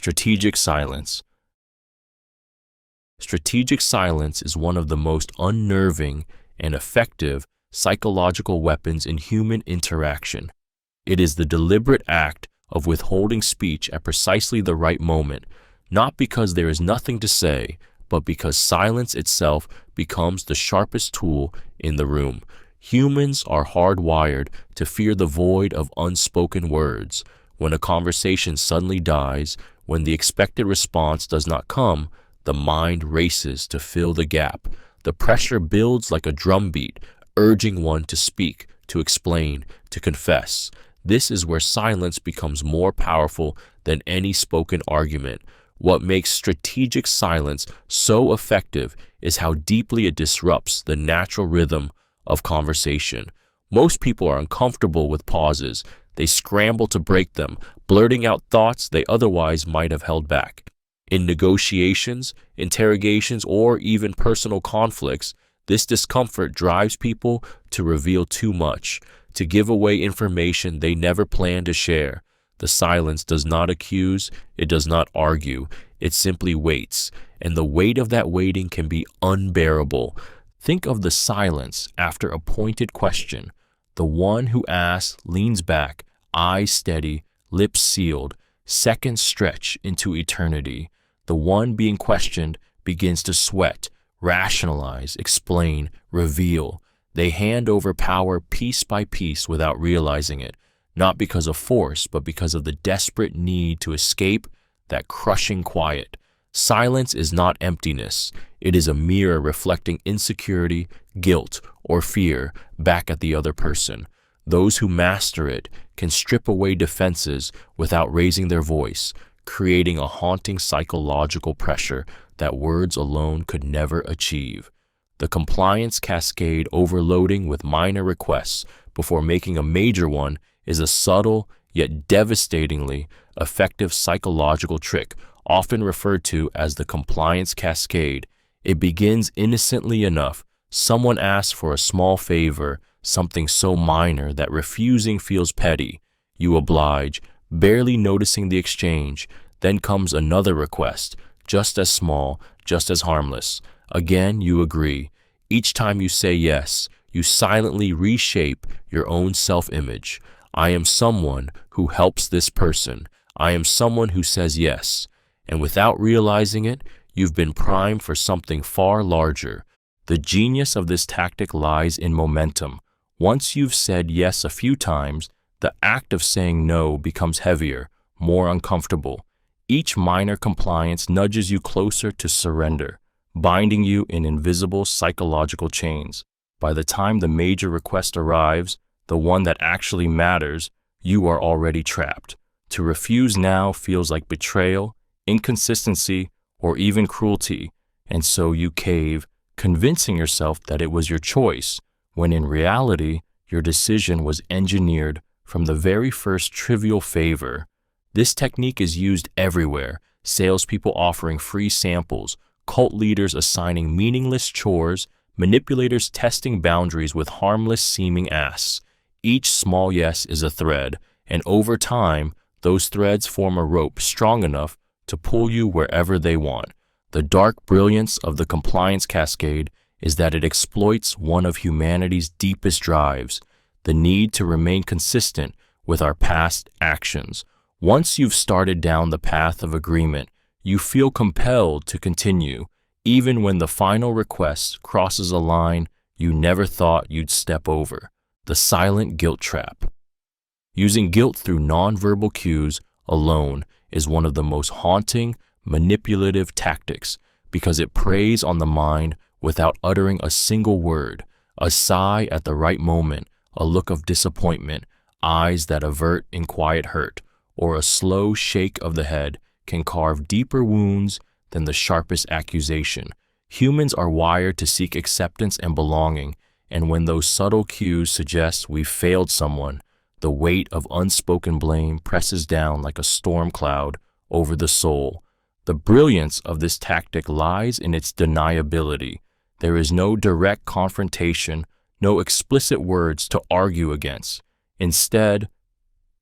Strategic silence. Strategic silence is one of the most unnerving and effective psychological weapons in human interaction. It is the deliberate act of withholding speech at precisely the right moment, not because there is nothing to say, but because silence itself becomes the sharpest tool in the room. Humans are hardwired to fear the void of unspoken words. When a conversation suddenly dies, when the expected response does not come, the mind races to fill the gap. The pressure builds like a drumbeat, urging one to speak, to explain, to confess. This is where silence becomes more powerful than any spoken argument. What makes strategic silence so effective is how deeply it disrupts the natural rhythm of conversation. Most people are uncomfortable with pauses. They scramble to break them, blurting out thoughts they otherwise might have held back. In negotiations, interrogations, or even personal conflicts, this discomfort drives people to reveal too much, to give away information they never planned to share. The silence does not accuse, it does not argue, it simply waits, and the weight of that waiting can be unbearable. Think of the silence after a pointed question. The one who asks leans back, eyes steady, lips sealed, seconds stretch into eternity. The one being questioned begins to sweat, rationalize, explain, reveal. They hand over power piece by piece without realizing it, not because of force, but because of the desperate need to escape that crushing quiet. Silence is not emptiness. It is a mirror reflecting insecurity, guilt, or fear back at the other person. Those who master it can strip away defenses without raising their voice, creating a haunting psychological pressure that words alone could never achieve. The compliance cascade, overloading with minor requests before making a major one, is a subtle yet devastatingly effective psychological trick, often referred to as the compliance cascade. It begins innocently enough. Someone asks for a small favor, something so minor that refusing feels petty. You oblige, barely noticing the exchange. Then comes another request, just as small, just as harmless. Again, you agree. Each time you say yes, you silently reshape your own self-image. I am someone who helps this person. I am someone who says yes. And without realizing it, you've been primed for something far larger. The genius of this tactic lies in momentum. Once you've said yes a few times, the act of saying no becomes heavier, more uncomfortable. Each minor compliance nudges you closer to surrender, binding you in invisible psychological chains. By the time the major request arrives, the one that actually matters, you are already trapped. To refuse now feels like betrayal, inconsistency, or even cruelty, and so you cave, convincing yourself that it was your choice, when in reality, your decision was engineered from the very first trivial favor. This technique is used everywhere: salespeople offering free samples, cult leaders assigning meaningless chores, manipulators testing boundaries with harmless-seeming asks. Each small yes is a thread, and over time, those threads form a rope strong enough to pull you wherever they want. The dark brilliance of the compliance cascade is that it exploits one of humanity's deepest drives, the need to remain consistent with our past actions. Once you've started down the path of agreement, you feel compelled to continue, even when the final request crosses a line you never thought you'd step over. The silent guilt trap. Using guilt through nonverbal cues alone is one of the most haunting, manipulative tactics because it preys on the mind without uttering a single word. A sigh at the right moment, a look of disappointment, eyes that avert in quiet hurt, or a slow shake of the head can carve deeper wounds than the sharpest accusation. Humans are wired to seek acceptance and belonging, and when those subtle cues suggest we've failed someone, the weight of unspoken blame presses down like a storm cloud over the soul. The brilliance of this tactic lies in its deniability. There is no direct confrontation, no explicit words to argue against. Instead,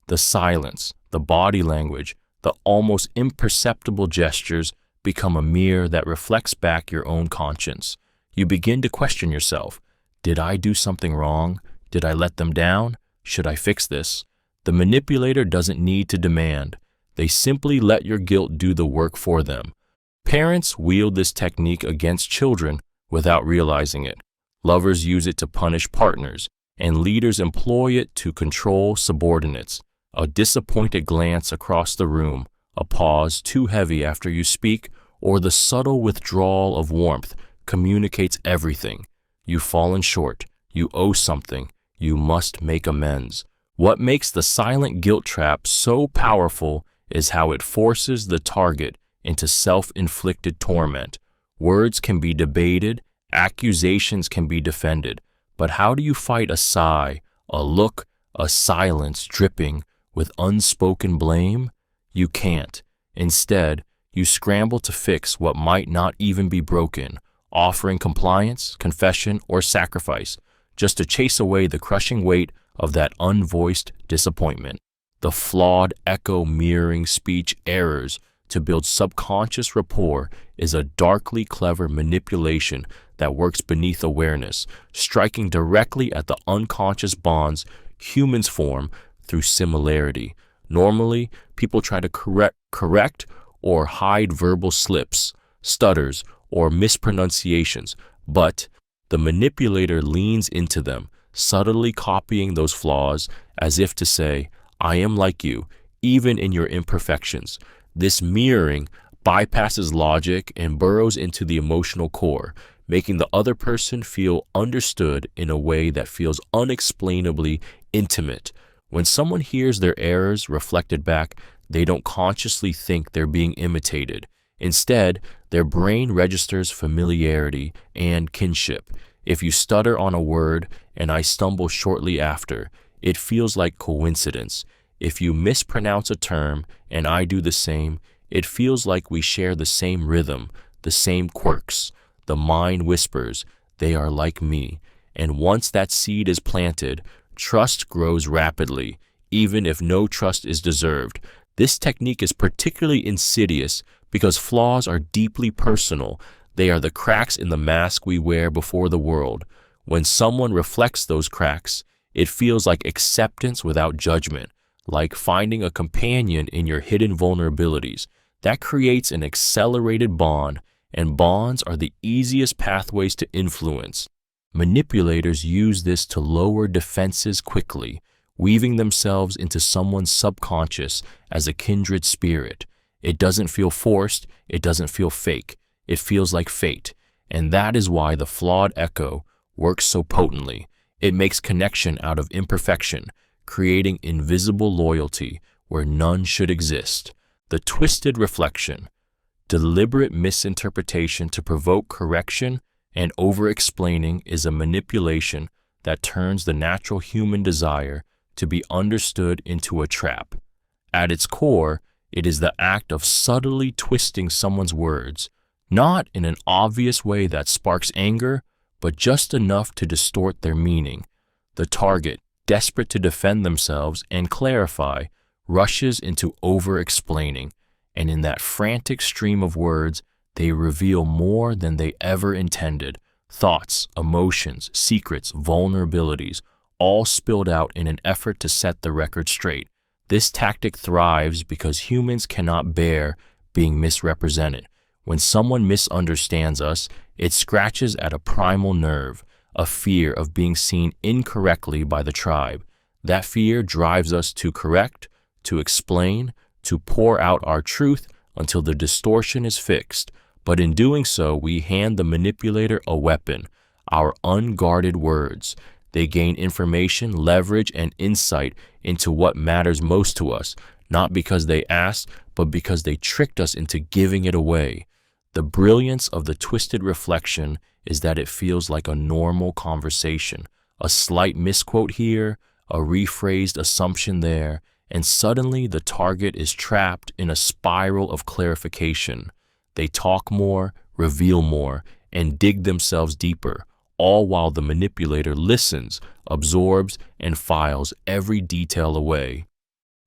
the silence, the body language, The almost imperceptible gestures become a mirror that reflects back your own conscience. You begin to question yourself. Did I do something wrong? Did I let them down? Should I fix this? The manipulator doesn't need to demand. They simply let your guilt do the work for them. Parents wield this technique against children without realizing it. Lovers use it to punish partners, and leaders employ it to control subordinates. A disappointed glance across the room, a pause too heavy after you speak, or the subtle withdrawal of warmth communicates everything. You've fallen short. You owe something. You must make amends. What makes the silent guilt trap so powerful is how it forces the target into self-inflicted torment. Words can be debated, accusations can be defended, but how do you fight a sigh, a look, a silence dripping with unspoken blame? You can't. Instead, you scramble to fix what might not even be broken, offering compliance, confession, or sacrifice, just to chase away the crushing weight of that unvoiced disappointment. The flawed echo mirroring speech errors to build subconscious rapport is a darkly clever manipulation that works beneath awareness, striking directly at the unconscious bonds humans form through similarity. Normally, people try to correct or hide verbal slips, stutters, or mispronunciations, but the manipulator leans into them, subtly copying those flaws as if to say, I am like you, even in your imperfections. This mirroring bypasses logic and burrows into the emotional core, making the other person feel understood in a way that feels unexplainably intimate. When someone hears their errors reflected back, they don't consciously think they're being imitated. Instead, their brain registers familiarity and kinship. If you stutter on a word and I stumble shortly after, it feels like coincidence. If you mispronounce a term and I do the same, it feels like we share the same rhythm, the same quirks. The mind whispers, they are like me. And once that seed is planted, trust grows rapidly, even if no trust is deserved. This technique is particularly insidious because flaws are deeply personal. They are the cracks in the mask we wear before the world. When someone reflects those cracks, it feels like acceptance without judgment, like finding a companion in your hidden vulnerabilities. That creates an accelerated bond, and bonds are the easiest pathways to influence. Manipulators use this to lower defenses quickly, weaving themselves into someone's subconscious as a kindred spirit. It doesn't feel forced, it doesn't feel fake, it feels like fate. And that is why the flawed echo works so potently. It makes connection out of imperfection, creating invisible loyalty where none should exist. The twisted reflection, deliberate misinterpretation to provoke correction and over-explaining is a manipulation that turns the natural human desire to be understood into a trap. At its core, it is the act of subtly twisting someone's words, not in an obvious way that sparks anger, but just enough to distort their meaning. The target, desperate to defend themselves and clarify, rushes into over-explaining, and in that frantic stream of words, they reveal more than they ever intended. Thoughts, emotions, secrets, vulnerabilities, all spilled out in an effort to set the record straight. This tactic thrives because humans cannot bear being misrepresented. When someone misunderstands us, it scratches at a primal nerve, a fear of being seen incorrectly by the tribe. That fear drives us to correct, to explain, to pour out our truth until the distortion is fixed. But in doing so, we hand the manipulator a weapon, our unguarded words. They gain information, leverage, and insight into what matters most to us, not because they asked, but because they tricked us into giving it away. The brilliance of the twisted reflection is that it feels like a normal conversation. A slight misquote here, a rephrased assumption there, and suddenly the target is trapped in a spiral of clarification. They talk more, reveal more, and dig themselves deeper, all while the manipulator listens, absorbs, and files every detail away.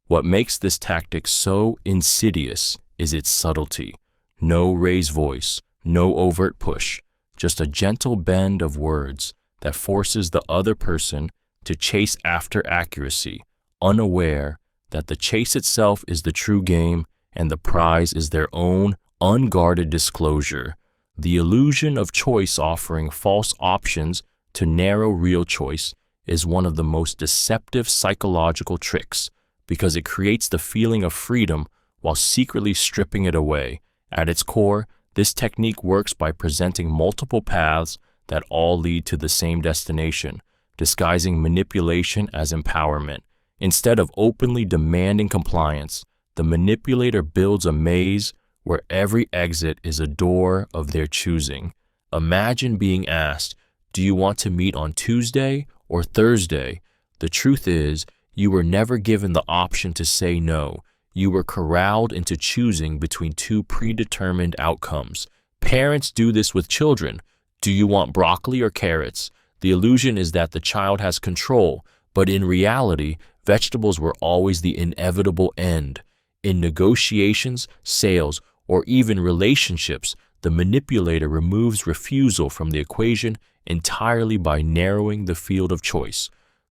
What makes this tactic so insidious is its subtlety. No raised voice, no overt push, just a gentle bend of words that forces the other person to chase after accuracy, unaware that the chase itself is the true game and the prize is their own unguarded disclosure. The illusion of choice, offering false options to narrow real choice, is one of the most deceptive psychological tricks because it creates the feeling of freedom while secretly stripping it away. At its core, this technique works by presenting multiple paths that all lead to the same destination, disguising manipulation as empowerment. Instead of openly demanding compliance, the manipulator builds a maze where every exit is a door of their choosing. Imagine being asked, "Do you want to meet on Tuesday or Thursday?" The truth is, you were never given the option to say no. You were corralled into choosing between two predetermined outcomes. Parents do this with children. Do you want broccoli or carrots? The illusion is that the child has control, but in reality, vegetables were always the inevitable end. In negotiations, sales, or even relationships, the manipulator removes refusal from the equation entirely by narrowing the field of choice.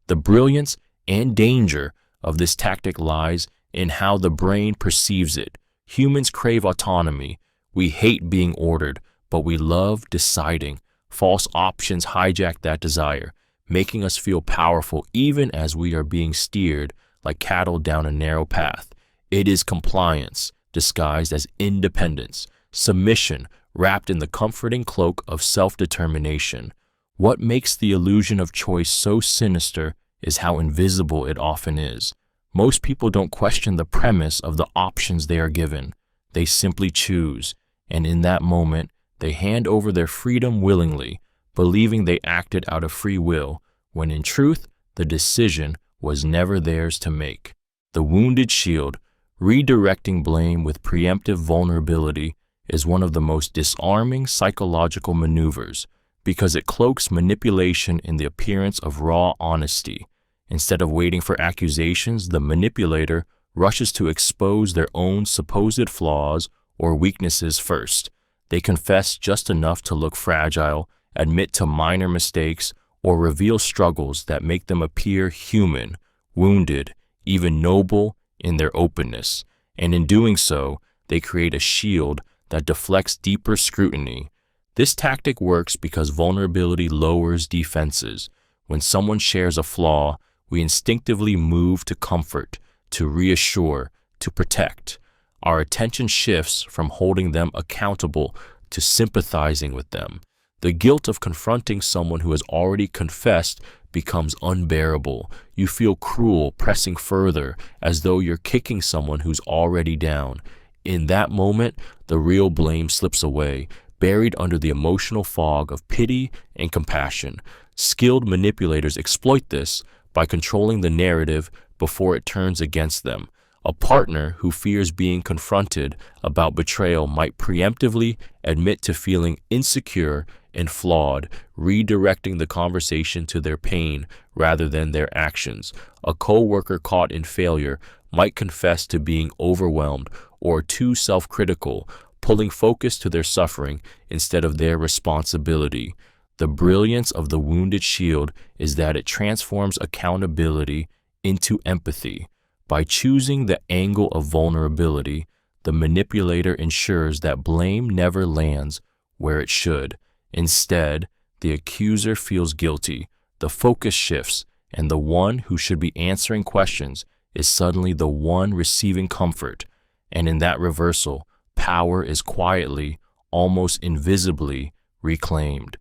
The brilliance and danger of this tactic lies in how the brain perceives it. Humans crave autonomy. We hate being ordered, but we love deciding. False options hijack that desire, making us feel powerful even as we are being steered like cattle down a narrow path. It is compliance disguised as independence, submission wrapped in the comforting cloak of self-determination. What makes the illusion of choice so sinister is how invisible it often is. Most people don't question the premise of the options they are given. They simply choose, and in that moment, they hand over their freedom willingly, believing they acted out of free will, when in truth, the decision was never theirs to make. The wounded shield, redirecting blame with preemptive vulnerability, is one of the most disarming psychological maneuvers because it cloaks manipulation in the appearance of raw honesty. Instead of waiting for accusations, the manipulator rushes to expose their own supposed flaws or weaknesses first. They confess just enough to look fragile, admit to minor mistakes, or reveal struggles that make them appear human, wounded, even noble in their openness. And in doing so, they create a shield that deflects deeper scrutiny. This tactic works because vulnerability lowers defenses. When someone shares a flaw, we instinctively move to comfort, to reassure, to protect. Our attention shifts from holding them accountable to sympathizing with them. The guilt of confronting someone who has already confessed becomes unbearable. You feel cruel pressing further, as though you're kicking someone who's already down. In that moment, the real blame slips away, buried under the emotional fog of pity and compassion. Skilled manipulators exploit this by controlling the narrative before it turns against them. A partner who fears being confronted about betrayal might preemptively admit to feeling insecure and flawed, redirecting the conversation to their pain rather than their actions. A co-worker caught in failure might confess to being overwhelmed or too self-critical, pulling focus to their suffering instead of their responsibility. The brilliance of the wounded shield is that it transforms accountability into empathy. By choosing the angle of vulnerability, the manipulator ensures that blame never lands where it should. Instead, the accuser feels guilty, the focus shifts, and the one who should be answering questions is suddenly the one receiving comfort. And in that reversal, power is quietly, almost invisibly, reclaimed.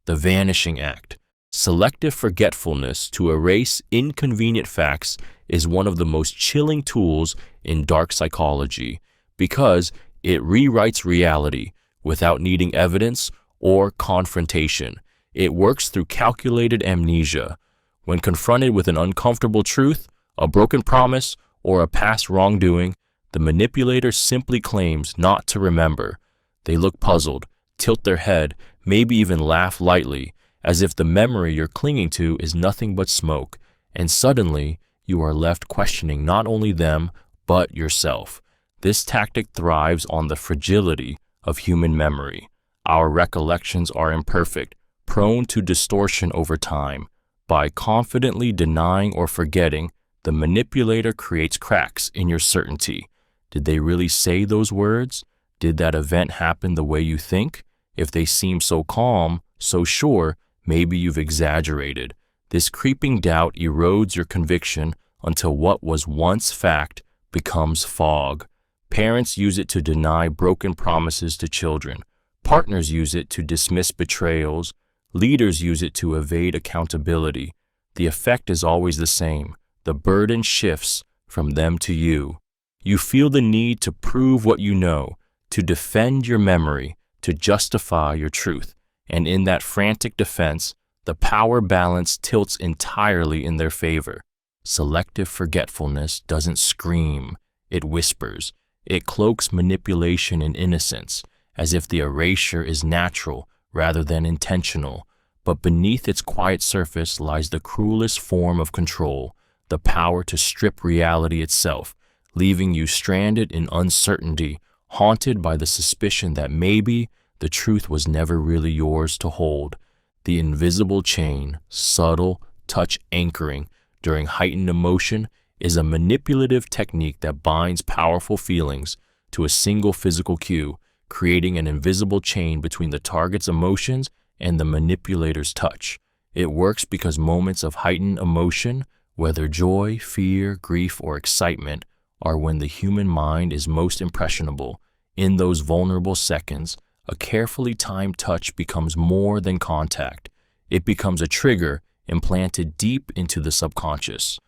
The Vanishing Act. Selective forgetfulness to erase inconvenient facts is one of the most chilling tools in dark psychology because it rewrites reality without needing evidence or confrontation. It works through calculated amnesia. When confronted with an uncomfortable truth, a broken promise, or a past wrongdoing, the manipulator simply claims not to remember. They look puzzled, tilt their head, maybe even laugh lightly, as if the memory you're clinging to is nothing but smoke, and suddenly you are left questioning not only them, but yourself. This tactic thrives on the fragility of human memory. Our recollections are imperfect, prone to distortion over time. By confidently denying or forgetting, the manipulator creates cracks in your certainty. Did they really say those words? Did that event happen the way you think? If they seem so calm, so sure, maybe you've exaggerated. This creeping doubt erodes your conviction until what was once fact becomes fog. Parents use it to deny broken promises to children. Partners use it to dismiss betrayals. Leaders use it to evade accountability. The effect is always the same. The burden shifts from them to you. You feel the need to prove what you know, to defend your memory, to justify your truth. And in that frantic defense, the power balance tilts entirely in their favor. Selective forgetfulness doesn't scream, it whispers. It cloaks manipulation in innocence, as if the erasure is natural rather than intentional. But beneath its quiet surface lies the cruelest form of control, the power to strip reality itself, leaving you stranded in uncertainty, haunted by the suspicion that maybe the truth was never really yours to hold. The invisible chain, subtle touch anchoring during heightened emotion, is a manipulative technique that binds powerful feelings to a single physical cue, creating an invisible chain between the target's emotions and the manipulator's touch. It works because moments of heightened emotion, whether joy, fear, grief, or excitement, are when the human mind is most impressionable. In those vulnerable seconds, a carefully timed touch becomes more than contact. It becomes a trigger implanted deep into the subconscious.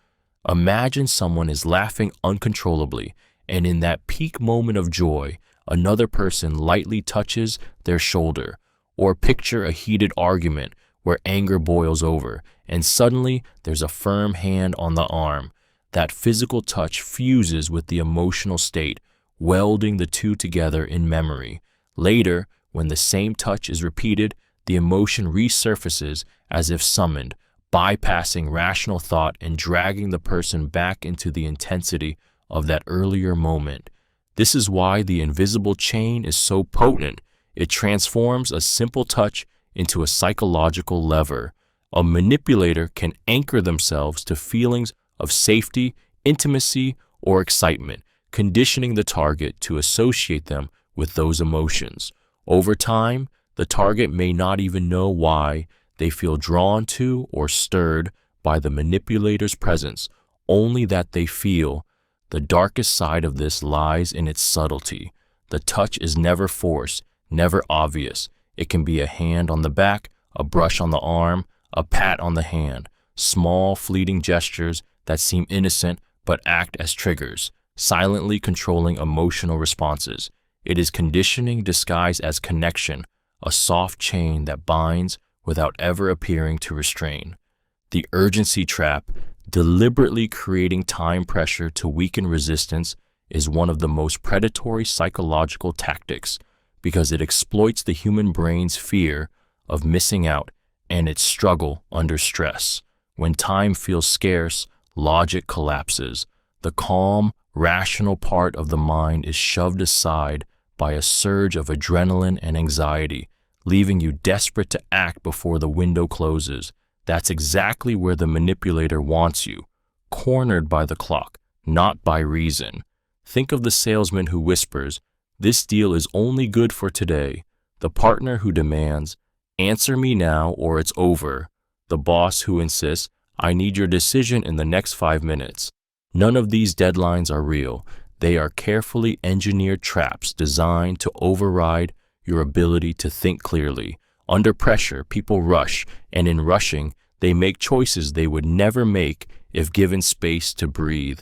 Imagine someone is laughing uncontrollably, and in that peak moment of joy, another person lightly touches their shoulder. Or picture a heated argument where anger boils over, and suddenly there's a firm hand on the arm. That physical touch fuses with the emotional state, welding the two together in memory. Later, when the same touch is repeated, the emotion resurfaces as if summoned, bypassing rational thought and dragging the person back into the intensity of that earlier moment. This is why the invisible chain is so potent. It transforms a simple touch into a psychological lever. A manipulator can anchor themselves to feelings of safety, intimacy, or excitement, conditioning the target to associate them with those emotions. Over time, the target may not even know why they feel drawn to or stirred by the manipulator's presence, only that they feel. The darkest side of this lies in its subtlety. The touch is never forced, never obvious. It can be a hand on the back, a brush on the arm, a pat on the hand, small fleeting gestures that seem innocent but act as triggers, silently controlling emotional responses. It is conditioning disguised as connection, a soft chain that binds without ever appearing to restrain. The urgency trap, deliberately creating time pressure to weaken resistance, is one of the most predatory psychological tactics because it exploits the human brain's fear of missing out and its struggle under stress. When time feels scarce, logic collapses. The calm, rational part of the mind is shoved aside by a surge of adrenaline and anxiety, leaving you desperate to act before the window closes. That's exactly where the manipulator wants you, cornered by the clock, not by reason. Think of the salesman who whispers, "This deal is only good for today," the partner who demands, "Answer me now or it's over," the boss who insists, "I need your decision in the next 5 minutes." None of these deadlines are real. They are carefully engineered traps designed to override your ability to think clearly. Under pressure, people rush, and in rushing, they make choices they would never make if given space to breathe.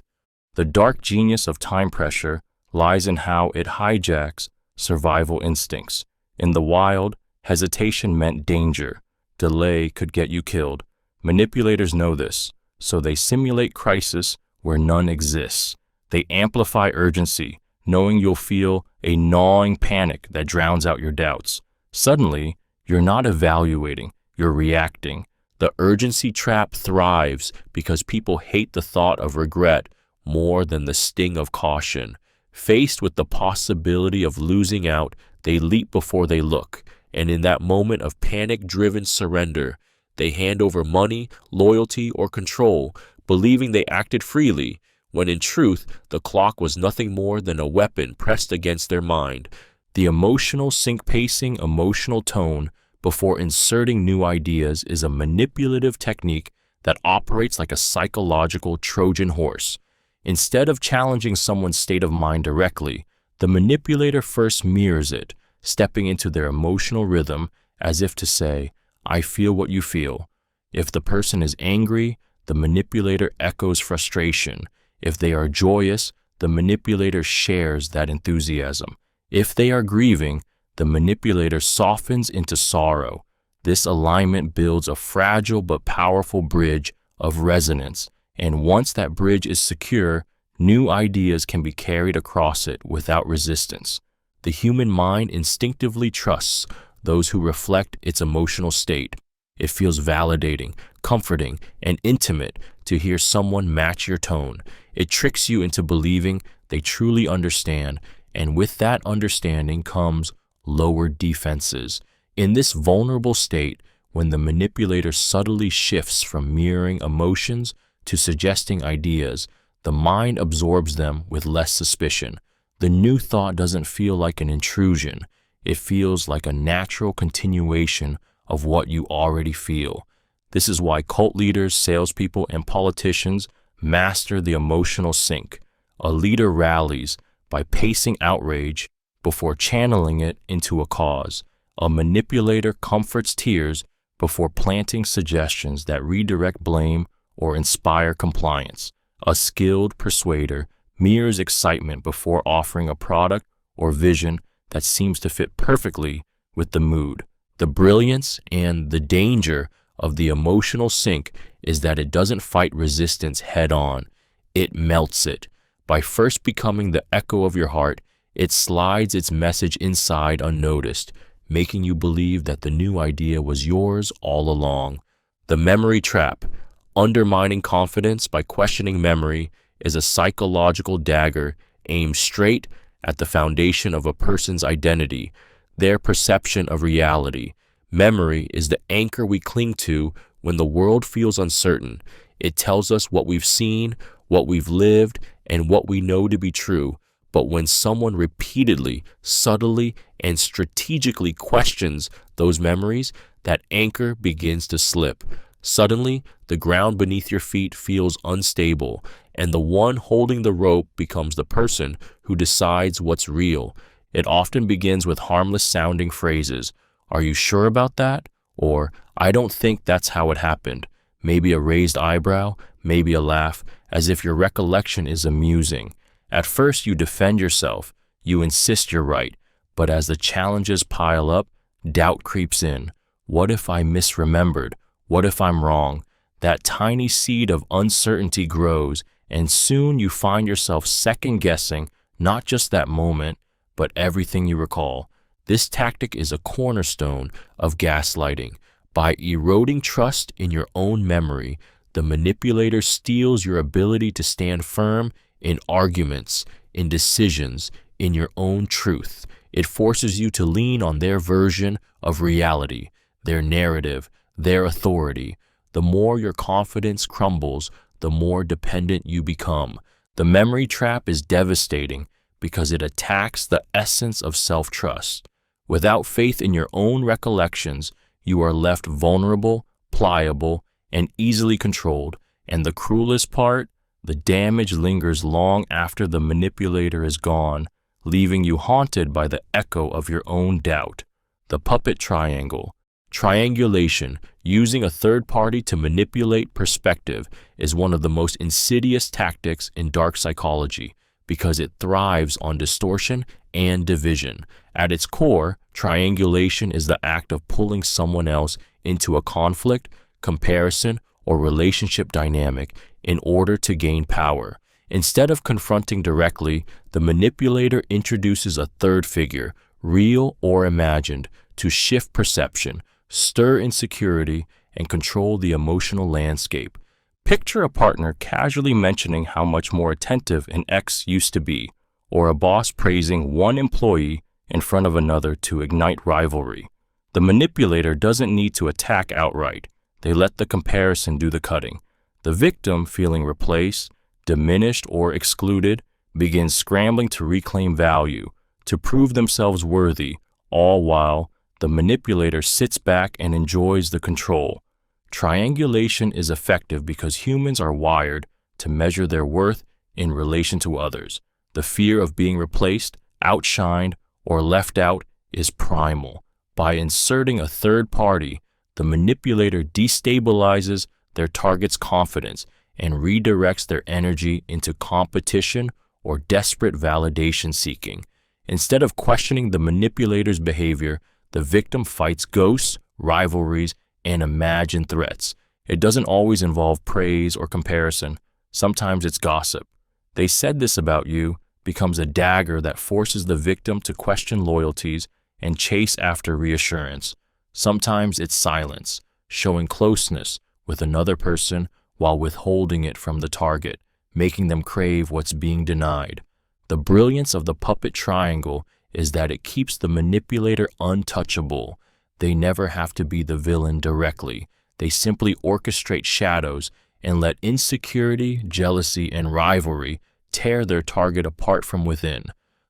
The dark genius of time pressure lies in how it hijacks survival instincts. In the wild, hesitation meant danger. Delay could get you killed. Manipulators know this, so they simulate crisis where none exists. They amplify urgency, knowing you'll feel a gnawing panic that drowns out your doubts. Suddenly, you're not evaluating, you're reacting. The urgency trap thrives because people hate the thought of regret more than the sting of caution. Faced with the possibility of losing out, they leap before they look, and in that moment of panic-driven surrender, they hand over money, loyalty, or control, believing they acted freely, when in truth the clock was nothing more than a weapon pressed against their mind. The emotional sync-pacing emotional tone before inserting new ideas is a manipulative technique that operates like a psychological Trojan horse. Instead of challenging someone's state of mind directly, the manipulator first mirrors it, stepping into their emotional rhythm as if to say, "I feel what you feel." If the person is angry, the manipulator echoes frustration. If they are joyous, the manipulator shares that enthusiasm. If they are grieving, the manipulator softens into sorrow. This alignment builds a fragile but powerful bridge of resonance, and once that bridge is secure, new ideas can be carried across it without resistance. The human mind instinctively trusts those who reflect its emotional state. It feels validating, comforting, and intimate to hear someone match your tone. It tricks you into believing they truly understand, and with that understanding comes lowered defenses. In this vulnerable state, when the manipulator subtly shifts from mirroring emotions to suggesting ideas, the mind absorbs them with less suspicion. The new thought doesn't feel like an intrusion. It feels like a natural continuation of what you already feel. This is why cult leaders, salespeople, and politicians master the emotional sync. A leader rallies by pacing outrage before channeling it into a cause. A manipulator comforts tears before planting suggestions that redirect blame or inspire compliance. A skilled persuader mirrors excitement before offering a product or vision that seems to fit perfectly with the mood. The brilliance and the danger of the emotional sync is that it doesn't fight resistance head-on. It melts it. By first becoming the echo of your heart, it slides its message inside unnoticed, making you believe that the new idea was yours all along. The memory trap. Undermining confidence by questioning memory is a psychological dagger aimed straight at the foundation of a person's identity, their perception of reality. Memory is the anchor we cling to when the world feels uncertain. It tells us what we've seen, what we've lived, and what we know to be true. But when someone repeatedly, subtly, and strategically questions those memories, that anchor begins to slip. Suddenly, the ground beneath your feet feels unstable, and the one holding the rope becomes the person who decides what's real. It often begins with harmless-sounding phrases. "Are you sure about that?" Or, "I don't think that's how it happened." Maybe a raised eyebrow, maybe a laugh, as if your recollection is amusing. At first, you defend yourself. You insist you're right. But as the challenges pile up, doubt creeps in. What if I misremembered? What if I'm wrong? That tiny seed of uncertainty grows, and soon you find yourself second-guessing not just that moment, but everything you recall. This tactic is a cornerstone of gaslighting. By eroding trust in your own memory, the manipulator steals your ability to stand firm in arguments, in decisions, in your own truth. It forces you to lean on their version of reality, their narrative, their authority. The more your confidence crumbles, the more dependent you become. The memory trap is devastating because it attacks the essence of self-trust. Without faith in your own recollections, you are left vulnerable, pliable, and easily controlled. And the cruelest part, the damage lingers long after the manipulator is gone, leaving you haunted by the echo of your own doubt. The puppet triangle. Triangulation, using a third party to manipulate perspective, is one of the most insidious tactics in dark psychology because it thrives on distortion and division. At its core, triangulation is the act of pulling someone else into a conflict, comparison, or relationship dynamic in order to gain power. Instead of confronting directly, the manipulator introduces a third figure, real or imagined, to shift perception, stir insecurity, and control the emotional landscape. Picture a partner casually mentioning how much more attentive an ex used to be, or a boss praising one employee in front of another to ignite rivalry. The manipulator doesn't need to attack outright. They let the comparison do the cutting. The victim, feeling replaced, diminished, or excluded, begins scrambling to reclaim value, to prove themselves worthy, all while the manipulator sits back and enjoys the control. Triangulation is effective because humans are wired to measure their worth in relation to others. The fear of being replaced, outshined, or left out is primal. By inserting a third party, the manipulator destabilizes their target's confidence and redirects their energy into competition or desperate validation seeking. Instead of questioning the manipulator's behavior, the victim fights ghosts, rivalries, and imagined threats. It doesn't always involve praise or comparison. Sometimes it's gossip. "They said this about you" becomes a dagger that forces the victim to question loyalties and chase after reassurance. Sometimes it's silence, showing closeness with another person while withholding it from the target, making them crave what's being denied. The brilliance of the puppet triangle is that it keeps the manipulator untouchable. They never have to be the villain directly. They simply orchestrate shadows and let insecurity, jealousy, and rivalry tear their target apart from within.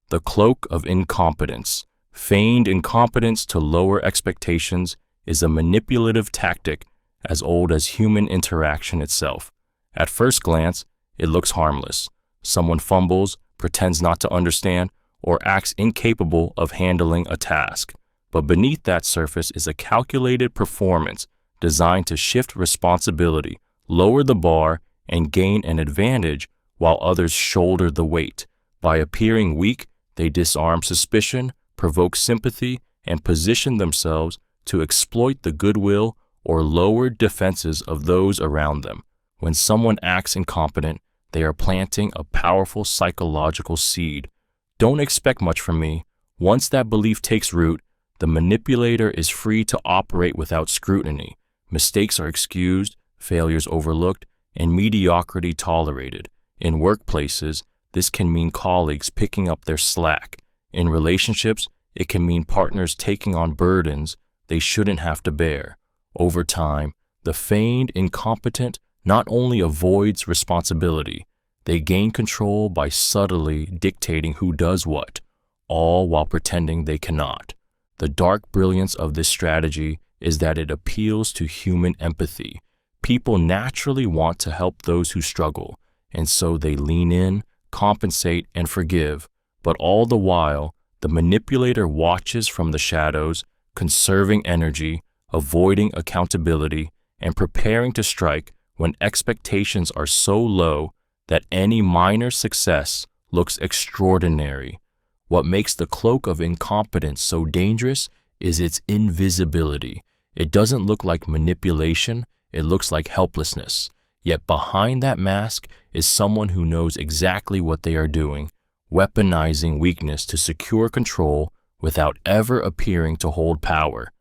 The Cloak of Incompetence. Feigned incompetence to lower expectations is a manipulative tactic as old as human interaction itself. At first glance, it looks harmless. Someone fumbles, pretends not to understand, or acts incapable of handling a task. But beneath that surface is a calculated performance designed to shift responsibility, lower the bar, and gain an advantage while others shoulder the weight. By appearing weak, they disarm suspicion, provoke sympathy, and position themselves to exploit the goodwill or lowered defenses of those around them. When someone acts incompetent, they are planting a powerful psychological seed. "Don't expect much from me." Once that belief takes root, the manipulator is free to operate without scrutiny. Mistakes are excused, failures overlooked, and mediocrity tolerated. In workplaces, this can mean colleagues picking up their slack. In relationships, it can mean partners taking on burdens they shouldn't have to bear. Over time, the feigned incompetent not only avoids responsibility, they gain control by subtly dictating who does what, all while pretending they cannot. The dark brilliance of this strategy is that it appeals to human empathy. People naturally want to help those who struggle, and so they lean in, compensate, and forgive. But all the while, the manipulator watches from the shadows, conserving energy, avoiding accountability, and preparing to strike when expectations are so low that any minor success looks extraordinary. What makes the Cloak of Incompetence so dangerous is its invisibility. It doesn't look like manipulation, it looks like helplessness. Yet behind that mask is someone who knows exactly what they are doing, weaponizing weakness to secure control without ever appearing to hold power.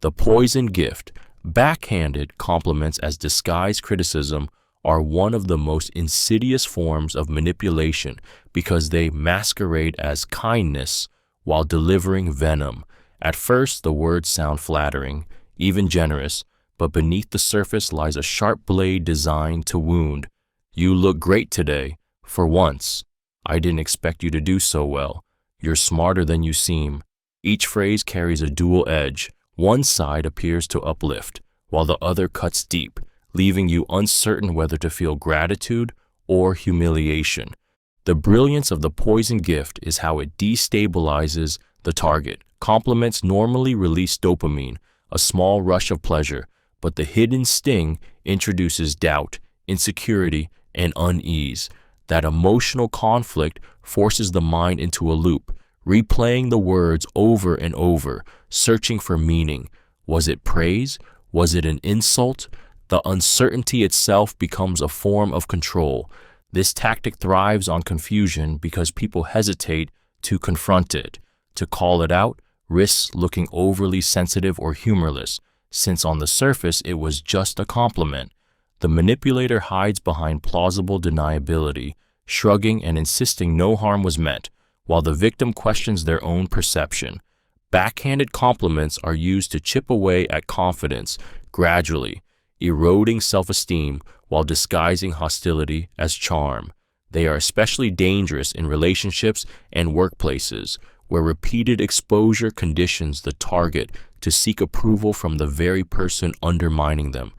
The poison gift, backhanded compliments as disguised criticism, are one of the most insidious forms of manipulation because they masquerade as kindness while delivering venom. At first, the words sound flattering, even generous, but beneath the surface lies a sharp blade designed to wound. "You look great today. For once. I didn't expect you to do so well. You're smarter than you seem." Each phrase carries a dual edge. One side appears to uplift, while the other cuts deep, leaving you uncertain whether to feel gratitude or humiliation. The brilliance of the poison gift is how it destabilizes the target. Compliments normally release dopamine, a small rush of pleasure, but the hidden sting introduces doubt, insecurity, and unease. That emotional conflict forces the mind into a loop, replaying the words over and over, searching for meaning. Was it praise? Was it an insult? The uncertainty itself becomes a form of control. This tactic thrives on confusion because people hesitate to confront it. To call it out risks looking overly sensitive or humorless. since on the surface it was just a compliment. The manipulator hides behind plausible deniability, shrugging and insisting no harm was meant, while the victim questions their own perception. Backhanded compliments are used to chip away at confidence, gradually eroding self-esteem while disguising hostility as charm. They are especially dangerous in relationships and workplaces, where repeated exposure conditions the target to seek approval from the very person undermining them.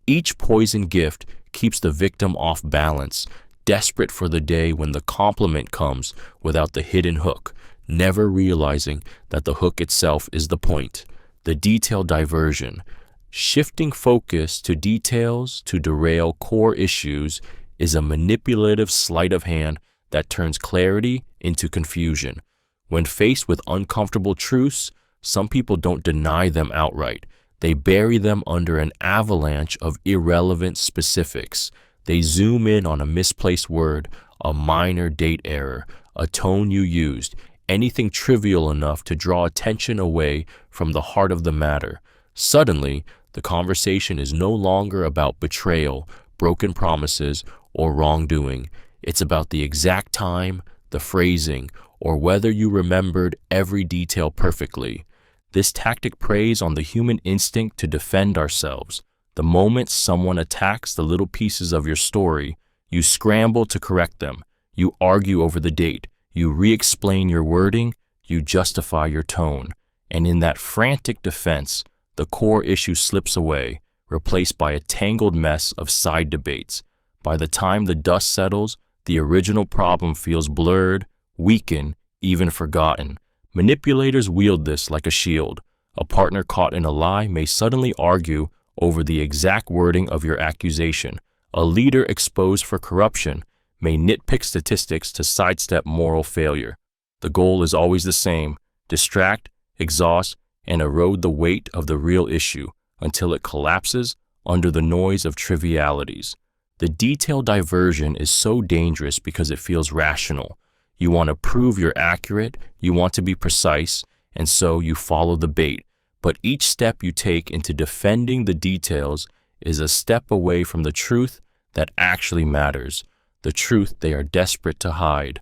Each poison gift keeps the victim off balance, desperate for the day when the compliment comes without the hidden hook, never realizing that the hook itself is the point. The detail diversion. Shifting focus to details to derail core issues is a manipulative sleight of hand that turns clarity into confusion. When faced with uncomfortable truths, some people don't deny them outright. They bury them under an avalanche of irrelevant specifics. They zoom in on a misplaced word, a minor date error, a tone you used, anything trivial enough to draw attention away from the heart of the matter. Suddenly, the conversation is no longer about betrayal, broken promises, or wrongdoing. It's about the exact time, the phrasing, or whether you remembered every detail perfectly. This tactic preys on the human instinct to defend ourselves. The moment someone attacks the little pieces of your story, you scramble to correct them. You argue over the date. You re-explain your wording. You justify your tone. And in that frantic defense, the core issue slips away, replaced by a tangled mess of side debates. By the time the dust settles, the original problem feels blurred, weakened, even forgotten. Manipulators wield this like a shield. A partner caught in a lie may suddenly argue over the exact wording of your accusation. A leader exposed for corruption may nitpick statistics to sidestep moral failure. The goal is always the same: distract, exhaust, and erode the weight of the real issue until it collapses under the noise of trivialities. The detail diversion is so dangerous because it feels rational. You want to prove you're accurate, you want to be precise, and so you follow the bait. But each step you take into defending the details is a step away from the truth that actually matters, the truth they are desperate to hide.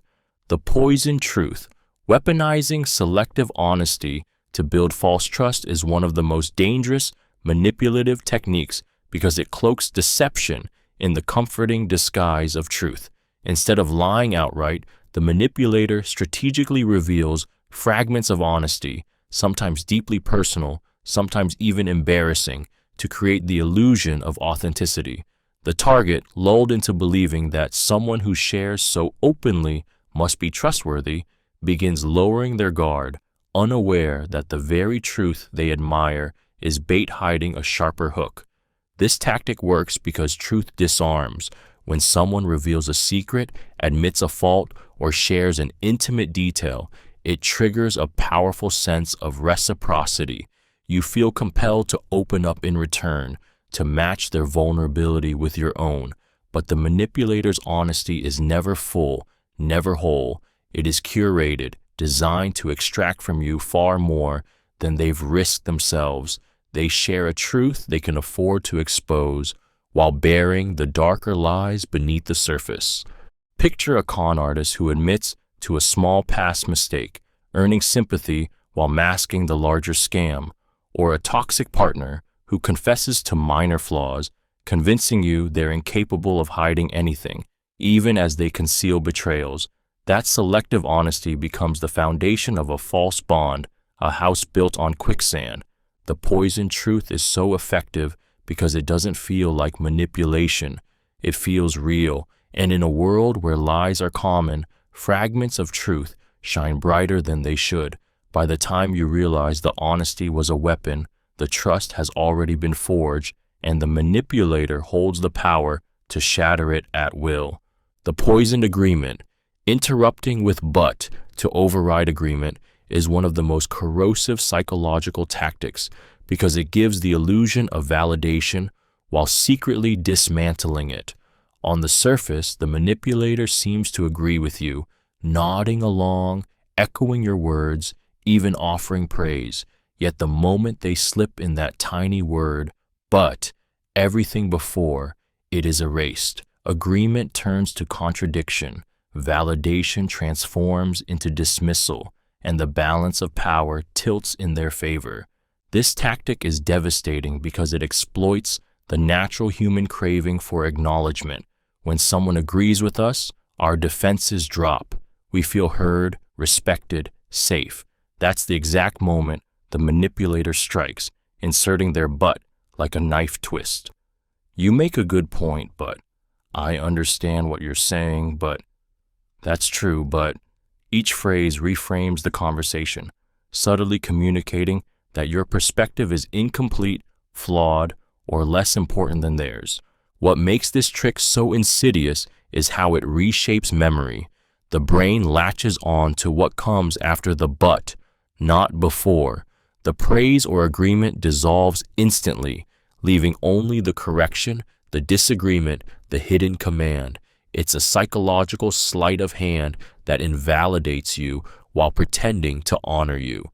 The poison truth. Weaponizing selective honesty to build false trust is one of the most dangerous, manipulative techniques because it cloaks deception in the comforting disguise of truth. Instead of lying outright, the manipulator strategically reveals fragments of honesty, sometimes deeply personal, sometimes even embarrassing, to create the illusion of authenticity. The target, lulled into believing that someone who shares so openly must be trustworthy, begins lowering their guard, unaware that the very truth they admire is bait hiding a sharper hook. This tactic works because truth disarms. When someone reveals a secret, admits a fault, or shares an intimate detail, it triggers a powerful sense of reciprocity. You feel compelled to open up in return, to match their vulnerability with your own. But the manipulator's honesty is never full, never whole. It is curated, designed to extract from you far more than they've risked themselves. They share a truth they can afford to expose, while bearing the darker lies beneath the surface. Picture a con artist who admits to a small past mistake, earning sympathy while masking the larger scam, or a toxic partner who confesses to minor flaws, convincing you they're incapable of hiding anything, even as they conceal betrayals. That selective honesty becomes the foundation of a false bond, a house built on quicksand. The poison truth is so effective because it doesn't feel like manipulation. It feels real, and in a world where lies are common, fragments of truth shine brighter than they should. By the time you realize the honesty was a weapon, the trust has already been forged, and the manipulator holds the power to shatter it at will. The poisoned agreement. Interrupting with "but" to override agreement is one of the most corrosive psychological tactics because it gives the illusion of validation while secretly dismantling it. On the surface, the manipulator seems to agree with you, nodding along, echoing your words, even offering praise. Yet the moment they slip in that tiny word, but, everything before, it is erased. Agreement turns to contradiction. Validation transforms into dismissal, and the balance of power tilts in their favor. This tactic is devastating because it exploits the natural human craving for acknowledgement. When someone agrees with us, our defenses drop. We feel heard, respected, safe. That's the exact moment the manipulator strikes, inserting their but like a knife twist. You make a good point, but I understand what you're saying, but that's true, but each phrase reframes the conversation, subtly communicating that your perspective is incomplete, flawed, or less important than theirs. What makes this trick so insidious is how it reshapes memory. The brain latches on to what comes after the but, not before. The praise or agreement dissolves instantly, leaving only the correction, the disagreement, the hidden command. It's a psychological sleight of hand that invalidates you while pretending to honor you.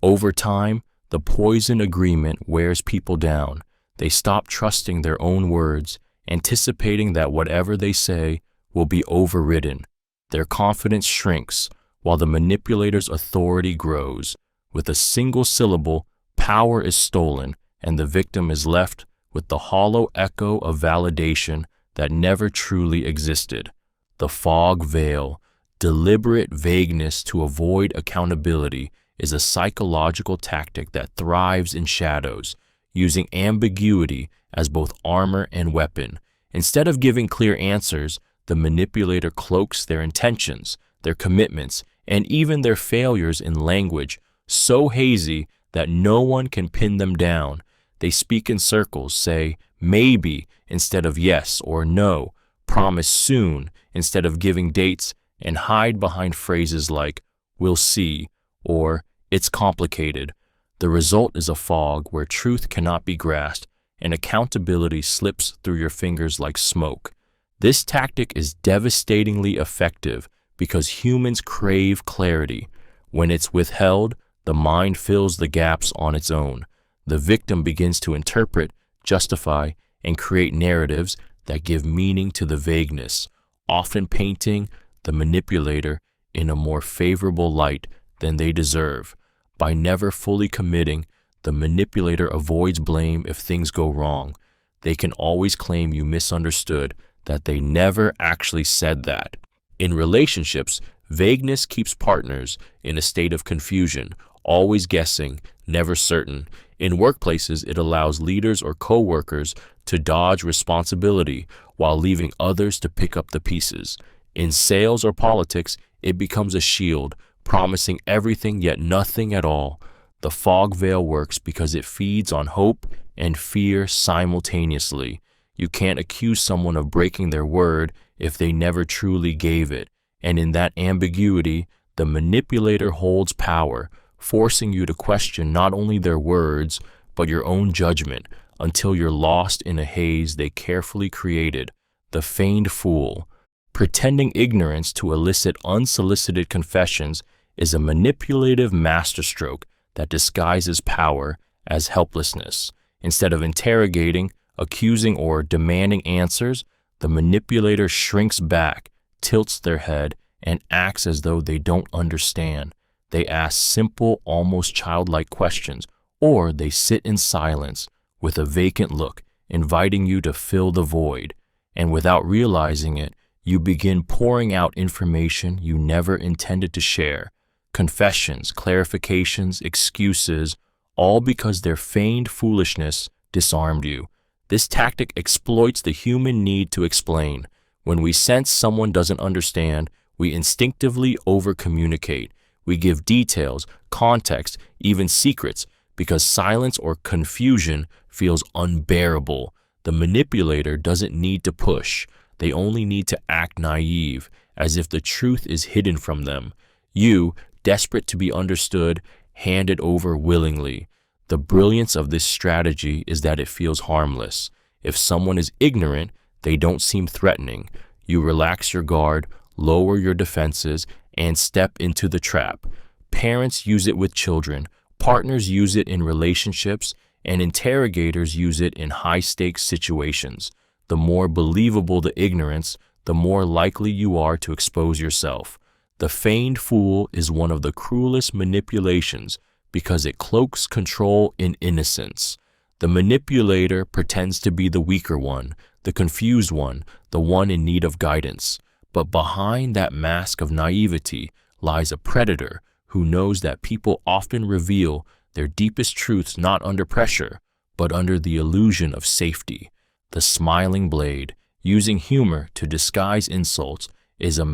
Over time, the poison agreement wears people down. They stop trusting their own words, anticipating that whatever they say will be overridden. Their confidence shrinks, while the manipulator's authority grows. With a single syllable, power is stolen, and the victim is left with the hollow echo of validation that never truly existed. The fog veil, deliberate vagueness to avoid accountability, is a psychological tactic that thrives in shadows, using ambiguity as both armor and weapon. Instead of giving clear answers, the manipulator cloaks their intentions, their commitments, and even their failures in language so hazy that no one can pin them down. They speak in circles, say maybe instead of yes or no, promise soon instead of giving dates, and hide behind phrases like we'll see or it's complicated. The result is a fog where truth cannot be grasped and accountability slips through your fingers like smoke. This tactic is devastatingly effective because humans crave clarity. When it's withheld, the mind fills the gaps on its own. The victim begins to interpret, justify, and create narratives that give meaning to the vagueness, often painting the manipulator in a more favorable light than they deserve. By never fully committing, the manipulator avoids blame if things go wrong. They can always claim you misunderstood, that they never actually said that. In relationships, vagueness keeps partners in a state of confusion, always guessing, never certain. In workplaces, it allows leaders or co-workers to dodge responsibility while leaving others to pick up the pieces. In sales or politics, it becomes a shield, promising everything yet nothing at all. The fog veil works because it feeds on hope and fear simultaneously. You can't accuse someone of breaking their word if they never truly gave it. And in that ambiguity, the manipulator holds power, forcing you to question not only their words, but your own judgment, until you're lost in a haze they carefully created. The Feigned Fool. Pretending ignorance to elicit unsolicited confessions is a manipulative masterstroke that disguises power as helplessness. Instead of interrogating, accusing, or demanding answers, the manipulator shrinks back, tilts their head, and acts as though they don't understand. They ask simple, almost childlike questions, or they sit in silence with a vacant look, inviting you to fill the void. And without realizing it, you begin pouring out information you never intended to share. Confessions, clarifications, excuses, all because their feigned foolishness disarmed you. This tactic exploits the human need to explain. When we sense someone doesn't understand, we instinctively over-communicate. We give details, context, even secrets, because silence or confusion feels unbearable. The manipulator doesn't need to push. They only need to act naive, as if the truth is hidden from them. You, desperate to be understood, hand it over willingly. The brilliance of this strategy is that it feels harmless. If someone is ignorant, they don't seem threatening. You relax your guard, lower your defenses, and step into the trap. Parents use it with children, Partners use it in relationships, and interrogators use it in high-stakes situations. The more believable the ignorance, the more likely you are to expose yourself. The Feigned Fool is one of the cruelest manipulations because it cloaks control in innocence. The manipulator pretends to be the weaker one, the confused one, the one in need of guidance. But behind that mask of naivety lies a predator who knows that people often reveal their deepest truths not under pressure, but under the illusion of safety. The smiling blade, using humor to disguise insults, is a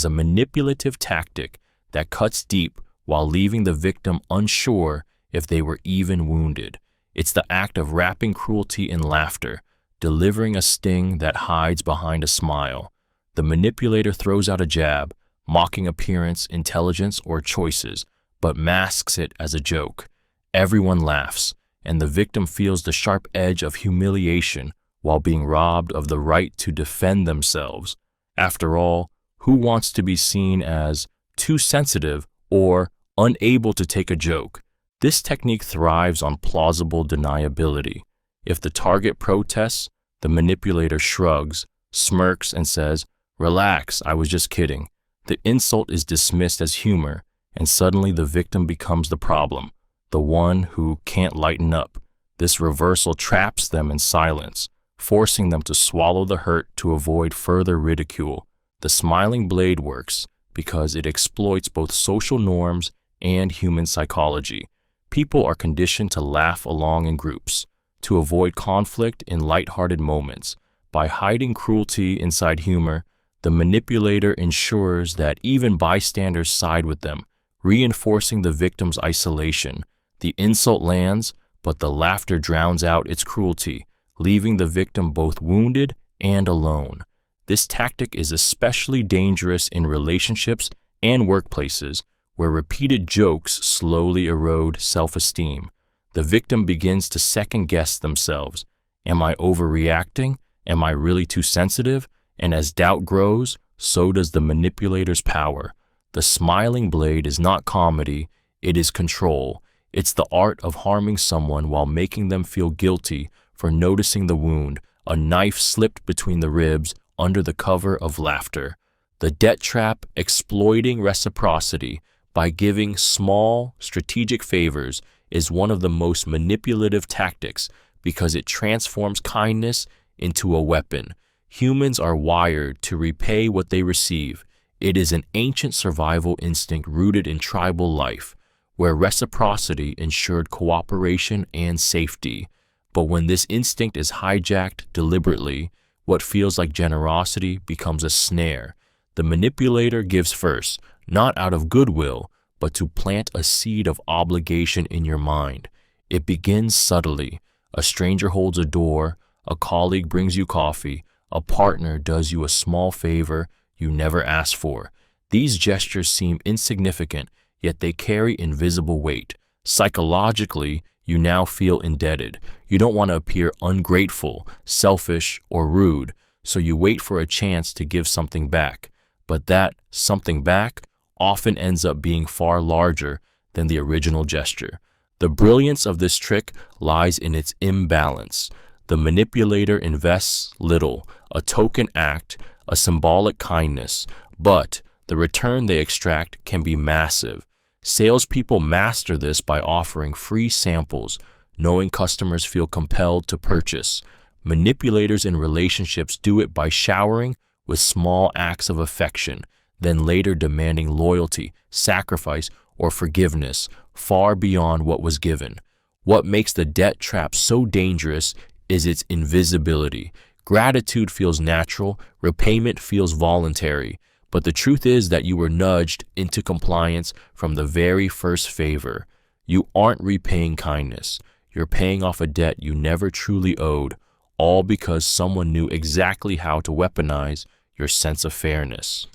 manipulative tactic that cuts deep while leaving the victim unsure if they were even wounded. It's the act of wrapping cruelty in laughter, delivering a sting that hides behind a smile. The manipulator throws out a jab, mocking appearance, intelligence, or choices, but masks it as a joke. Everyone laughs, and the victim feels the sharp edge of humiliation while being robbed of the right to defend themselves. After all, who wants to be seen as too sensitive or unable to take a joke? This technique thrives on plausible deniability. If the target protests, the manipulator shrugs, smirks, and says, "Relax, I was just kidding." The insult is dismissed as humor, and suddenly the victim becomes the problem, the one who can't lighten up. This reversal traps them in silence, forcing them to swallow the hurt to avoid further ridicule. The smiling blade works because it exploits both social norms and human psychology. People are conditioned to laugh along in groups, to avoid conflict in lighthearted moments. By hiding cruelty inside humor, the manipulator ensures that even bystanders side with them, reinforcing the victim's isolation. The insult lands, but the laughter drowns out its cruelty, leaving the victim both wounded and alone. This tactic is especially dangerous in relationships and workplaces, where repeated jokes slowly erode self-esteem. The victim begins to second-guess themselves. Am I overreacting? Am I really too sensitive? And as doubt grows, so does the manipulator's power. The smiling blade is not comedy, it is control. It's the art of harming someone while making them feel guilty for noticing the wound, a knife slipped between the ribs under the cover of laughter. The debt trap, exploiting reciprocity by giving small, strategic favors, is one of the most manipulative tactics because it transforms kindness into a weapon. Humans are wired to repay what they receive. It is an ancient survival instinct rooted in tribal life, where reciprocity ensured cooperation and safety. But when this instinct is hijacked deliberately, what feels like generosity becomes a snare. The manipulator gives first, not out of goodwill, but to plant a seed of obligation in your mind. It begins subtly. A stranger holds a door, a colleague brings you coffee, a partner does you a small favor you never asked for. These gestures seem insignificant, yet they carry invisible weight. Psychologically, you now feel indebted. You don't want to appear ungrateful, selfish, or rude, so you wait for a chance to give something back. But that something back often ends up being far larger than the original gesture. The brilliance of this trick lies in its imbalance. The manipulator invests little, a token act, a symbolic kindness, but the return they extract can be massive. Salespeople master this by offering free samples, knowing customers feel compelled to purchase. Manipulators in relationships do it by showering with small acts of affection, then later demanding loyalty, sacrifice, or forgiveness far beyond what was given. What makes the debt trap so dangerous is its invisibility. Gratitude feels natural, repayment feels voluntary, but the truth is that you were nudged into compliance from the very first favor. You aren't repaying kindness. You're paying off a debt you never truly owed, all because someone knew exactly how to weaponize your sense of fairness.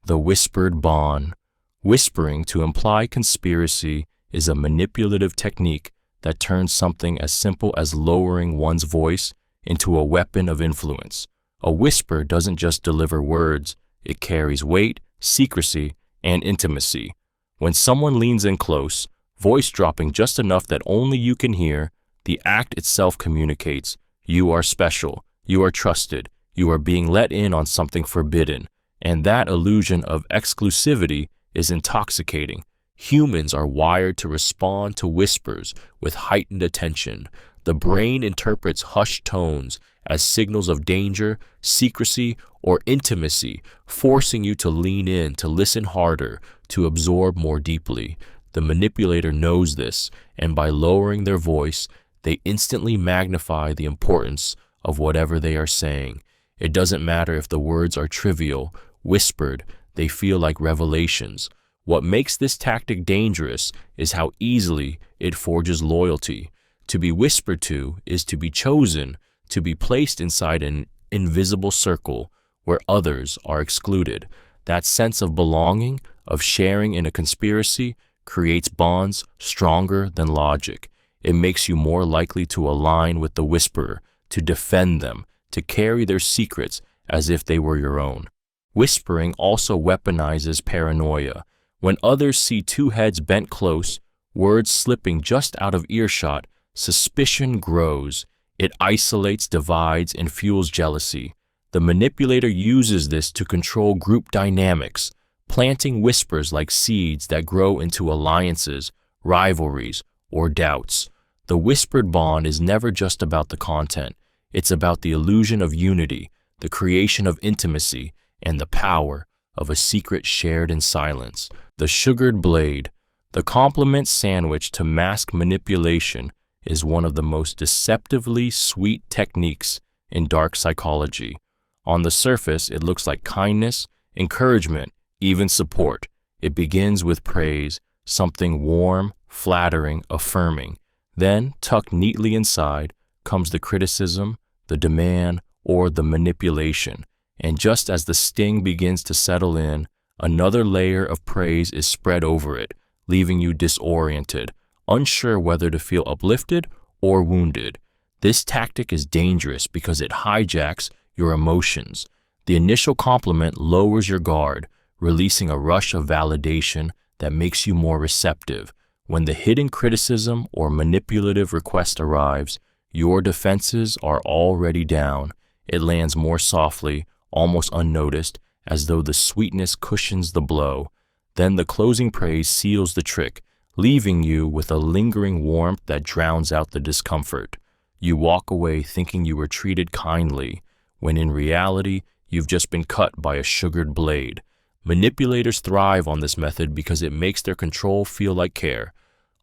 The whispered bond. Whispering to imply conspiracy is a manipulative technique that turns something as simple as lowering one's voice into a weapon of influence. A whisper doesn't just deliver words, it carries weight, secrecy, and intimacy. When someone leans in close, voice dropping just enough that only you can hear. The act itself communicates. You are special. You are trusted. You are being let in on something forbidden. And that illusion of exclusivity is intoxicating. Humans are wired to respond to whispers with heightened attention. The brain interprets hushed tones as signals of danger, secrecy, or intimacy, forcing you to lean in, to listen harder, to absorb more deeply. The manipulator knows this, and by lowering their voice, they instantly magnify the importance of whatever they are saying. It doesn't matter if the words are trivial, whispered, they feel like revelations. What makes this tactic dangerous is how easily it forges loyalty. To be whispered to is to be chosen, to be placed inside an invisible circle where others are excluded. That sense of belonging, of sharing in a conspiracy, creates bonds stronger than logic. It makes you more likely to align with the whisperer, to defend them, to carry their secrets as if they were your own. Whispering also weaponizes paranoia. When others see two heads bent close, words slipping just out of earshot, suspicion grows. It isolates, divides, and fuels jealousy. The manipulator uses this to control group dynamics, planting whispers like seeds that grow into alliances, rivalries, or doubts. The whispered bond is never just about the content. It's about the illusion of unity, the creation of intimacy, and the power of a secret shared in silence. The sugared blade, the compliment sandwich to mask manipulation, is one of the most deceptively sweet techniques in dark psychology. On the surface, it looks like kindness, encouragement, even support. It begins with praise, something warm, flattering, affirming. Then, tucked neatly inside, comes the criticism, the demand, or the manipulation. And just as the sting begins to settle in, another layer of praise is spread over it, leaving you disoriented, unsure whether to feel uplifted or wounded. This tactic is dangerous because it hijacks your emotions. The initial compliment lowers your guard, releasing a rush of validation that makes you more receptive. When the hidden criticism or manipulative request arrives, your defenses are already down. It lands more softly, almost unnoticed, as though the sweetness cushions the blow. Then the closing praise seals the trick, leaving you with a lingering warmth that drowns out the discomfort. You walk away thinking you were treated kindly, when in reality, you've just been cut by a sugared blade. Manipulators thrive on this method because it makes their control feel like care.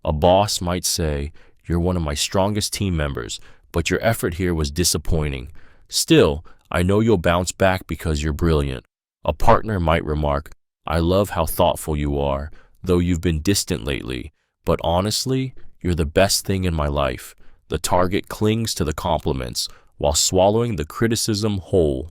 A boss might say, "You're one of my strongest team members, but your effort here was disappointing. Still, I know you'll bounce back because you're brilliant." A partner might remark, "I love how thoughtful you are, though you've been distant lately, but honestly, you're the best thing in my life." The target clings to the compliments while swallowing the criticism whole.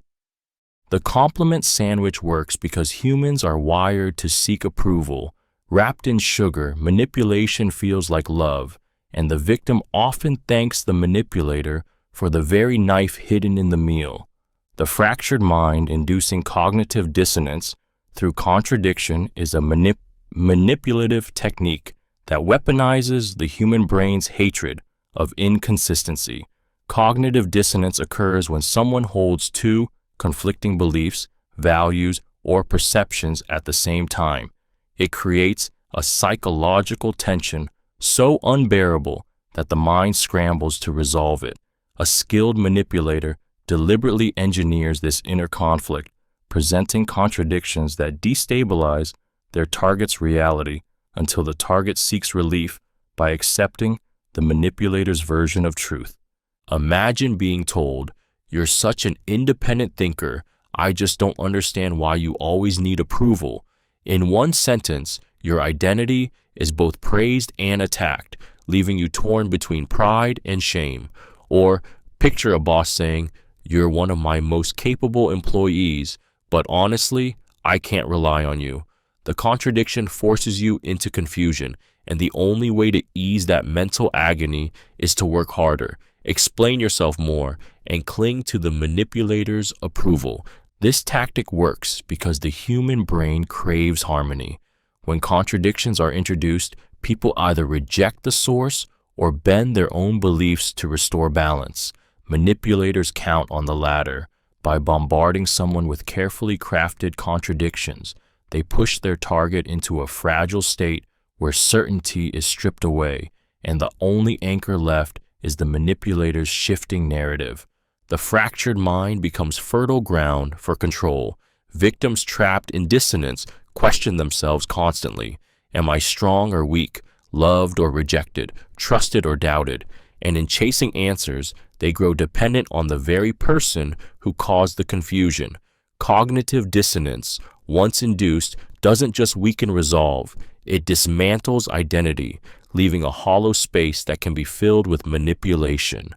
The compliment sandwich works because humans are wired to seek approval. Wrapped in sugar, manipulation feels like love, and the victim often thanks the manipulator for the very knife hidden in the meal. The fractured mind inducing cognitive dissonance through contradiction is a manipulative technique that weaponizes the human brain's hatred of inconsistency. Cognitive dissonance occurs when someone holds two conflicting beliefs, values, or perceptions at the same time. It creates a psychological tension so unbearable that the mind scrambles to resolve it. A skilled manipulator deliberately engineers this inner conflict, presenting contradictions that destabilize their target's reality until the target seeks relief by accepting the manipulator's version of truth. Imagine being told, "You're such an independent thinker, I just don't understand why you always need approval." In one sentence, your identity is both praised and attacked, leaving you torn between pride and shame. Or picture a boss saying, "You're one of my most capable employees, but honestly, I can't rely on you." The contradiction forces you into confusion, and the only way to ease that mental agony is to work harder, explain yourself more, and cling to the manipulator's approval. This tactic works because the human brain craves harmony. When contradictions are introduced, People either reject the source or bend their own beliefs to restore balance. Manipulators count on the latter. By bombarding someone with carefully crafted contradictions, they push their target into a fragile state where certainty is stripped away, and the only anchor left is the manipulator's shifting narrative. The fractured mind becomes fertile ground for control. Victims trapped in dissonance question themselves constantly. Am I strong or weak, loved or rejected, trusted or doubted? And in chasing answers, they grow dependent on the very person who caused the confusion. Cognitive dissonance, once induced, doesn't just weaken resolve, it dismantles identity, leaving a hollow space that can be filled with manipulation.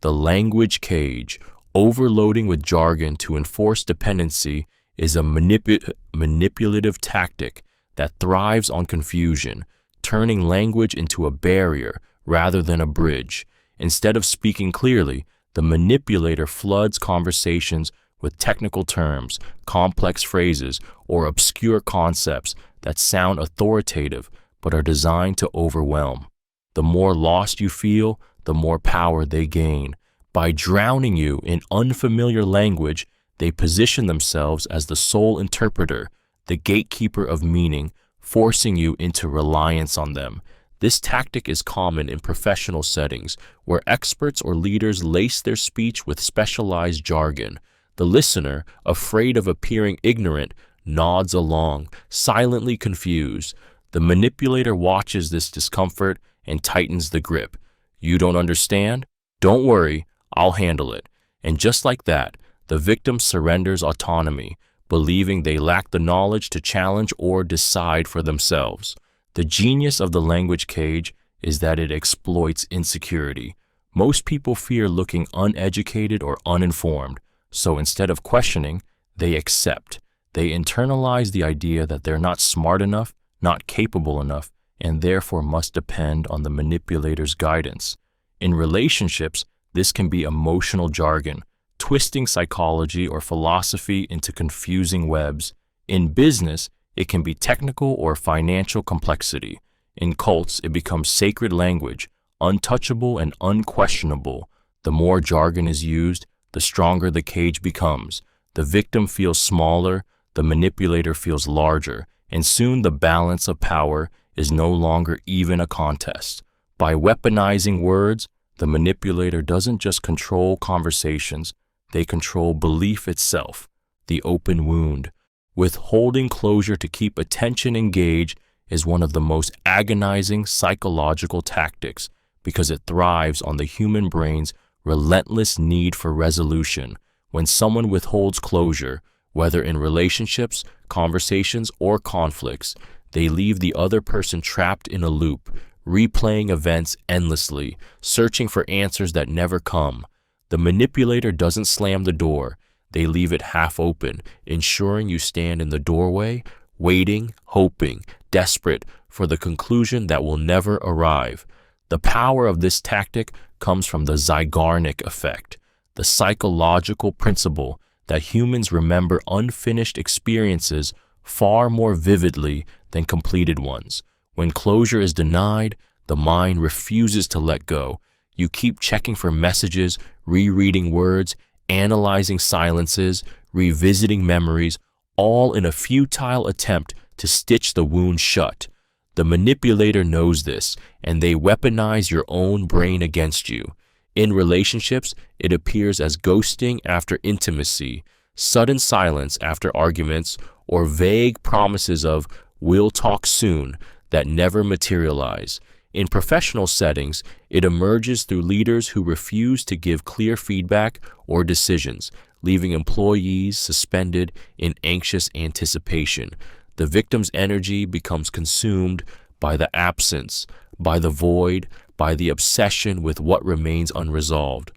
The language cage, overloading with jargon to enforce dependency, is a manipulative tactic that thrives on confusion, turning language into a barrier rather than a bridge. Instead of speaking clearly, the manipulator floods conversations with technical terms, complex phrases, or obscure concepts that sound authoritative but are designed to overwhelm. The more lost you feel, the more power they gain. By drowning you in unfamiliar language, they position themselves as the sole interpreter, the gatekeeper of meaning, forcing you into reliance on them. This tactic is common in professional settings, where experts or leaders lace their speech with specialized jargon. The listener, afraid of appearing ignorant, nods along, silently confused. The manipulator watches this discomfort and tightens the grip. You don't understand? Don't worry, I'll handle it. And just like that, the victim surrenders autonomy, believing they lack the knowledge to challenge or decide for themselves. The genius of the language cage is that it exploits insecurity. Most people fear looking uneducated or uninformed, so instead of questioning, they accept. They internalize the idea that they're not smart enough, not capable enough, and therefore must depend on the manipulator's guidance. In relationships, this can be emotional jargon, twisting psychology or philosophy into confusing webs. In business, it can be technical or financial complexity. In cults, it becomes sacred language, untouchable and unquestionable. The more jargon is used, the stronger the cage becomes. The victim feels smaller, the manipulator feels larger, and soon the balance of power is no longer even a contest. By weaponizing words, the manipulator doesn't just control conversations, they control belief itself, the open wound. Withholding closure to keep attention engaged is one of the most agonizing psychological tactics because it thrives on the human brain's relentless need for resolution. When someone withholds closure, whether in relationships, conversations, or conflicts, they leave the other person trapped in a loop, replaying events endlessly, searching for answers that never come. The manipulator doesn't slam the door. They leave it half open, ensuring you stand in the doorway, waiting, hoping, desperate for the conclusion that will never arrive. The power of this tactic comes from the Zeigarnik effect, the psychological principle that humans remember unfinished experiences far more vividly than completed ones. When closure is denied, the mind refuses to let go. You keep checking for messages, rereading words, analyzing silences, revisiting memories, all in a futile attempt to stitch the wound shut. The manipulator knows this, and they weaponize your own brain against you. In relationships, it appears as ghosting after intimacy, sudden silence after arguments, or vague promises of "we'll talk soon" that never materialize. In professional settings, it emerges through leaders who refuse to give clear feedback or decisions, leaving employees suspended in anxious anticipation. The victim's energy becomes consumed by the absence, by the void, by the obsession with what remains unresolved.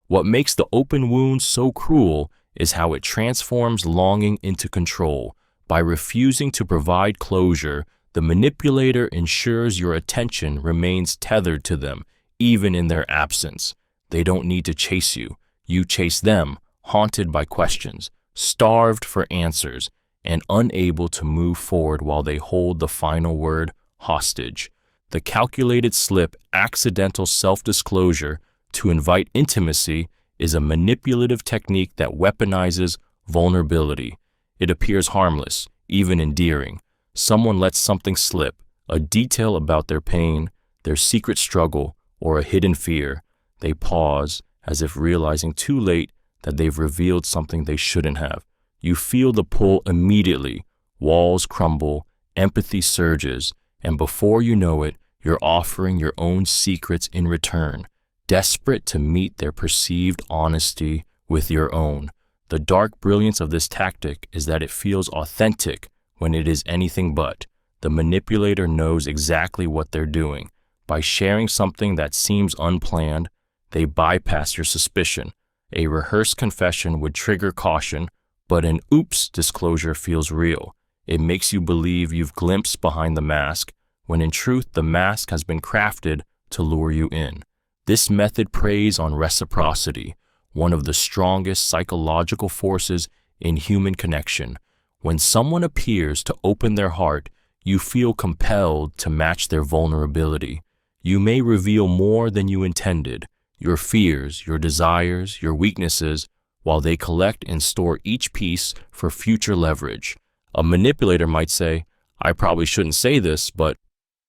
What makes the open wound so cruel is how it transforms longing into control. By refusing to provide closure, the manipulator ensures your attention remains tethered to them, even in their absence. They don't need to chase you. You chase them, haunted by questions, starved for answers, and unable to move forward while they hold the final word hostage. The calculated slip, accidental self-disclosure to invite intimacy is a manipulative technique that weaponizes vulnerability. It appears harmless, even endearing. Someone lets something slip, a detail about their pain, their secret struggle, or a hidden fear. They pause, as if realizing too late that they've revealed something they shouldn't have. You feel the pull immediately. Walls crumble, empathy surges, and before you know it, you're offering your own secrets in return, desperate to meet their perceived honesty with your own. The dark brilliance of this tactic is that it feels authentic when it is anything but. The manipulator knows exactly what they're doing. By sharing something that seems unplanned, they bypass your suspicion. A rehearsed confession would trigger caution, but an oops disclosure feels real. It makes you believe you've glimpsed behind the mask, when in truth the mask has been crafted to lure you in. This method preys on reciprocity, one of the strongest psychological forces in human connection. When someone appears to open their heart, you feel compelled to match their vulnerability. You may reveal more than you intended, your fears, your desires, your weaknesses, while they collect and store each piece for future leverage. A manipulator might say, "I probably shouldn't say this, but,"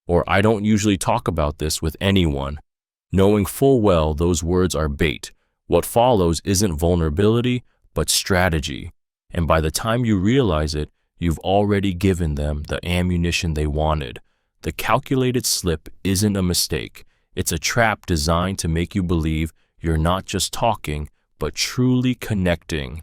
or "I don't usually talk about this with anyone," knowing full well those words are bait. What follows isn't vulnerability, but strategy. And by the time you realize it, you've already given them the ammunition they wanted. The calculated slip isn't a mistake. It's a trap designed to make you believe you're not just talking, but truly connecting.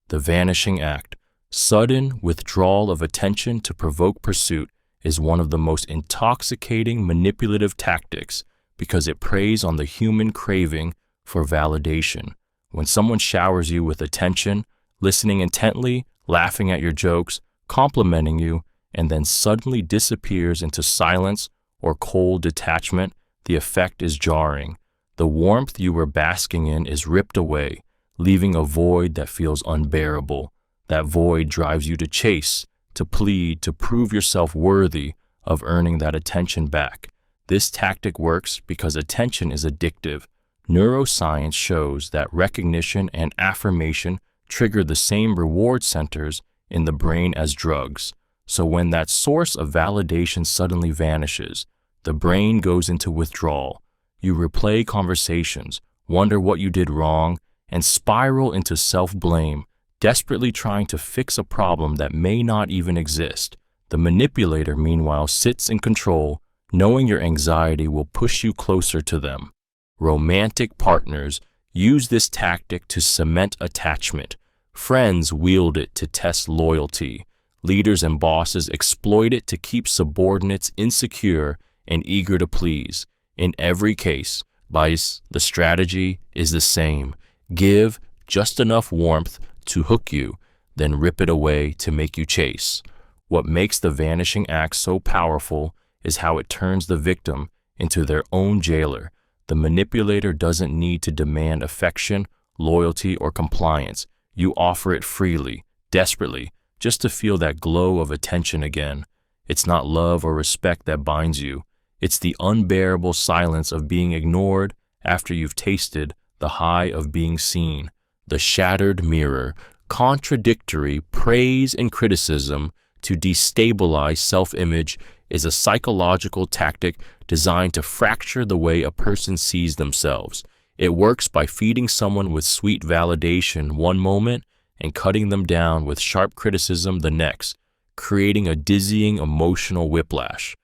The Vanishing Act, sudden withdrawal of attention to provoke pursuit, is one of the most intoxicating manipulative tactics because it preys on the human craving for validation. When someone showers you with attention, listening intently, laughing at your jokes, complimenting you, and then suddenly disappears into silence or cold detachment, the effect is jarring. The warmth you were basking in is ripped away, leaving a void that feels unbearable. That void drives you to chase, to plead, to prove yourself worthy of earning that attention back. This tactic works because attention is addictive. Neuroscience shows that recognition and affirmation trigger the same reward centers in the brain as drugs. So when that source of validation suddenly vanishes, the brain goes into withdrawal. You replay conversations, wonder what you did wrong, and spiral into self-blame, desperately trying to fix a problem that may not even exist. The manipulator, meanwhile, sits in control, knowing your anxiety will push you closer to them. Romantic partners use this tactic to cement attachment. Friends wield it to test loyalty. Leaders and bosses exploit it to keep subordinates insecure and eager to please. In every case, the strategy is the same. Give just enough warmth to hook you, then rip it away to make you chase. What makes the Vanishing Act so powerful is how it turns the victim into their own jailer. The manipulator doesn't need to demand affection, loyalty, or compliance. You offer it freely, desperately, just to feel that glow of attention again. It's not love or respect that binds you. It's the unbearable silence of being ignored after you've tasted the high of being seen. The shattered mirror, contradictory praise and criticism to destabilize self-image, is a psychological tactic designed to fracture the way a person sees themselves. It works by feeding someone with sweet validation one moment and cutting them down with sharp criticism the next, creating a dizzying emotional whiplash.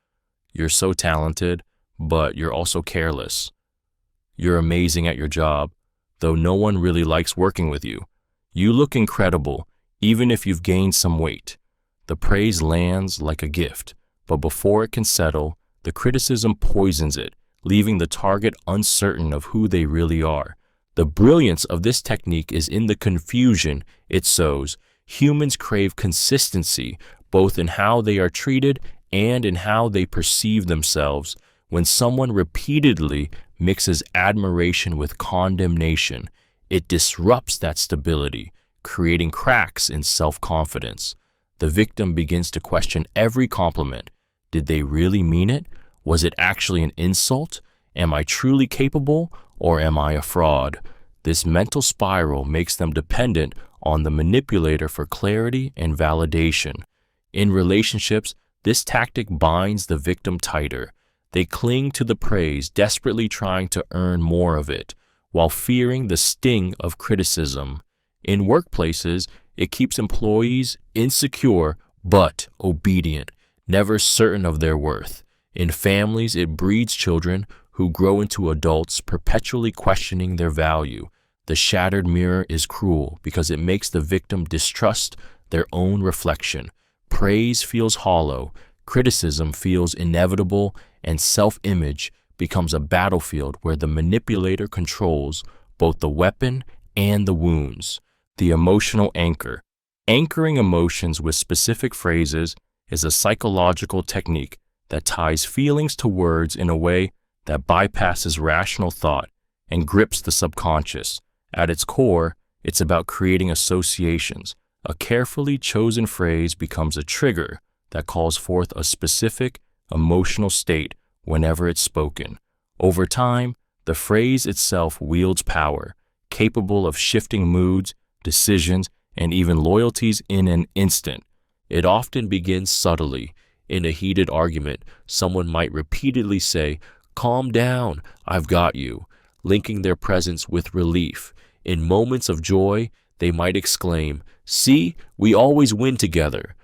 You're so talented, but you're also careless. You're amazing at your job, though no one really likes working with you. You look incredible, even if you've gained some weight. The praise lands like a gift, but before it can settle, the criticism poisons it, leaving the target uncertain of who they really are. The brilliance of this technique is in the confusion it sows. Humans crave consistency, both in how they are treated and in how they perceive themselves. When someone repeatedly mixes admiration with condemnation, it disrupts that stability, creating cracks in self-confidence. The victim begins to question every compliment. Did they really mean it? Was it actually an insult? Am I truly capable, or am I a fraud? This mental spiral makes them dependent on the manipulator for clarity and validation. In relationships, this tactic binds the victim tighter. They cling to the praise, desperately trying to earn more of it, while fearing the sting of criticism. In workplaces, it keeps employees insecure but obedient, never certain of their worth. In families, it breeds children who grow into adults perpetually questioning their value. The shattered mirror is cruel because it makes the victim distrust their own reflection. Praise feels hollow, criticism feels inevitable, and self-image becomes a battlefield where the manipulator controls both the weapon and the wounds. The emotional anchor. Anchoring emotions with specific phrases is a psychological technique that ties feelings to words in a way that bypasses rational thought and grips the subconscious. At its core, it's about creating associations. A carefully chosen phrase becomes a trigger that calls forth a specific emotional state whenever it's spoken. Over time, the phrase itself wields power, capable of shifting moods, decisions, and even loyalties in an instant. It often begins subtly. In a heated argument, someone might repeatedly say, "Calm down, I've got you," linking their presence with relief. In moments of joy, they might exclaim, "See, we always win together."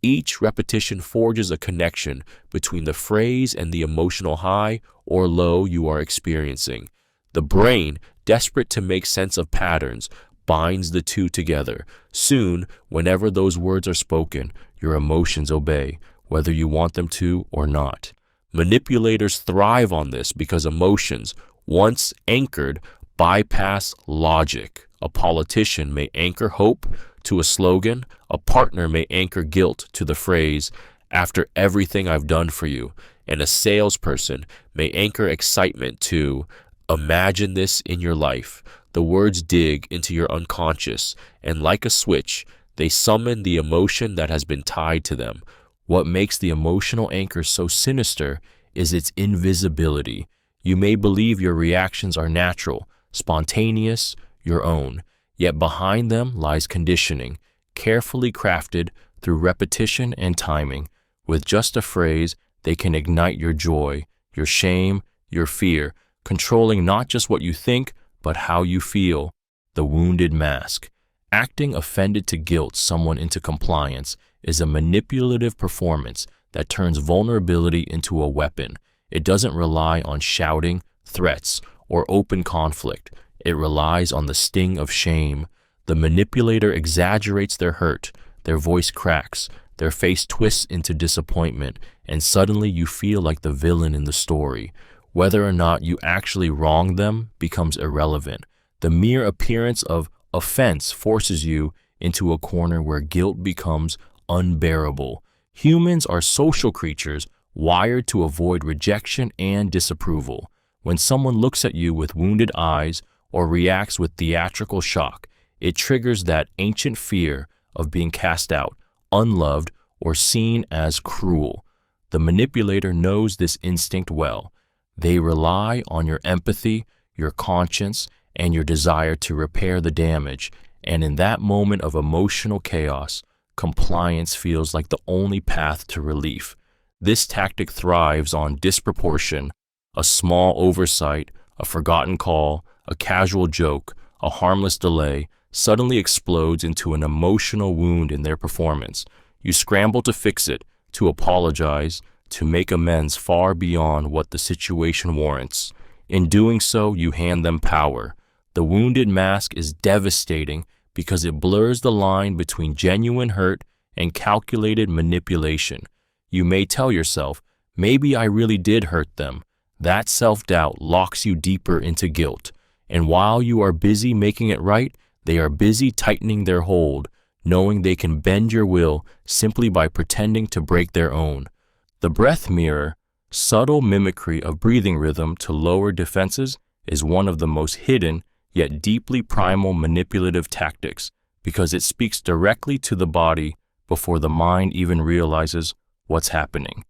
Each repetition forges a connection between the phrase and the emotional high or low you are experiencing. The brain, desperate to make sense of patterns, binds the two together. Soon, whenever those words are spoken, your emotions obey, whether you want them to or not. Manipulators thrive on this because emotions, once anchored, bypass logic. A politician may anchor hope to a slogan. A partner may anchor guilt to the phrase, "After everything I've done for you." And a salesperson may anchor excitement to, "Imagine this in your life." The words dig into your unconscious, and like a switch, they summon the emotion that has been tied to them. What makes the emotional anchor so sinister is its invisibility. You may believe your reactions are natural, spontaneous, your own, yet behind them lies conditioning, carefully crafted through repetition and timing. With just a phrase, they can ignite your joy, your shame, your fear, controlling not just what you think, but how you feel. The wounded mask. Acting offended to guilt someone into compliance is a manipulative performance that turns vulnerability into a weapon. It doesn't rely on shouting, threats, or open conflict. It relies on the sting of shame. The manipulator exaggerates their hurt, their voice cracks, their face twists into disappointment, and suddenly you feel like the villain in the story. Whether or not you actually wronged them becomes irrelevant. The mere appearance of offense forces you into a corner where guilt becomes unbearable. Humans are social creatures wired to avoid rejection and disapproval. When someone looks at you with wounded eyes or reacts with theatrical shock, it triggers that ancient fear of being cast out, unloved, or seen as cruel. The manipulator knows this instinct well. They rely on your empathy, your conscience, and your desire to repair the damage, and in that moment of emotional chaos, compliance feels like the only path to relief. This tactic thrives on disproportion. A small oversight, a forgotten call, a casual joke, a harmless delay suddenly explodes into an emotional wound in their performance. You scramble to fix it, to apologize, to make amends far beyond what the situation warrants. In doing so, you hand them power. The wounded mask is devastating because it blurs the line between genuine hurt and calculated manipulation. You may tell yourself, maybe I really did hurt them. That self-doubt locks you deeper into guilt. And while you are busy making it right, they are busy tightening their hold, knowing they can bend your will simply by pretending to break their own. The breath mirror, subtle mimicry of breathing rhythm to lower defenses, is one of the most hidden yet deeply primal manipulative tactics because it speaks directly to the body before the mind even realizes what's happening.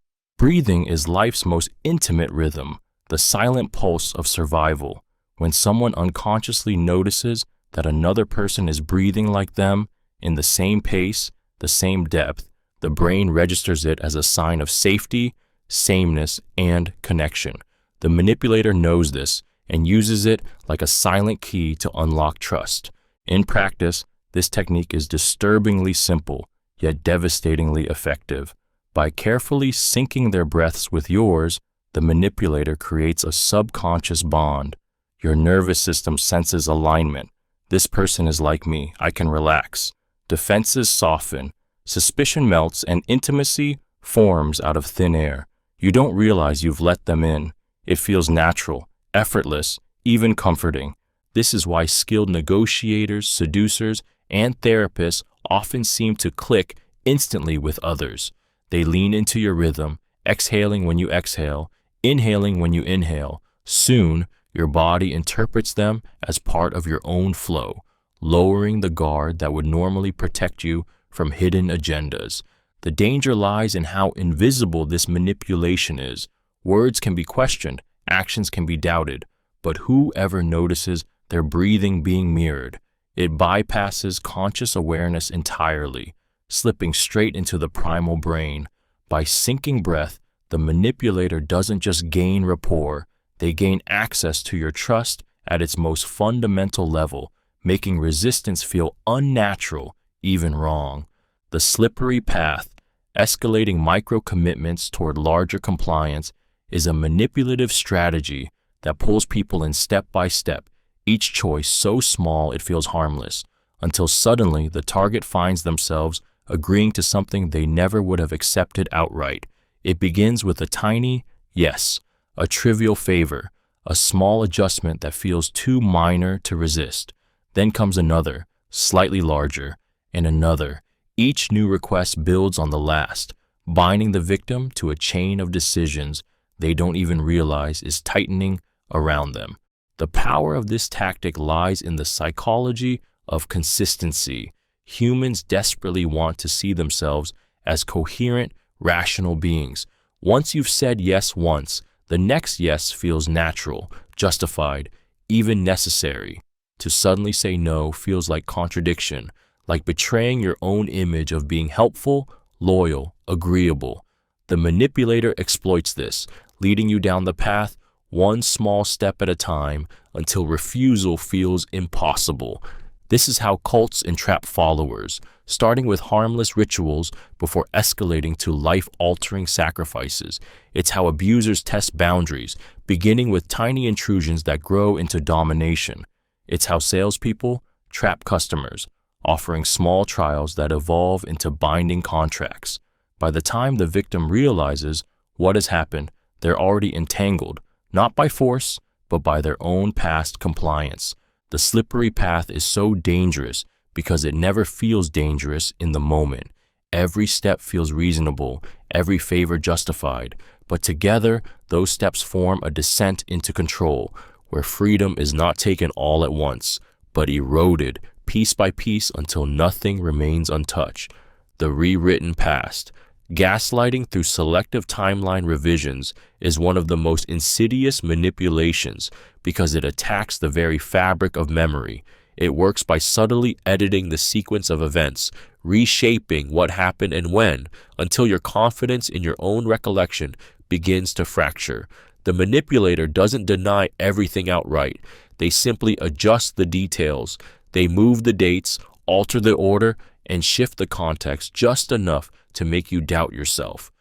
Breathing is life's most intimate rhythm, the silent pulse of survival. When someone unconsciously notices that another person is breathing like them, in the same pace, the same depth, the brain registers it as a sign of safety, sameness, and connection. The manipulator knows this and uses it like a silent key to unlock trust. In practice, this technique is disturbingly simple, yet devastatingly effective. By carefully syncing their breaths with yours, the manipulator creates a subconscious bond. Your nervous system senses alignment. This person is like me. I can relax. Defenses soften. Suspicion melts, and intimacy forms out of thin air. You don't realize you've let them in. It feels natural, effortless, even comforting. This is why skilled negotiators, seducers, and therapists often seem to click instantly with others. They lean into your rhythm, exhaling when you exhale, inhaling when you inhale. Soon, your body interprets them as part of your own flow, lowering the guard that would normally protect you from hidden agendas. The danger lies in how invisible this manipulation is. Words can be questioned, actions can be doubted, but whoever notices their breathing being mirrored, it bypasses conscious awareness entirely, slipping straight into the primal brain. By syncing breath, the manipulator doesn't just gain rapport, they gain access to your trust at its most fundamental level, making resistance feel unnatural, even wrong. The slippery path, escalating micro-commitments toward larger compliance, is a manipulative strategy that pulls people in step by step, each choice so small it feels harmless, until suddenly the target finds themselves agreeing to something they never would have accepted outright. It begins with a tiny yes, a trivial favor, a small adjustment that feels too minor to resist. Then comes another, slightly larger, and another. Each new request builds on the last, binding the victim to a chain of decisions they don't even realize is tightening around them. The power of this tactic lies in the psychology of consistency. Humans desperately want to see themselves as coherent, rational beings. Once you've said yes once, the next yes feels natural, justified, even necessary. To suddenly say no feels like contradiction, like betraying your own image of being helpful, loyal, agreeable. The manipulator exploits this, leading you down the path one small step at a time until refusal feels impossible. This is how cults entrap followers, starting with harmless rituals before escalating to life-altering sacrifices. It's how abusers test boundaries, beginning with tiny intrusions that grow into domination. It's how salespeople trap customers, offering small trials that evolve into binding contracts. By the time the victim realizes what has happened, they're already entangled, not by force, but by their own past compliance. The slippery path is so dangerous because it never feels dangerous in the moment. Every step feels reasonable, every favor justified, but together those steps form a descent into control, where freedom is not taken all at once, but eroded piece by piece until nothing remains untouched. The rewritten past. Gaslighting through selective timeline revisions is one of the most insidious manipulations because it attacks the very fabric of memory. It works by subtly editing the sequence of events, reshaping what happened and when, until your confidence in your own recollection begins to fracture. The manipulator doesn't deny everything outright. They simply adjust the details. They move the dates, alter the order, and shift the context just enough to make you doubt yourself.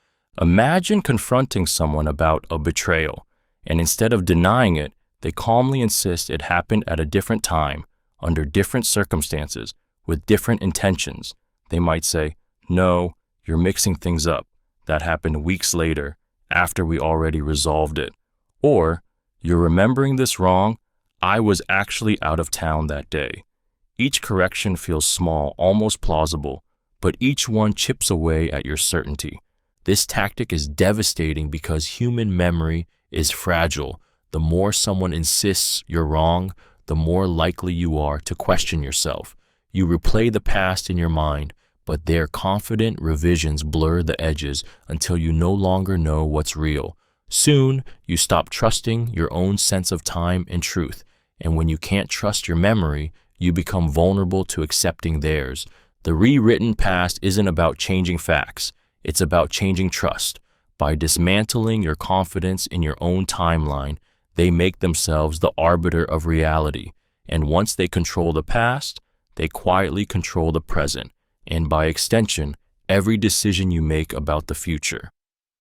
Imagine confronting someone about a betrayal, and instead of denying it, they calmly insist it happened at a different time, under different circumstances, with different intentions. They might say, "No, you're mixing things up. That happened weeks later, after we already resolved it." Or, "You're remembering this wrong. I was actually out of town that day." Each correction feels small, almost plausible, but each one chips away at your certainty. This tactic is devastating because human memory is fragile. The more someone insists you're wrong, the more likely you are to question yourself. You replay the past in your mind, but their confident revisions blur the edges until you no longer know what's real. Soon, you stop trusting your own sense of time and truth, and when you can't trust your memory, you become vulnerable to accepting theirs. The rewritten past isn't about changing facts, it's about changing trust. By dismantling your confidence in your own timeline, they make themselves the arbiter of reality, and once they control the past, they quietly control the present, and by extension, every decision you make about the future.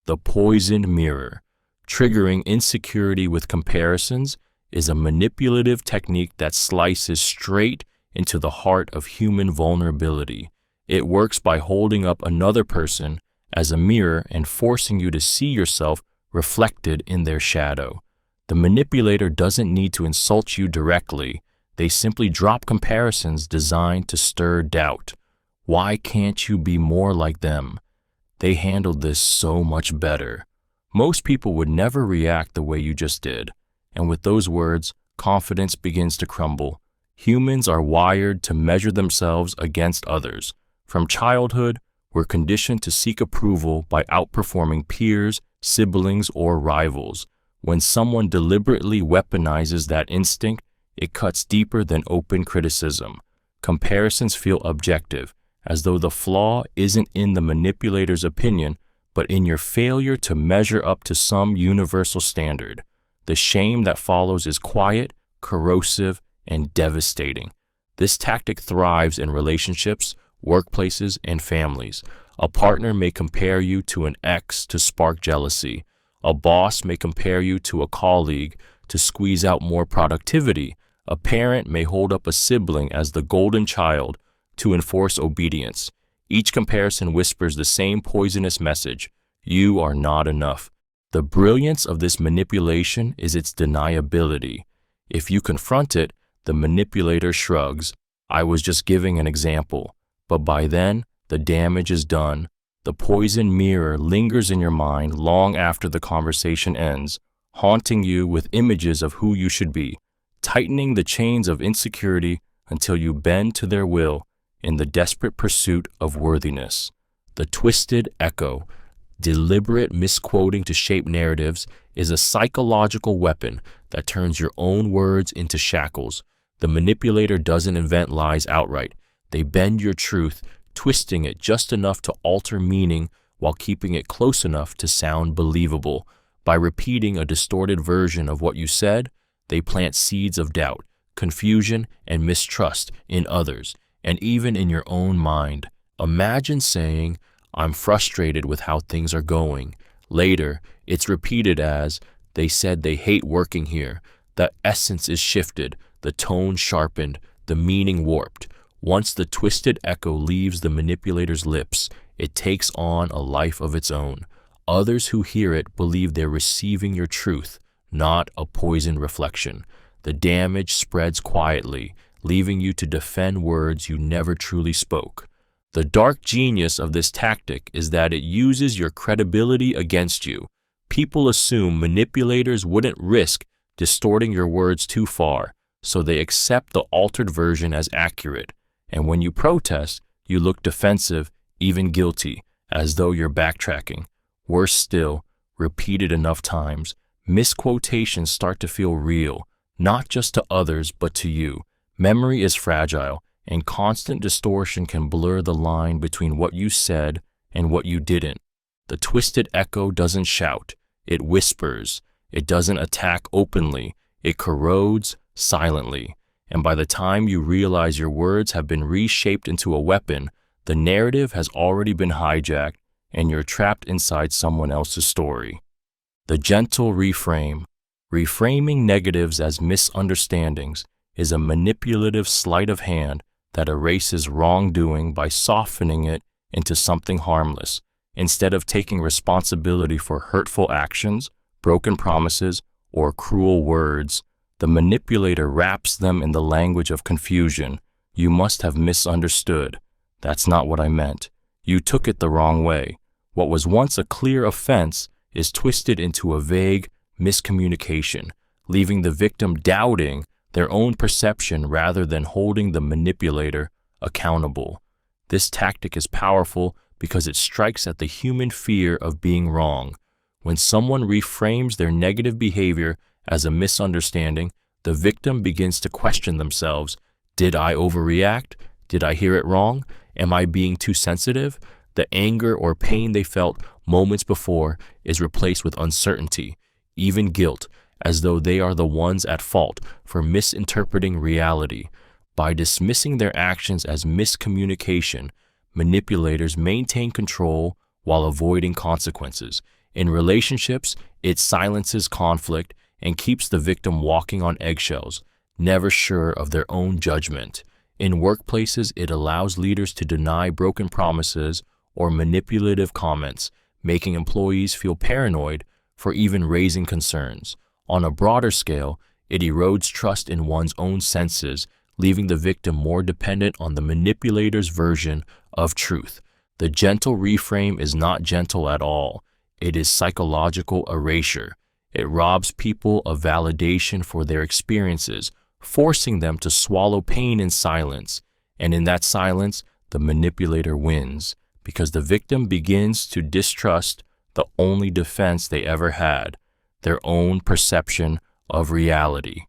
The poisoned mirror. Triggering insecurity with comparisons is a manipulative technique that slices straight into the heart of human vulnerability. It works by holding up another person as a mirror and forcing you to see yourself reflected in their shadow. The manipulator doesn't need to insult you directly. They simply drop comparisons designed to stir doubt. Why can't you be more like them? They handled this so much better. Most people would never react the way you just did. And with those words, confidence begins to crumble. Humans are wired to measure themselves against others. From childhood, we're conditioned to seek approval by outperforming peers, siblings, or rivals. When someone deliberately weaponizes that instinct, it cuts deeper than open criticism. Comparisons feel objective, as though the flaw isn't in the manipulator's opinion, but in your failure to measure up to some universal standard. The shame that follows is quiet, corrosive, and devastating. This tactic thrives in relationships, workplaces, and families. A partner may compare you to an ex to spark jealousy. A boss may compare you to a colleague to squeeze out more productivity. A parent may hold up a sibling as the golden child to enforce obedience. Each comparison whispers the same poisonous message: you are not enough. The brilliance of this manipulation is its deniability. If you confront it, the manipulator shrugs. I was just giving an example. But by then, the damage is done. The poisoned mirror lingers in your mind long after the conversation ends, haunting you with images of who you should be, tightening the chains of insecurity until you bend to their will in the desperate pursuit of worthiness. The twisted echo, deliberate misquoting to shape narratives, is a psychological weapon that turns your own words into shackles. The manipulator doesn't invent lies outright. They bend your truth, twisting it just enough to alter meaning while keeping it close enough to sound believable. By repeating a distorted version of what you said, they plant seeds of doubt, confusion, and mistrust in others, and even in your own mind. Imagine saying, I'm frustrated with how things are going. Later, it's repeated as, they said they hate working here. The essence is shifted, the tone sharpened, the meaning warped. Once the twisted echo leaves the manipulator's lips, it takes on a life of its own. Others who hear it believe they're receiving your truth, not a poisoned reflection. The damage spreads quietly, leaving you to defend words you never truly spoke. The dark genius of this tactic is that it uses your credibility against you. People assume manipulators wouldn't risk distorting your words too far, so they accept the altered version as accurate. And when you protest, you look defensive, even guilty, as though you're backtracking. Worse still, repeated enough times, misquotations start to feel real, not just to others, but to you. Memory is fragile, and constant distortion can blur the line between what you said and what you didn't. The twisted echo doesn't shout, it whispers. It doesn't attack openly, it corrodes silently. And by the time you realize your words have been reshaped into a weapon, the narrative has already been hijacked and you're trapped inside someone else's story. The gentle reframe. Reframing negatives as misunderstandings is a manipulative sleight of hand that erases wrongdoing by softening it into something harmless. Instead of taking responsibility for hurtful actions, broken promises, or cruel words, the manipulator wraps them in the language of confusion. You must have misunderstood. That's not what I meant. You took it the wrong way. What was once a clear offense is twisted into a vague miscommunication, leaving the victim doubting their own perception rather than holding the manipulator accountable. This tactic is powerful because it strikes at the human fear of being wrong. When someone reframes their negative behavior as a misunderstanding, the victim begins to question themselves. Did I overreact? Did I hear it wrong? Am I being too sensitive? The anger or pain they felt moments before is replaced with uncertainty, even guilt, as though they are the ones at fault for misinterpreting reality. By dismissing their actions as miscommunication, manipulators maintain control while avoiding consequences. In relationships, it silences conflict and keeps the victim walking on eggshells, never sure of their own judgment. In workplaces, it allows leaders to deny broken promises or manipulative comments, making employees feel paranoid for even raising concerns. On a broader scale, it erodes trust in one's own senses, leaving the victim more dependent on the manipulator's version of truth. The gentle reframe is not gentle at all. It is psychological erasure. It robs people of validation for their experiences, forcing them to swallow pain in silence. And in that silence, the manipulator wins, because the victim begins to distrust the only defense they ever had, their own perception of reality.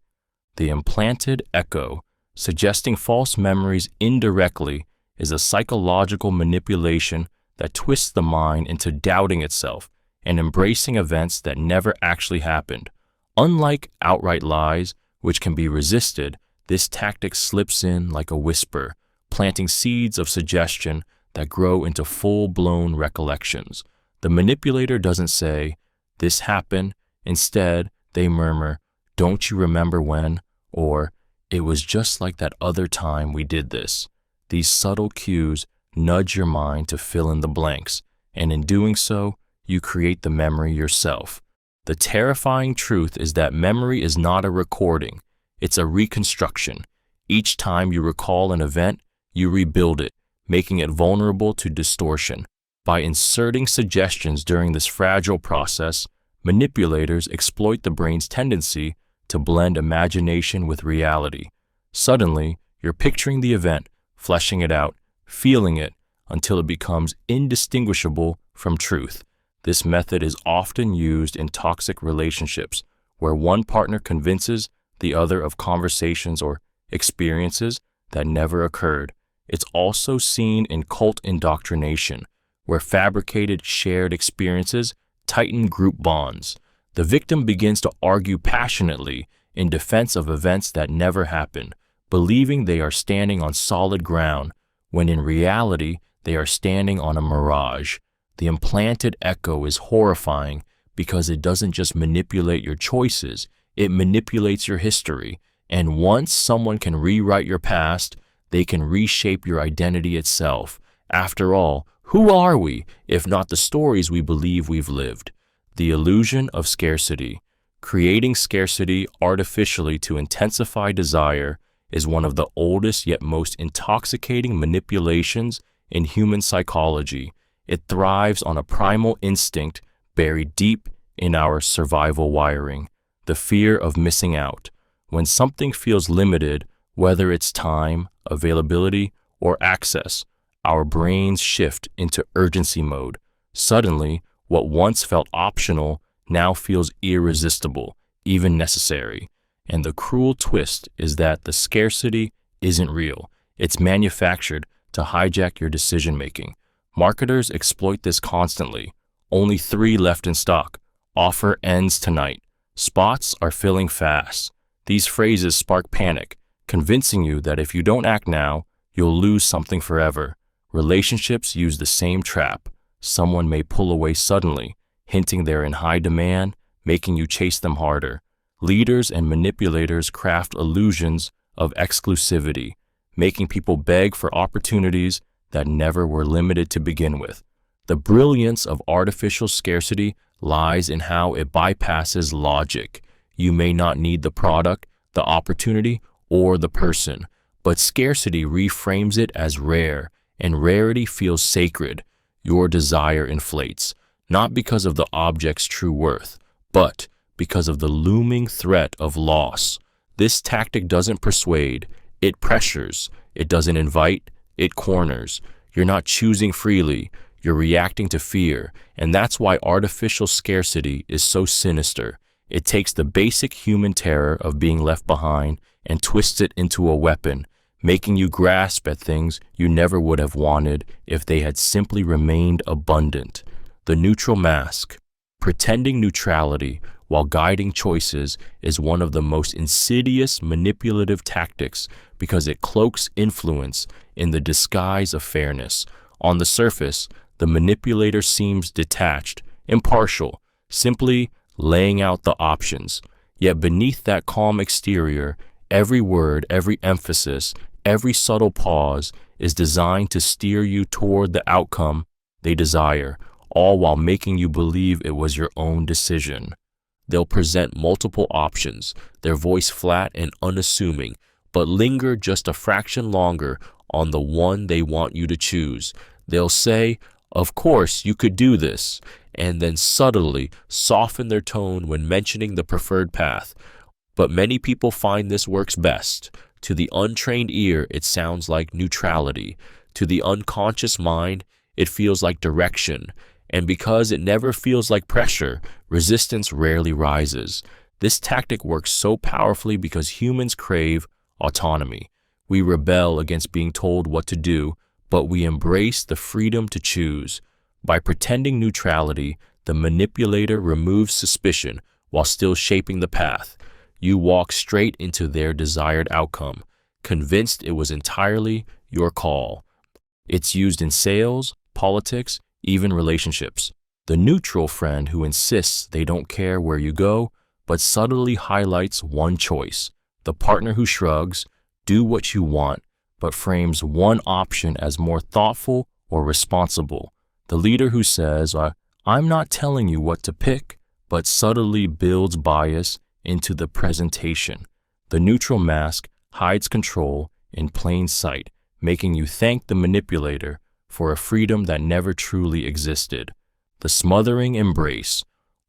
The implanted echo, suggesting false memories indirectly, is a psychological manipulation that twists the mind into doubting itself and embracing events that never actually happened. Unlike outright lies, which can be resisted, this tactic slips in like a whisper, planting seeds of suggestion that grow into full-blown recollections. The manipulator doesn't say, "This happened." Instead, they murmur, "Don't you remember when?" or "It was just like that other time we did this." These subtle cues nudge your mind to fill in the blanks, and in doing so, you create the memory yourself. The terrifying truth is that memory is not a recording, it's a reconstruction. Each time you recall an event, you rebuild it, making it vulnerable to distortion. By inserting suggestions during this fragile process, manipulators exploit the brain's tendency to blend imagination with reality. Suddenly, you're picturing the event, fleshing it out, feeling it, until it becomes indistinguishable from truth. This method is often used in toxic relationships, where one partner convinces the other of conversations or experiences that never occurred. It's also seen in cult indoctrination, where fabricated shared experiences tighten group bonds. The victim begins to argue passionately in defense of events that never happened, believing they are standing on solid ground, when in reality they are standing on a mirage. The implanted echo is horrifying because it doesn't just manipulate your choices, it manipulates your history. And once someone can rewrite your past, they can reshape your identity itself. After all, who are we, if not the stories we believe we've lived? The illusion of scarcity. Creating scarcity artificially to intensify desire is one of the oldest yet most intoxicating manipulations in human psychology. It thrives on a primal instinct buried deep in our survival wiring, the fear of missing out. When something feels limited, whether it's time, availability, or access, our brains shift into urgency mode. Suddenly, what once felt optional now feels irresistible, even necessary. And the cruel twist is that the scarcity isn't real. It's manufactured to hijack your decision-making. Marketers exploit this constantly. Only 3 left in stock. Offer ends tonight. Spots are filling fast. These phrases spark panic, convincing you that if you don't act now, you'll lose something forever. Relationships use the same trap. Someone may pull away suddenly, hinting they're in high demand, making you chase them harder. Leaders and manipulators craft illusions of exclusivity, making people beg for opportunities that never were limited to begin with. The brilliance of artificial scarcity lies in how it bypasses logic. You may not need the product, the opportunity, or the person, but scarcity reframes it as rare, and rarity feels sacred. Your desire inflates, not because of the object's true worth, but because of the looming threat of loss. This tactic doesn't persuade, it pressures. It doesn't invite, it corners. You're not choosing freely, you're reacting to fear, and that's why artificial scarcity is so sinister. It takes the basic human terror of being left behind and twists it into a weapon, making you grasp at things you never would have wanted if they had simply remained abundant. The neutral mask. Pretending neutrality while guiding choices is one of the most insidious manipulative tactics because it cloaks influence in the disguise of fairness. On the surface, the manipulator seems detached, impartial, simply laying out the options. Yet beneath that calm exterior, every word, every emphasis, every subtle pause is designed to steer you toward the outcome they desire, all while making you believe it was your own decision. They'll present multiple options, their voice flat and unassuming, but linger just a fraction longer on the one they want you to choose. They'll say, "Of course, you could do this," and then subtly soften their tone when mentioning the preferred path. But many people find this works best. To the untrained ear, it sounds like neutrality. To the unconscious mind, it feels like direction. And because it never feels like pressure, resistance rarely rises. This tactic works so powerfully because humans crave autonomy. We rebel against being told what to do, but we embrace the freedom to choose. By pretending neutrality, the manipulator removes suspicion while still shaping the path. You walk straight into their desired outcome, convinced it was entirely your call. It's used in sales, politics, even relationships. The neutral friend who insists they don't care where you go, but subtly highlights one choice. The partner who shrugs, "Do what you want," but frames one option as more thoughtful or responsible. The leader who says, "I'm not telling you what to pick," but subtly builds bias into the presentation. The neutral mask hides control in plain sight, making you thank the manipulator for a freedom that never truly existed. The smothering embrace,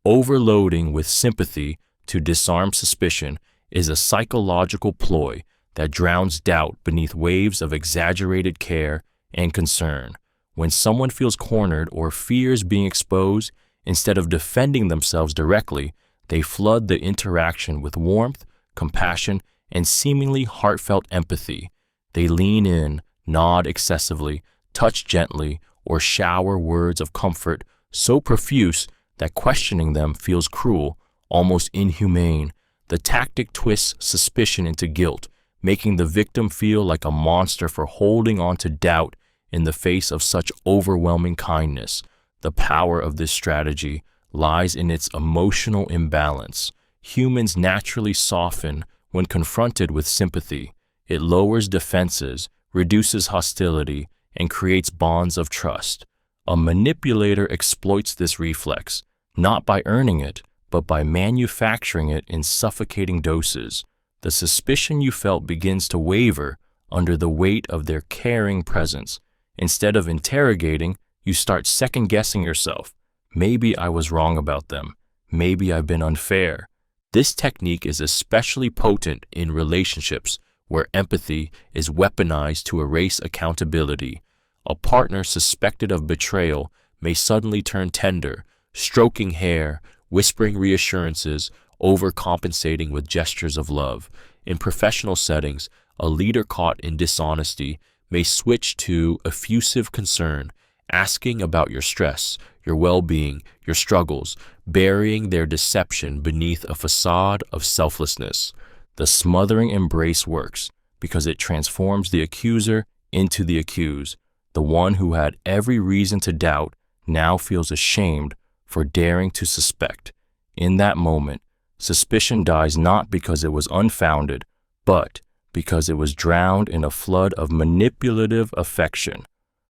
overloading with sympathy to disarm suspicion, is a psychological ploy that drowns doubt beneath waves of exaggerated care and concern. When someone feels cornered or fears being exposed, instead of defending themselves directly, they flood the interaction with warmth, compassion, and seemingly heartfelt empathy. They lean in, nod excessively, touch gently, or shower words of comfort so profuse that questioning them feels cruel, almost inhumane. The tactic twists suspicion into guilt, making the victim feel like a monster for holding on to doubt in the face of such overwhelming kindness. The power of this strategy lies in its emotional imbalance. Humans naturally soften when confronted with sympathy. It lowers defenses, reduces hostility, and creates bonds of trust. A manipulator exploits this reflex, not by earning it, but by manufacturing it in suffocating doses. The suspicion you felt begins to waver under the weight of their caring presence. Instead of interrogating, you start second-guessing yourself. Maybe I was wrong about them. Maybe I've been unfair. This technique is especially potent in relationships where empathy is weaponized to erase accountability. A partner suspected of betrayal may suddenly turn tender, stroking hair, whispering reassurances, overcompensating with gestures of love. In professional settings, a leader caught in dishonesty may switch to effusive concern, asking about your stress, your well-being, your struggles, burying their deception beneath a facade of selflessness. The smothering embrace works because it transforms the accuser into the accused. The one who had every reason to doubt now feels ashamed for daring to suspect. In that moment, suspicion dies not because it was unfounded, but because it was drowned in a flood of manipulative affection.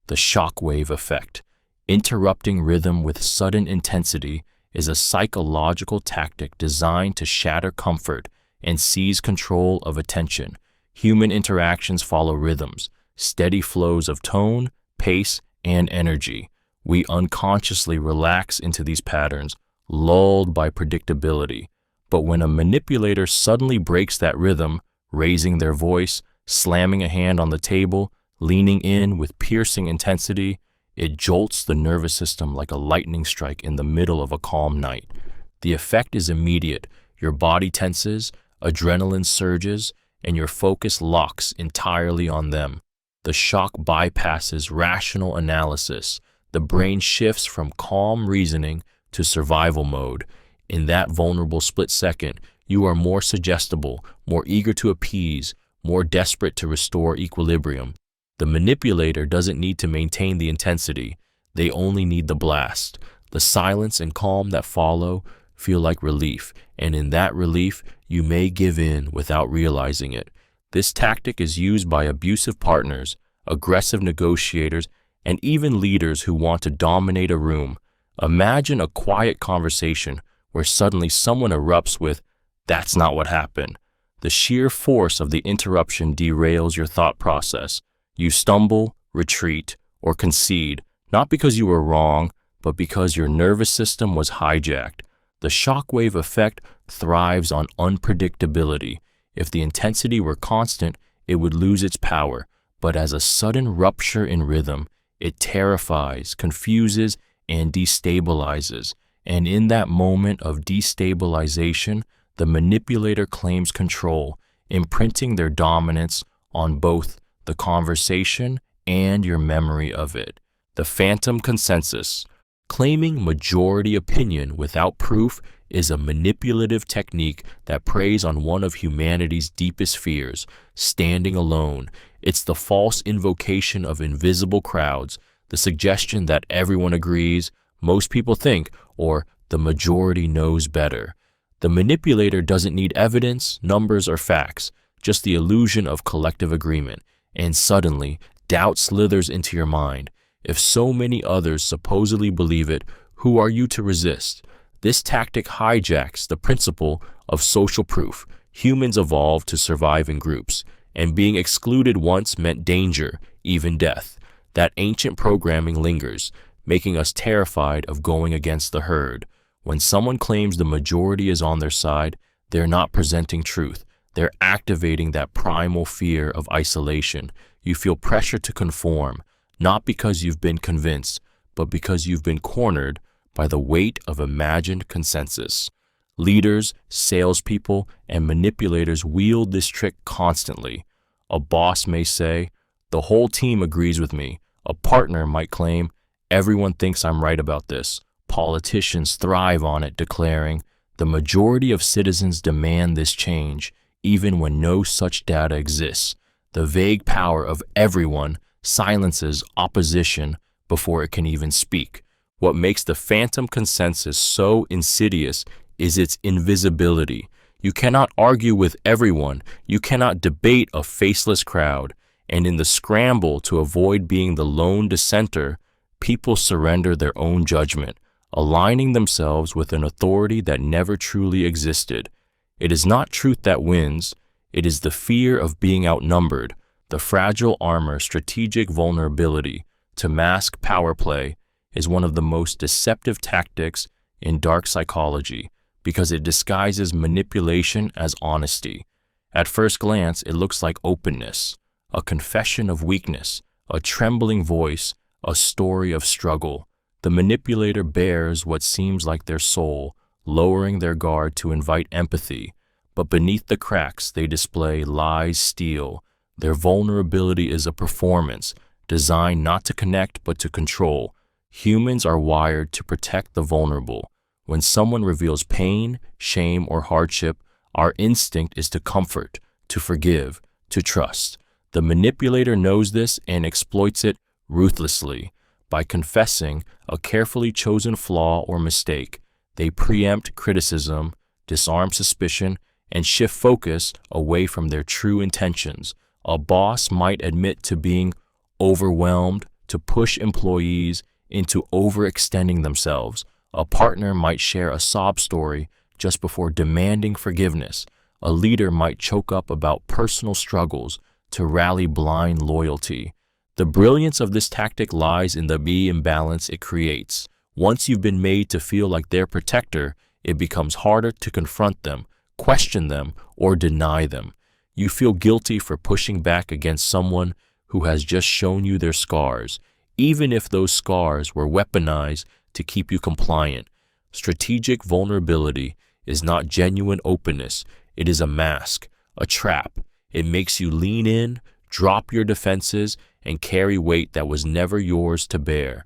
The Shockwave Effect, interrupting rhythm with sudden intensity, is a psychological tactic designed to shatter comfort and seize control of attention. Human interactions follow rhythms, steady flows of tone, pace, and energy. We unconsciously relax into these patterns, lulled by predictability. But when a manipulator suddenly breaks that rhythm, raising their voice, slamming a hand on the table, Leaning in with piercing intensity, it jolts the nervous system like a lightning strike in the middle of a calm night. The effect is immediate. Your body tenses, adrenaline surges, and your focus locks entirely on them. The shock bypasses rational analysis. The brain shifts from calm reasoning to survival mode. In that vulnerable split second, you are more suggestible, more eager to appease, more desperate to restore equilibrium. The manipulator doesn't need to maintain the intensity. They only need the blast. The silence and calm that follow feel like relief, and in that relief, you may give in without realizing it. This tactic is used by abusive partners, aggressive negotiators, and even leaders who want to dominate a room. Imagine a quiet conversation where suddenly someone erupts with, "That's not what happened." The sheer force of the interruption derails your thought process. You stumble, retreat, or concede, not because you were wrong, but because your nervous system was hijacked. The shockwave effect thrives on unpredictability. If the intensity were constant, it would lose its power, but as a sudden rupture in rhythm, it terrifies, confuses, and destabilizes. And in that moment of destabilization, the manipulator claims control, imprinting their dominance on both the conversation and your memory of it. The phantom consensus. Claiming majority opinion without proof is a manipulative technique that preys on one of humanity's deepest fears, standing alone. It's the false invocation of invisible crowds, the suggestion that everyone agrees, most people think, or the majority knows better. The manipulator doesn't need evidence, numbers, or facts, just the illusion of collective agreement. And suddenly, doubt slithers into your mind. If so many others supposedly believe it, who are you to resist? This tactic hijacks the principle of social proof. Humans evolved to survive in groups, and being excluded once meant danger, even death. That ancient programming lingers, making us terrified of going against the herd. When someone claims the majority is on their side, they're not presenting truth. They're activating that primal fear of isolation. You feel pressure to conform, not because you've been convinced, but because you've been cornered by the weight of imagined consensus. Leaders, salespeople, and manipulators wield this trick constantly. A boss may say, "The whole team agrees with me." A partner might claim, "Everyone thinks I'm right about this." Politicians thrive on it, declaring, "The majority of citizens demand this change," even when no such data exists. The vague power of everyone silences opposition before it can even speak. What makes the phantom consensus so insidious is its invisibility. You cannot argue with everyone. You cannot debate a faceless crowd. And in the scramble to avoid being the lone dissenter, people surrender their own judgment, aligning themselves with an authority that never truly existed. It is not truth that wins. It is the fear of being outnumbered, the fragile armor. Strategic vulnerability to mask power play is one of the most deceptive tactics in dark psychology because it disguises manipulation as honesty. At first glance, it looks like openness, a confession of weakness, a trembling voice, a story of struggle. The manipulator bears what seems like their soul, lowering their guard to invite empathy. But beneath the cracks, they display lies steel. Their vulnerability is a performance, designed not to connect but to control. Humans are wired to protect the vulnerable. When someone reveals pain, shame, or hardship, our instinct is to comfort, to forgive, to trust. The manipulator knows this and exploits it ruthlessly. By confessing a carefully chosen flaw or mistake, they preempt criticism, disarm suspicion, and shift focus away from their true intentions. A boss might admit to being overwhelmed to push employees into overextending themselves. A partner might share a sob story just before demanding forgiveness. A leader might choke up about personal struggles to rally blind loyalty. The brilliance of this tactic lies in the imbalance it creates. Once you've been made to feel like their protector, it becomes harder to confront them, question them, or deny them. You feel guilty for pushing back against someone who has just shown you their scars, even if those scars were weaponized to keep you compliant. Strategic vulnerability is not genuine openness. It is a mask, a trap. It makes you lean in, drop your defenses, and carry weight that was never yours to bear.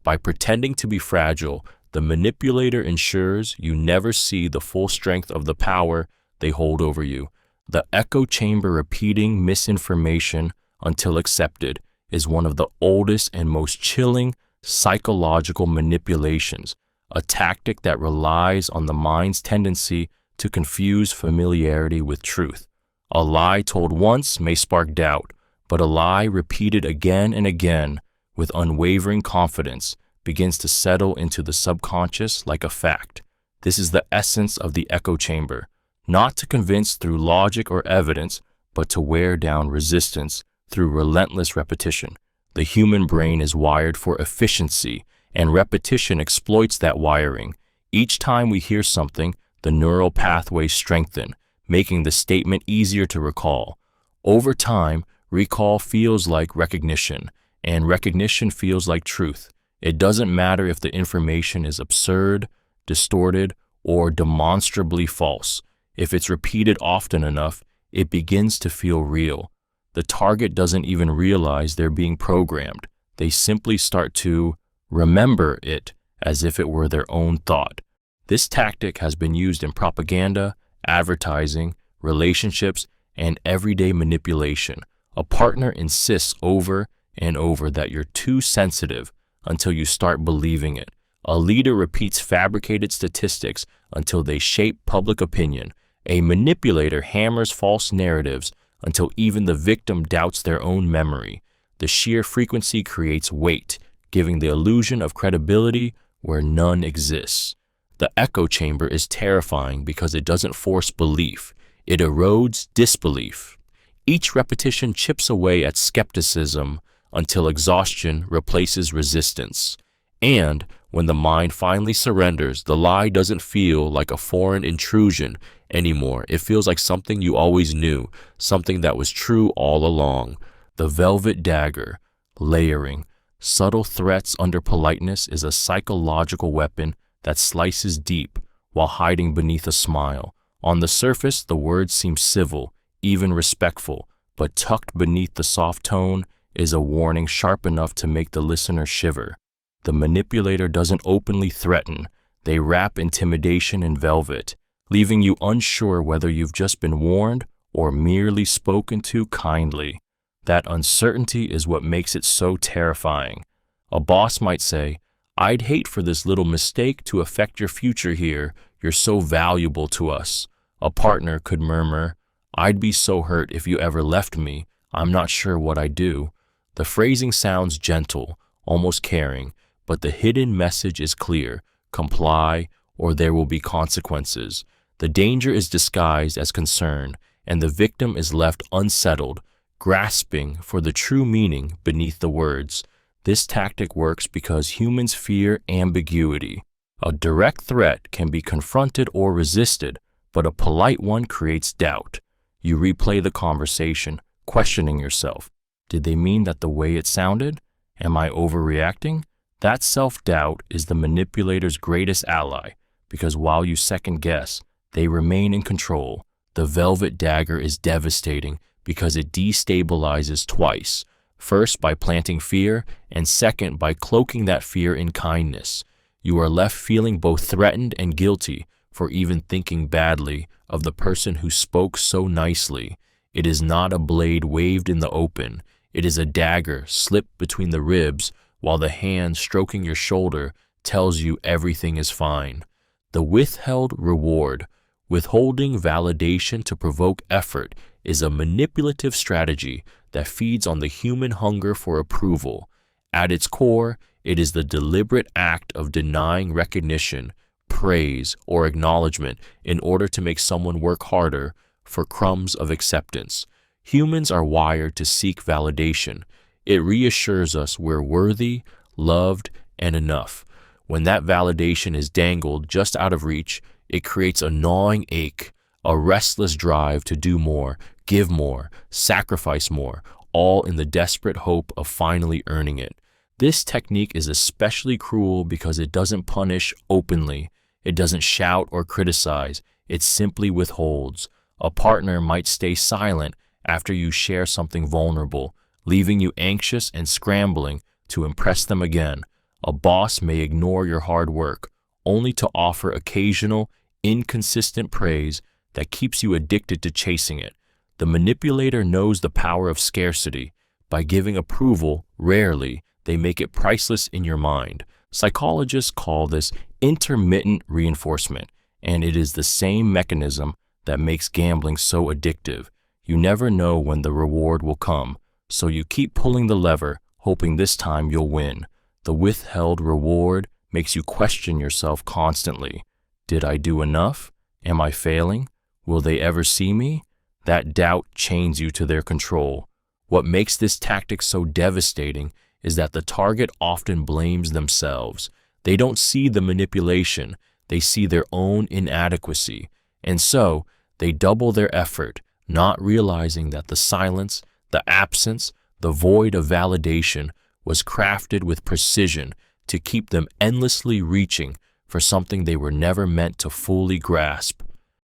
By pretending to be fragile, the manipulator ensures you never see the full strength of the power they hold over you. The echo chamber repeating misinformation until accepted is one of the oldest and most chilling psychological manipulations, a tactic that relies on the mind's tendency to confuse familiarity with truth. A lie told once may spark doubt, but a lie repeated again and again with unwavering confidence begins to settle into the subconscious like a fact. This is the essence of the echo chamber, not to convince through logic or evidence, but to wear down resistance through relentless repetition. The human brain is wired for efficiency, and repetition exploits that wiring. Each time we hear something, the neural pathways strengthen, making the statement easier to recall. Over time, recall feels like recognition, and recognition feels like truth. It doesn't matter if the information is absurd, distorted, or demonstrably false. If it's repeated often enough, it begins to feel real. The target doesn't even realize they're being programmed. They simply start to remember it as if it were their own thought. This tactic has been used in propaganda, advertising, relationships, and everyday manipulation. A partner insists over and over that you're too sensitive until you start believing it. A leader repeats fabricated statistics until they shape public opinion. A manipulator hammers false narratives until even the victim doubts their own memory. The sheer frequency creates weight, giving the illusion of credibility where none exists. The echo chamber is terrifying because it doesn't force belief. It erodes disbelief. Each repetition chips away at skepticism until exhaustion replaces resistance. And when the mind finally surrenders, the lie doesn't feel like a foreign intrusion anymore. It feels like something you always knew, something that was true all along. The Velvet Dagger, layering, subtle threats under politeness is a psychological weapon that slices deep while hiding beneath a smile. On the surface, the words seem civil, even respectful, but tucked beneath the soft tone is a warning sharp enough to make the listener shiver. The manipulator doesn't openly threaten. They wrap intimidation in velvet, leaving you unsure whether you've just been warned or merely spoken to kindly. That uncertainty is what makes it so terrifying. A boss might say, "I'd hate for this little mistake to affect your future here. You're so valuable to us." A partner could murmur, "I'd be so hurt if you ever left me. I'm not sure what I'd do." The phrasing sounds gentle, almost caring, but the hidden message is clear: comply or there will be consequences. The danger is disguised as concern, and the victim is left unsettled, grasping for the true meaning beneath the words. This tactic works because humans fear ambiguity. A direct threat can be confronted or resisted, but a polite one creates doubt. You replay the conversation, questioning yourself. Did they mean that the way it sounded? Am I overreacting? That self-doubt is the manipulator's greatest ally, because while you second-guess, they remain in control. The Velvet Dagger is devastating because it destabilizes twice. First, by planting fear, and second, by cloaking that fear in kindness. You are left feeling both threatened and guilty for even thinking badly of the person who spoke so nicely. It is not a blade waved in the open. It is a dagger slipped between the ribs while the hand stroking your shoulder tells you everything is fine. The Withheld Reward, withholding validation to provoke effort, is a manipulative strategy that feeds on the human hunger for approval. At its core, it is the deliberate act of denying recognition, praise, or acknowledgement in order to make someone work harder for crumbs of acceptance. Humans are wired to seek validation. It reassures us we're worthy, loved, and enough. When that validation is dangled just out of reach, it creates a gnawing ache, a restless drive to do more, give more, sacrifice more, all in the desperate hope of finally earning it. This technique is especially cruel because it doesn't punish openly. It doesn't shout or criticize. It simply withholds. A partner might stay silent after you share something vulnerable, leaving you anxious and scrambling to impress them again. A boss may ignore your hard work, only to offer occasional, inconsistent praise that keeps you addicted to chasing it. The manipulator knows the power of scarcity. By giving approval, rarely, they make it priceless in your mind. Psychologists call this intermittent reinforcement, and it is the same mechanism that makes gambling so addictive. You never know when the reward will come, so you keep pulling the lever, hoping this time you'll win. The withheld reward makes you question yourself constantly. Did I do enough? Am I failing? Will they ever see me? That doubt chains you to their control. What makes this tactic so devastating is that the target often blames themselves. They don't see the manipulation, they see their own inadequacy. And so, they double their effort, not realizing that the silence, the absence, the void of validation was crafted with precision to keep them endlessly reaching for something they were never meant to fully grasp.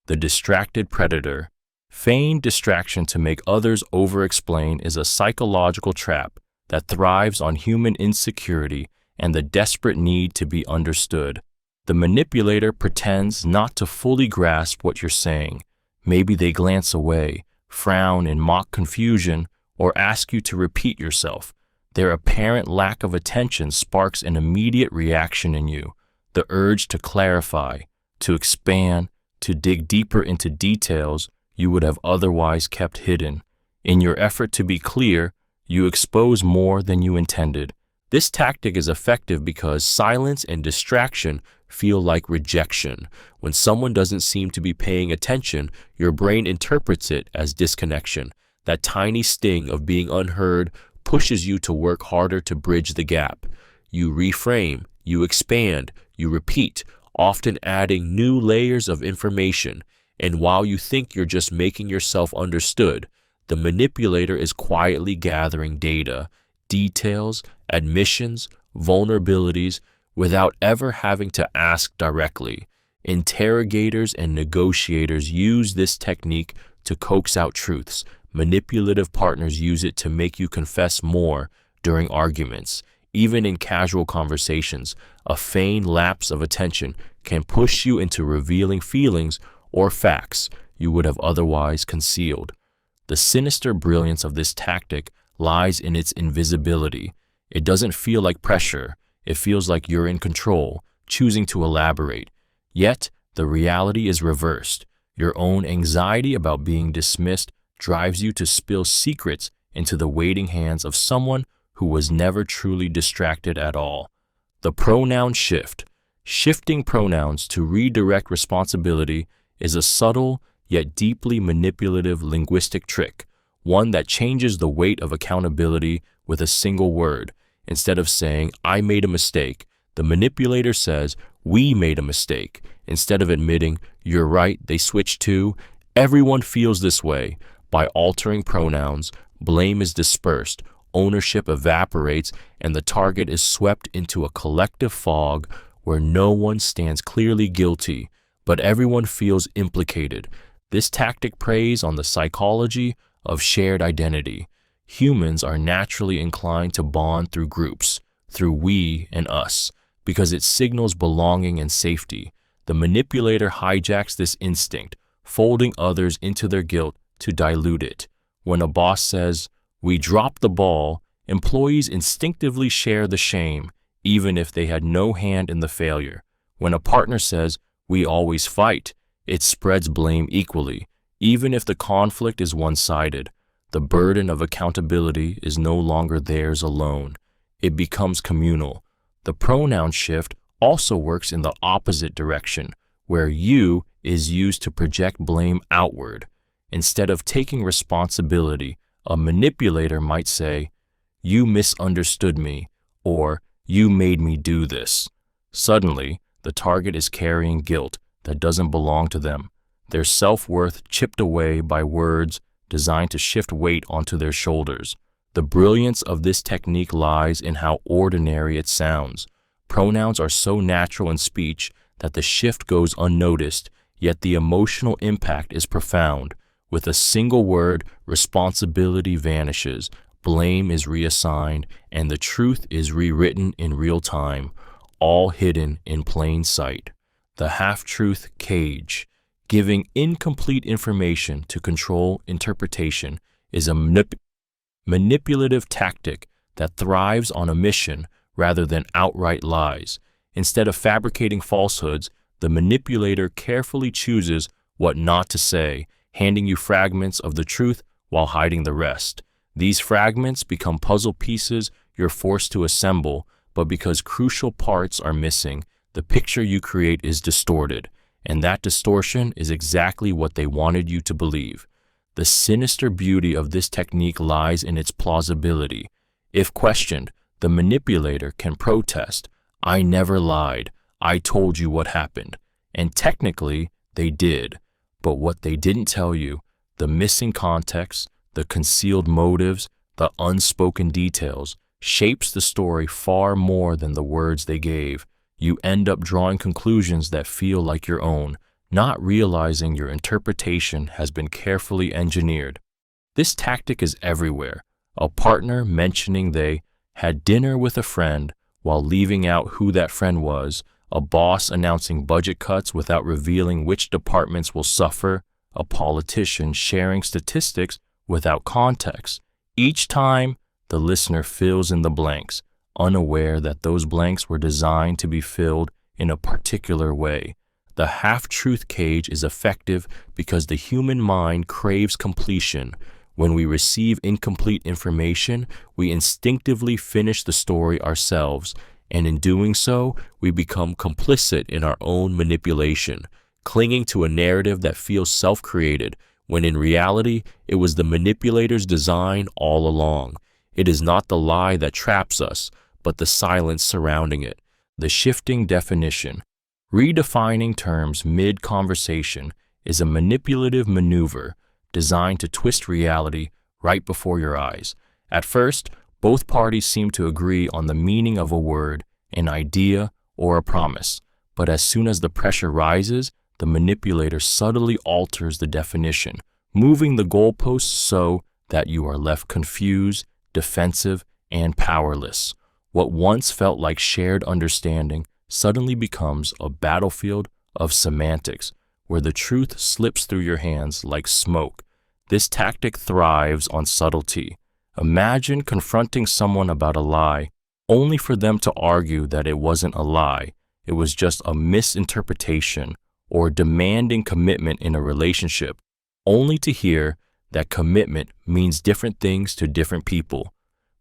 The distracted predator. Feigned distraction to make others over-explain is a psychological trap that thrives on human insecurity and the desperate need to be understood. The manipulator pretends not to fully grasp what you're saying. Maybe they glance away, frown in mock confusion, or ask you to repeat yourself. Their apparent lack of attention sparks an immediate reaction in you, the urge to clarify, to expand, to dig deeper into details you would have otherwise kept hidden. In your effort to be clear, you expose more than you intended. This tactic is effective because silence and distraction feel like rejection. When someone doesn't seem to be paying attention, your brain interprets it as disconnection. That tiny sting of being unheard pushes you to work harder to bridge the gap. You reframe, you expand, you repeat, often adding new layers of information. And while you think you're just making yourself understood, the manipulator is quietly gathering data, details, admissions, vulnerabilities, without ever having to ask directly. Interrogators and negotiators use this technique to coax out truths. Manipulative partners use it to make you confess more during arguments. Even in casual conversations, a feigned lapse of attention can push you into revealing feelings or facts you would have otherwise concealed. The sinister brilliance of this tactic lies in its invisibility. It doesn't feel like pressure. It feels like you're in control, choosing to elaborate. Yet, the reality is reversed. Your own anxiety about being dismissed drives you to spill secrets into the waiting hands of someone who was never truly distracted at all. The pronoun shift. Shifting pronouns to redirect responsibility is a subtle yet deeply manipulative linguistic trick, one that changes the weight of accountability with a single word. Instead of saying, "I made a mistake," the manipulator says, "We made a mistake." Instead of admitting, "You're right," they switch to, "Everyone feels this way." By altering pronouns, blame is dispersed, ownership evaporates, and the target is swept into a collective fog where no one stands clearly guilty, but everyone feels implicated. This tactic preys on the psychology of shared identity. Humans are naturally inclined to bond through groups, through we and us, because it signals belonging and safety. The manipulator hijacks this instinct, folding others into their guilt to dilute it. When a boss says, "We dropped the ball," employees instinctively share the shame, even if they had no hand in the failure. When a partner says, "We always fight," it spreads blame equally, even if the conflict is one-sided. The burden of accountability is no longer theirs alone. It becomes communal. The pronoun shift also works in the opposite direction, where "you" is used to project blame outward. Instead of taking responsibility, a manipulator might say, "You misunderstood me," or "You made me do this." Suddenly, the target is carrying guilt that doesn't belong to them, their self-worth chipped away by words designed to shift weight onto their shoulders. The brilliance of this technique lies in how ordinary it sounds. Pronouns are so natural in speech that the shift goes unnoticed, yet the emotional impact is profound. With a single word, responsibility vanishes, blame is reassigned, and the truth is rewritten in real time, all hidden in plain sight. The Halftruth Cage, giving incomplete information to control interpretation, is a manipulative tactic that thrives on omission rather than outright lies. Instead of fabricating falsehoods, the manipulator carefully chooses what not to say, handing you fragments of the truth while hiding the rest. These fragments become puzzle pieces you're forced to assemble, but because crucial parts are missing, the picture you create is distorted, and that distortion is exactly what they wanted you to believe. The sinister beauty of this technique lies in its plausibility. If questioned, the manipulator can protest, "I never lied, I told you what happened." And technically, they did. But what they didn't tell you, the missing context, the concealed motives, the unspoken details, shapes the story far more than the words they gave. You end up drawing conclusions that feel like your own, not realizing your interpretation has been carefully engineered. This tactic is everywhere. A partner mentioning they had dinner with a friend while leaving out who that friend was, a boss announcing budget cuts without revealing which departments will suffer, a politician sharing statistics without context. Each time, the listener fills in the blanks, unaware that those blanks were designed to be filled in a particular way. The half-truth cage is effective because the human mind craves completion. When we receive incomplete information, we instinctively finish the story ourselves, and in doing so, we become complicit in our own manipulation, clinging to a narrative that feels self-created, when in reality, it was the manipulator's design all along. It is not the lie that traps us, but the silence surrounding it. The shifting definition. Redefining terms mid-conversation is a manipulative maneuver designed to twist reality right before your eyes. At first, both parties seem to agree on the meaning of a word, an idea, or a promise. But as soon as the pressure rises, the manipulator subtly alters the definition, moving the goalposts so that you are left confused, defensive, and powerless. What once felt like shared understanding suddenly becomes a battlefield of semantics, where the truth slips through your hands like smoke. This tactic thrives on subtlety. Imagine confronting someone about a lie, only for them to argue that it wasn't a lie, it was just a misinterpretation, or demanding commitment in a relationship, only to hear that commitment means different things to different people.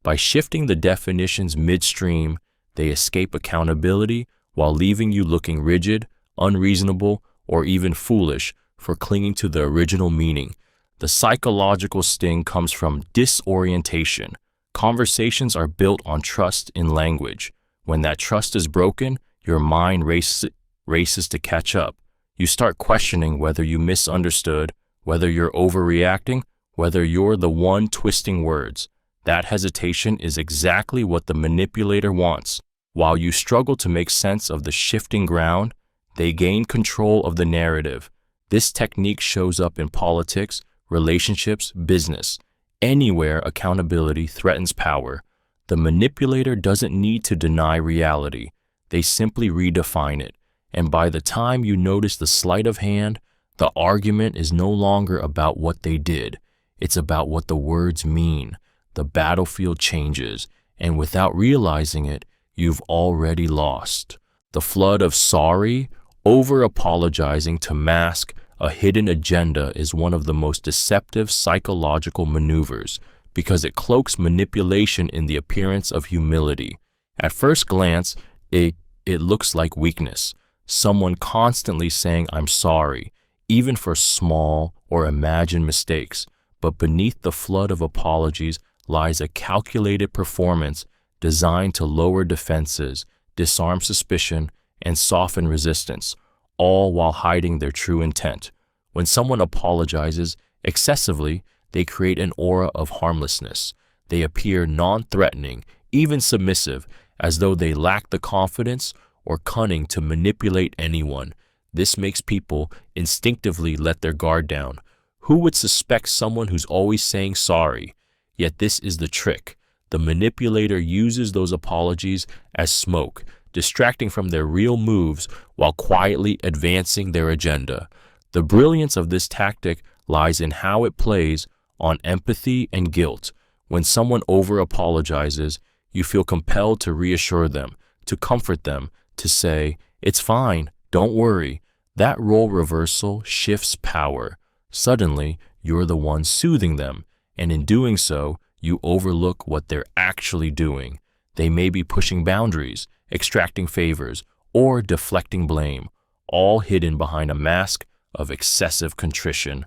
By shifting the definitions midstream, they escape accountability while leaving you looking rigid, unreasonable, or even foolish for clinging to the original meaning. The psychological sting comes from disorientation. Conversations are built on trust in language. When that trust is broken, your mind races to catch up. You start questioning whether you misunderstood, whether you're overreacting, whether you're the one twisting words. That hesitation is exactly what the manipulator wants. While you struggle to make sense of the shifting ground, they gain control of the narrative. This technique shows up in politics, relationships, business. Anywhere accountability threatens power, the manipulator doesn't need to deny reality. They simply redefine it. And by the time you notice the sleight of hand, the argument is no longer about what they did. It's about what the words mean. The battlefield changes, and without realizing it, you've already lost. The flood of sorry, over-apologizing to mask a hidden agenda is one of the most deceptive psychological maneuvers because it cloaks manipulation in the appearance of humility. At first glance, it looks like weakness. Someone constantly saying, "I'm sorry," even for small or imagined mistakes. But beneath the flood of apologies lies a calculated performance designed to lower defenses, disarm suspicion, and soften resistance, all while hiding their true intent. When someone apologizes excessively, they create an aura of harmlessness. They appear non-threatening, even submissive, as though they lack the confidence or cunning to manipulate anyone. This makes people instinctively let their guard down. Who would suspect someone who's always saying sorry? Yet this is the trick. The manipulator uses those apologies as smoke, distracting from their real moves while quietly advancing their agenda. The brilliance of this tactic lies in how it plays on empathy and guilt. When someone over-apologizes, you feel compelled to reassure them, to comfort them, to say, "It's fine, don't worry." That role reversal shifts power. Suddenly, you're the one soothing them, and in doing so, you overlook what they're actually doing. They may be pushing boundaries, extracting favors, or deflecting blame, all hidden behind a mask of excessive contrition.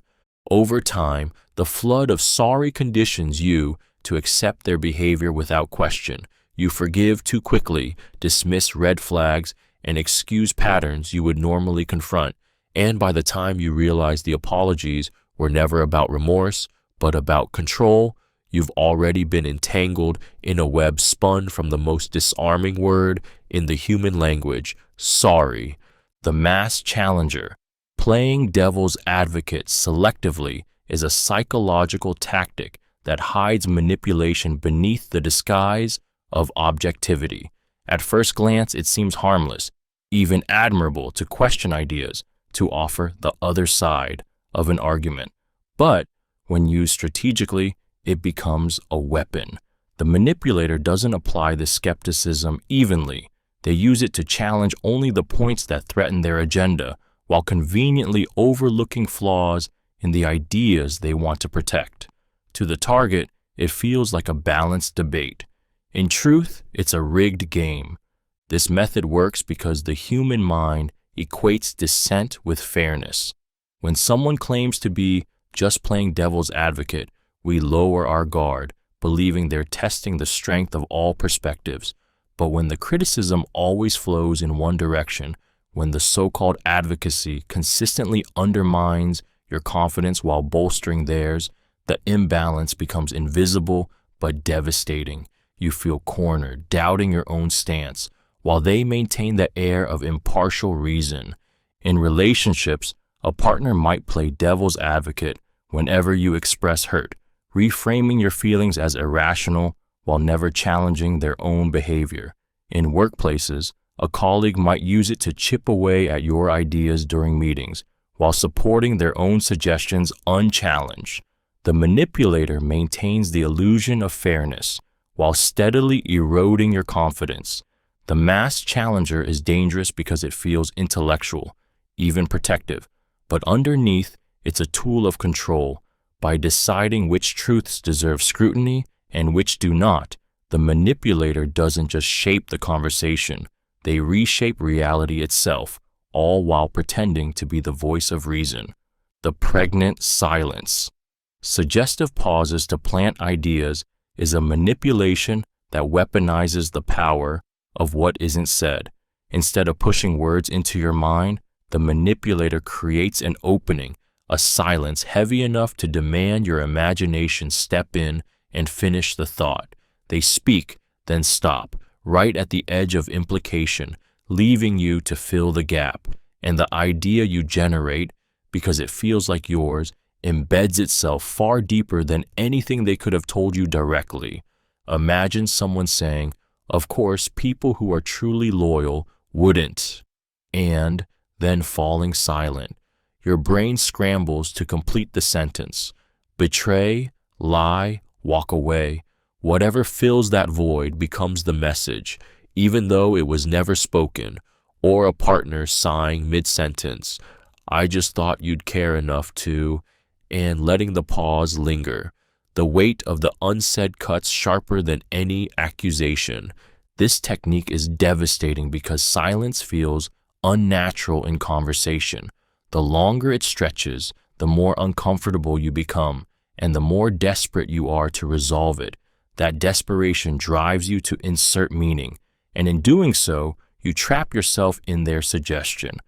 Over time, the flood of sorry conditions you to accept their behavior without question. You forgive too quickly, dismiss red flags, and excuse patterns you would normally confront. And by the time you realize the apologies were never about remorse, but about control, you've already been entangled in a web spun from the most disarming word in the human language, sorry. The mass challenger. Playing devil's advocate selectively is a psychological tactic that hides manipulation beneath the disguise of objectivity. At first glance, it seems harmless, even admirable to question ideas, to offer the other side of an argument. But when used strategically, it becomes a weapon. The manipulator doesn't apply the skepticism evenly. They use it to challenge only the points that threaten their agenda, while conveniently overlooking flaws in the ideas they want to protect. To the target, it feels like a balanced debate. In truth, it's a rigged game. This method works because the human mind equates dissent with fairness. When someone claims to be just playing devil's advocate, we lower our guard, believing they're testing the strength of all perspectives. But when the criticism always flows in one direction, when the so-called advocacy consistently undermines your confidence while bolstering theirs, the imbalance becomes invisible but devastating. You feel cornered, doubting your own stance, while they maintain the air of impartial reason. In relationships, a partner might play devil's advocate whenever you express hurt, reframing your feelings as irrational while never challenging their own behavior. In workplaces, a colleague might use it to chip away at your ideas during meetings, while supporting their own suggestions unchallenged. The manipulator maintains the illusion of fairness, while steadily eroding your confidence. The mass challenger is dangerous because it feels intellectual, even protective, but underneath, it's a tool of control. By deciding which truths deserve scrutiny and which do not, the manipulator doesn't just shape the conversation, they reshape reality itself, all while pretending to be the voice of reason. The pregnant silence. Suggestive pauses to plant ideas is a manipulation that weaponizes the power of what isn't said. Instead of pushing words into your mind, the manipulator creates an opening, a silence heavy enough to demand your imagination step in and finish the thought. They speak, then stop, right at the edge of implication, leaving you to fill the gap. And the idea you generate, because it feels like yours, embeds itself far deeper than anything they could have told you directly. Imagine someone saying, "Of course, people who are truly loyal wouldn't," and then falling silent. Your brain scrambles to complete the sentence. Betray, lie, walk away. Whatever fills that void becomes the message, even though it was never spoken, or a partner sighing mid-sentence, "I just thought you'd care enough to," and letting the pause linger. The weight of the unsaid cuts sharper than any accusation. This technique is devastating because silence feels unnatural in conversation. The longer it stretches, the more uncomfortable you become, and the more desperate you are to resolve it. That desperation drives you to insert meaning, and in doing so, you trap yourself in their suggestion.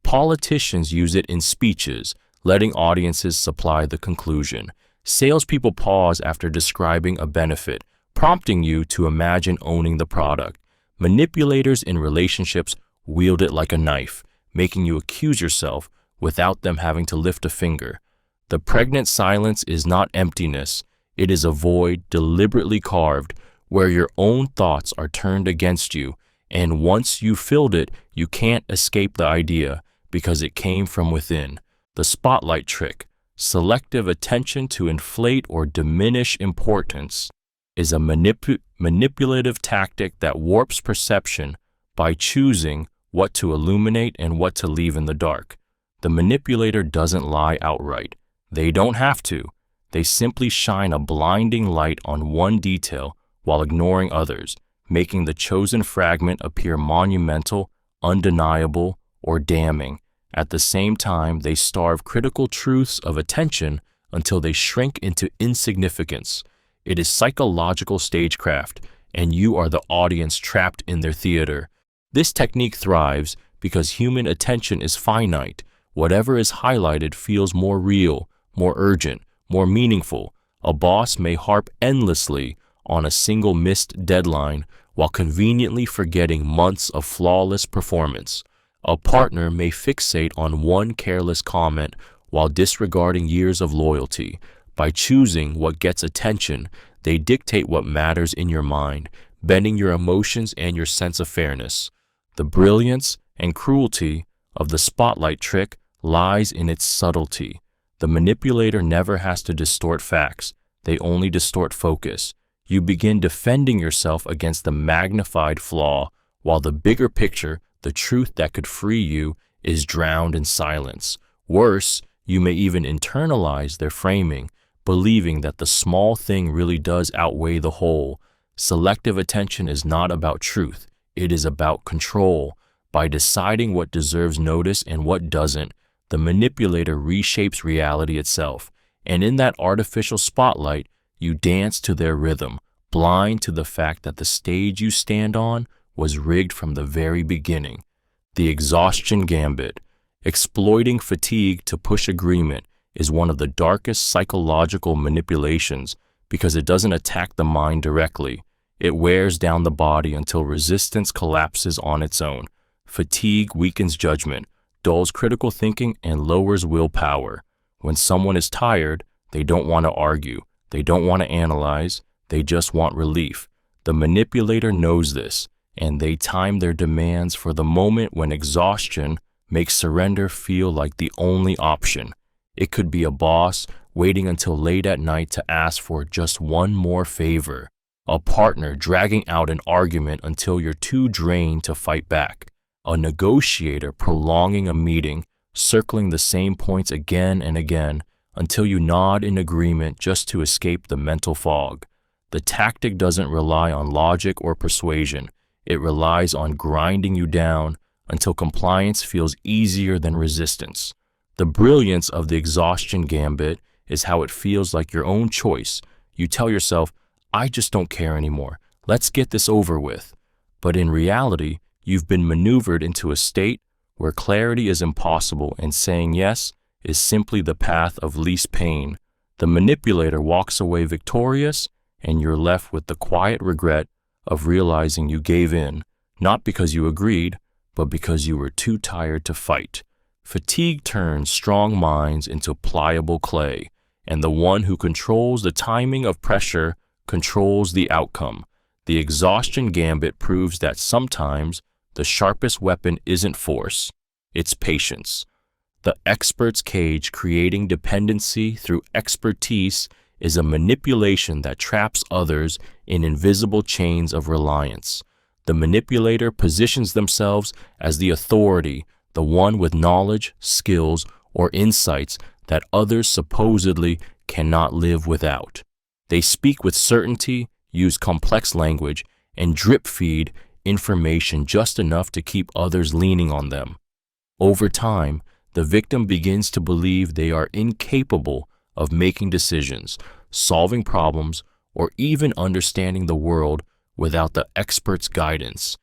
Politicians use it in speeches, letting audiences supply the conclusion. Salespeople pause after describing a benefit, prompting you to imagine owning the product. Manipulators in relationships wield it like a knife, making you accuse yourself without them having to lift a finger. The pregnant silence is not emptiness, it is a void deliberately carved where your own thoughts are turned against you, and once you filled it, you can't escape the idea because it came from within. The spotlight trick, selective attention to inflate or diminish importance, is a manipulative tactic that warps perception by choosing what to illuminate and what to leave in the dark. The manipulator doesn't lie outright. They don't have to. They simply shine a blinding light on one detail while ignoring others, making the chosen fragment appear monumental, undeniable, or damning. At the same time, they starve critical truths of attention until they shrink into insignificance. It is psychological stagecraft, and you are the audience trapped in their theater. This technique thrives because human attention is finite. Whatever is highlighted feels more real, more urgent, more meaningful. A boss may harp endlessly on a single missed deadline while conveniently forgetting months of flawless performance. A partner may fixate on one careless comment while disregarding years of loyalty. By choosing what gets attention, they dictate what matters in your mind, bending your emotions and your sense of fairness. The brilliance and cruelty of the spotlight trick lies in its subtlety. The manipulator never has to distort facts, they only distort focus. You begin defending yourself against the magnified flaw, while the bigger picture, the truth that could free you, is drowned in silence. Worse, you may even internalize their framing, believing that the small thing really does outweigh the whole. Selective attention is not about truth, it is about control. By deciding what deserves notice and what doesn't, the manipulator reshapes reality itself, and in that artificial spotlight, you dance to their rhythm, blind to the fact that the stage you stand on was rigged from the very beginning. The Exhaustion Gambit. Exploiting fatigue to push agreement is one of the darkest psychological manipulations because it doesn't attack the mind directly. It wears down the body until resistance collapses on its own. Fatigue weakens judgment, dulls critical thinking, and lowers willpower. When someone is tired, they don't want to argue, they don't want to analyze, they just want relief. The manipulator knows this, and they time their demands for the moment when exhaustion makes surrender feel like the only option. It could be a boss waiting until late at night to ask for just one more favor, a partner dragging out an argument until you're too drained to fight back, a negotiator prolonging a meeting, circling the same points again and again until you nod in agreement just to escape the mental fog. The tactic doesn't rely on logic or persuasion. It relies on grinding you down until compliance feels easier than resistance. The brilliance of the Exhaustion Gambit is how it feels like your own choice. You tell yourself, I just don't care anymore. Let's get this over with. But in reality, you've been maneuvered into a state where clarity is impossible and saying yes is simply the path of least pain. The manipulator walks away victorious, and you're left with the quiet regret of realizing you gave in, not because you agreed, but because you were too tired to fight. Fatigue turns strong minds into pliable clay, and the one who controls the timing of pressure controls the outcome. The Exhaustion Gambit proves that sometimes the sharpest weapon isn't force, it's patience. The expert's cage, creating dependency through expertise, is a manipulation that traps others in invisible chains of reliance. The manipulator positions themselves as the authority, the one with knowledge, skills, or insights that others supposedly cannot live without. They speak with certainty, use complex language, and drip feed information just enough to keep others leaning on them. Over time, the victim begins to believe they are incapable of making decisions, solving problems, or even understanding the world without the expert's guidance.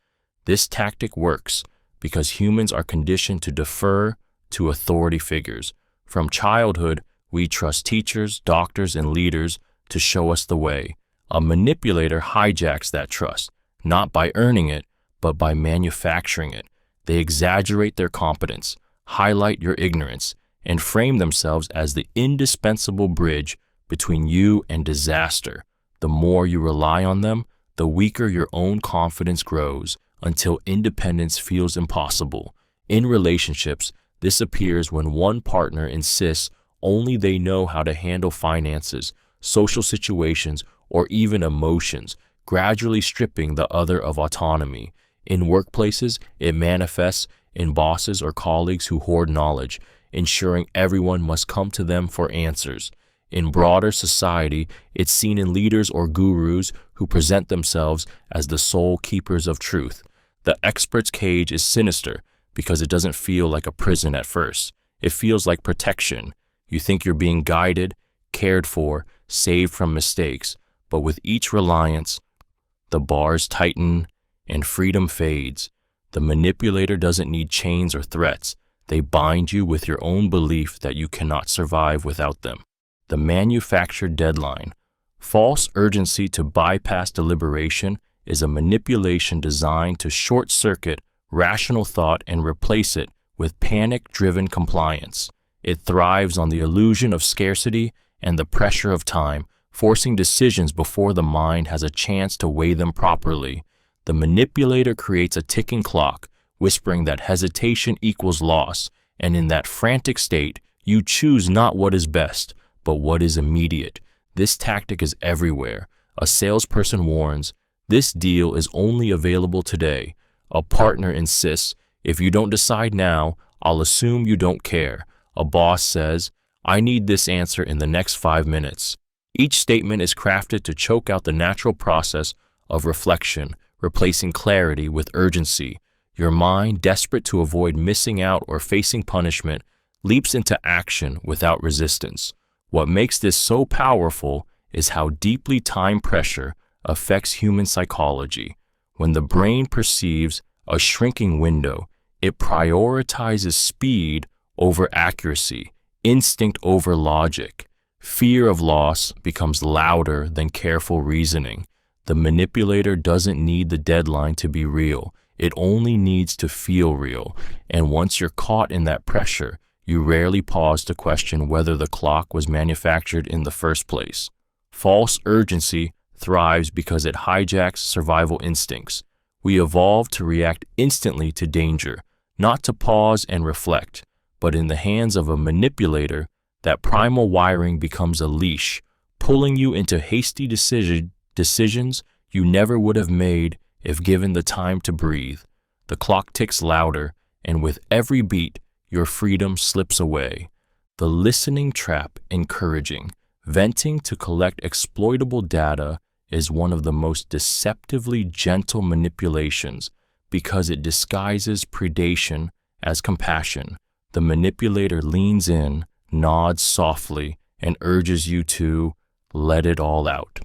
This tactic works because humans are conditioned to defer to authority figures. From childhood, We trust teachers, doctors, and leaders to show us the way. A manipulator hijacks that trust, not by earning it, but by manufacturing it. They exaggerate their competence, highlight your ignorance, and frame themselves as the indispensable bridge between you and disaster. The more you rely on them, the weaker your own confidence grows until independence feels impossible. In relationships, this appears when one partner insists only they know how to handle finances, social situations, or even emotions, gradually stripping the other of autonomy. In workplaces, it manifests in bosses or colleagues who hoard knowledge, ensuring everyone must come to them for answers. In broader society, it's seen in leaders or gurus who present themselves as the sole keepers of truth. The expert's cage is sinister because it doesn't feel like a prison at first. It feels like protection. You think you're being guided, cared for, saved from mistakes, but with each reliance, the bars tighten and freedom fades. The manipulator doesn't need chains or threats. They bind you with your own belief that you cannot survive without them. The manufactured deadline. False urgency to bypass deliberation is a manipulation designed to short-circuit rational thought and replace it with panic-driven compliance. It thrives on the illusion of scarcity and the pressure of time, forcing decisions before the mind has a chance to weigh them properly. The manipulator creates a ticking clock, whispering that hesitation equals loss, and in that frantic state, you choose not what is best, but what is immediate. This tactic is everywhere. A salesperson warns, "This deal is only available today." A partner insists, "If you don't decide now, I'll assume you don't care." A boss says, "I need this answer in the next 5 minutes." Each statement is crafted to choke out the natural process of reflection, replacing clarity with urgency. Your mind, desperate to avoid missing out or facing punishment, leaps into action without resistance. What makes this so powerful is how deeply time pressure affects human psychology. When the brain perceives a shrinking window, it prioritizes speed over accuracy, instinct over logic. Fear of loss becomes louder than careful reasoning. The manipulator doesn't need the deadline to be real. It only needs to feel real. And once you're caught in that pressure, you rarely pause to question whether the clock was manufactured in the first place. False urgency thrives because it hijacks survival instincts. We evolve to react instantly to danger, not to pause and reflect. But in the hands of a manipulator, that primal wiring becomes a leash, pulling you into hasty decisions you never would have made if given the time to breathe. The clock ticks louder, and with every beat, your freedom slips away. The listening trap encouraging. Venting to collect exploitable data is one of the most deceptively gentle manipulations because it disguises predation as compassion. The manipulator leans in, nods softly, and urges you to let it all out.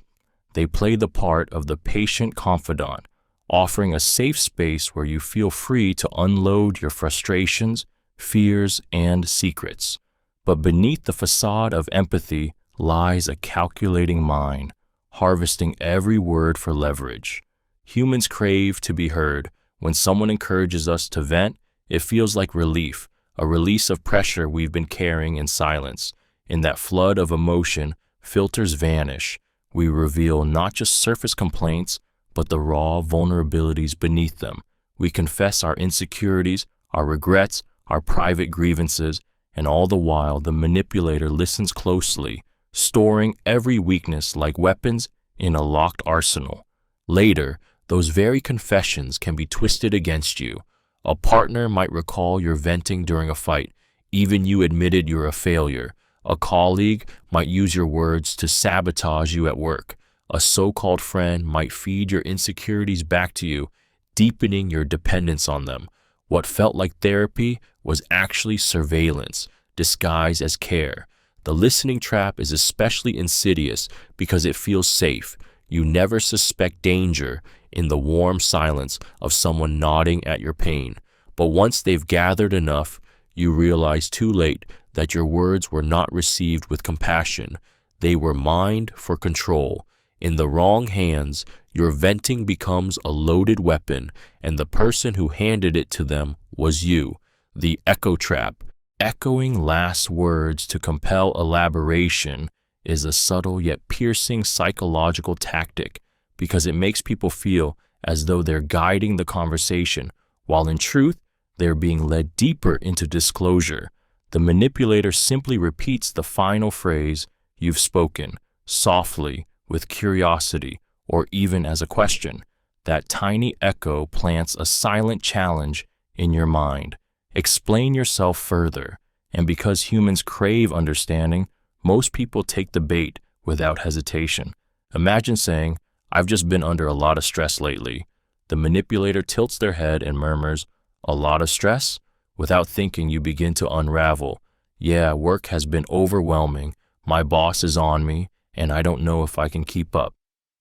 They play the part of the patient confidant, offering a safe space where you feel free to unload your frustrations, fears, and secrets. But beneath the facade of empathy lies a calculating mind, harvesting every word for leverage. Humans crave to be heard. When someone encourages us to vent, it feels like relief, a release of pressure we've been carrying in silence. In that flood of emotion, filters vanish. We reveal not just surface complaints, but the raw vulnerabilities beneath them. We confess our insecurities, our regrets, our private grievances, and all the while the manipulator listens closely, storing every weakness like weapons in a locked arsenal. Later, those very confessions can be twisted against you. A partner might recall your venting during a fight, even you admitted you're a failure. A colleague might use your words to sabotage you at work. A so-called friend might feed your insecurities back to you, deepening your dependence on them. What felt like therapy was actually surveillance, disguised as care. The listening trap is especially insidious because it feels safe. You never suspect danger in the warm silence of someone nodding at your pain. But once they've gathered enough, you realize too late that your words were not received with compassion. They were mined for control. In the wrong hands, your venting becomes a loaded weapon, and the person who handed it to them was you. The echo trap, echoing last words to compel elaboration, is a subtle yet piercing psychological tactic because it makes people feel as though they're guiding the conversation, while in truth, they're being led deeper into disclosure. The manipulator simply repeats the final phrase you've spoken, softly, with curiosity, or even as a question. That tiny echo plants a silent challenge in your mind. Explain yourself further. And because humans crave understanding, most people take the bait without hesitation. Imagine saying, "I've just been under a lot of stress lately." The manipulator tilts their head and murmurs, "A lot of stress?" Without thinking, you begin to unravel. "Yeah, work has been overwhelming. My boss is on me, and I don't know if I can keep up."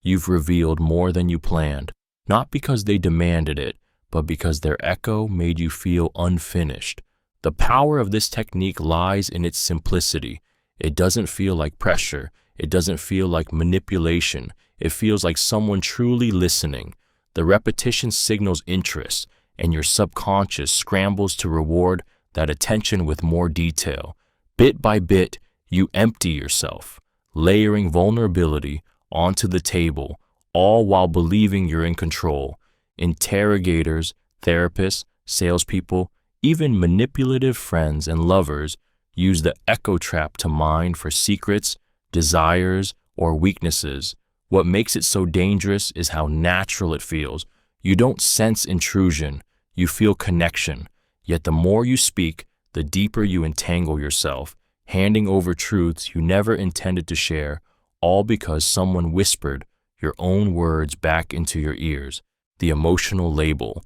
You've revealed more than you planned, not because they demanded it, but because their echo made you feel unfinished. The power of this technique lies in its simplicity. It doesn't feel like pressure. It doesn't feel like manipulation. It feels like someone truly listening. The repetition signals interest, and your subconscious scrambles to reward that attention with more detail. Bit by bit, you empty yourself, layering vulnerability onto the table, all while believing you're in control. Interrogators, therapists, salespeople, even manipulative friends and lovers use the echo trap to mine for secrets, desires, or weaknesses. What makes it so dangerous is how natural it feels. You don't sense intrusion, you feel connection. Yet the more you speak, the deeper you entangle yourself, handing over truths you never intended to share, all because someone whispered your own words back into your ears. The emotional label.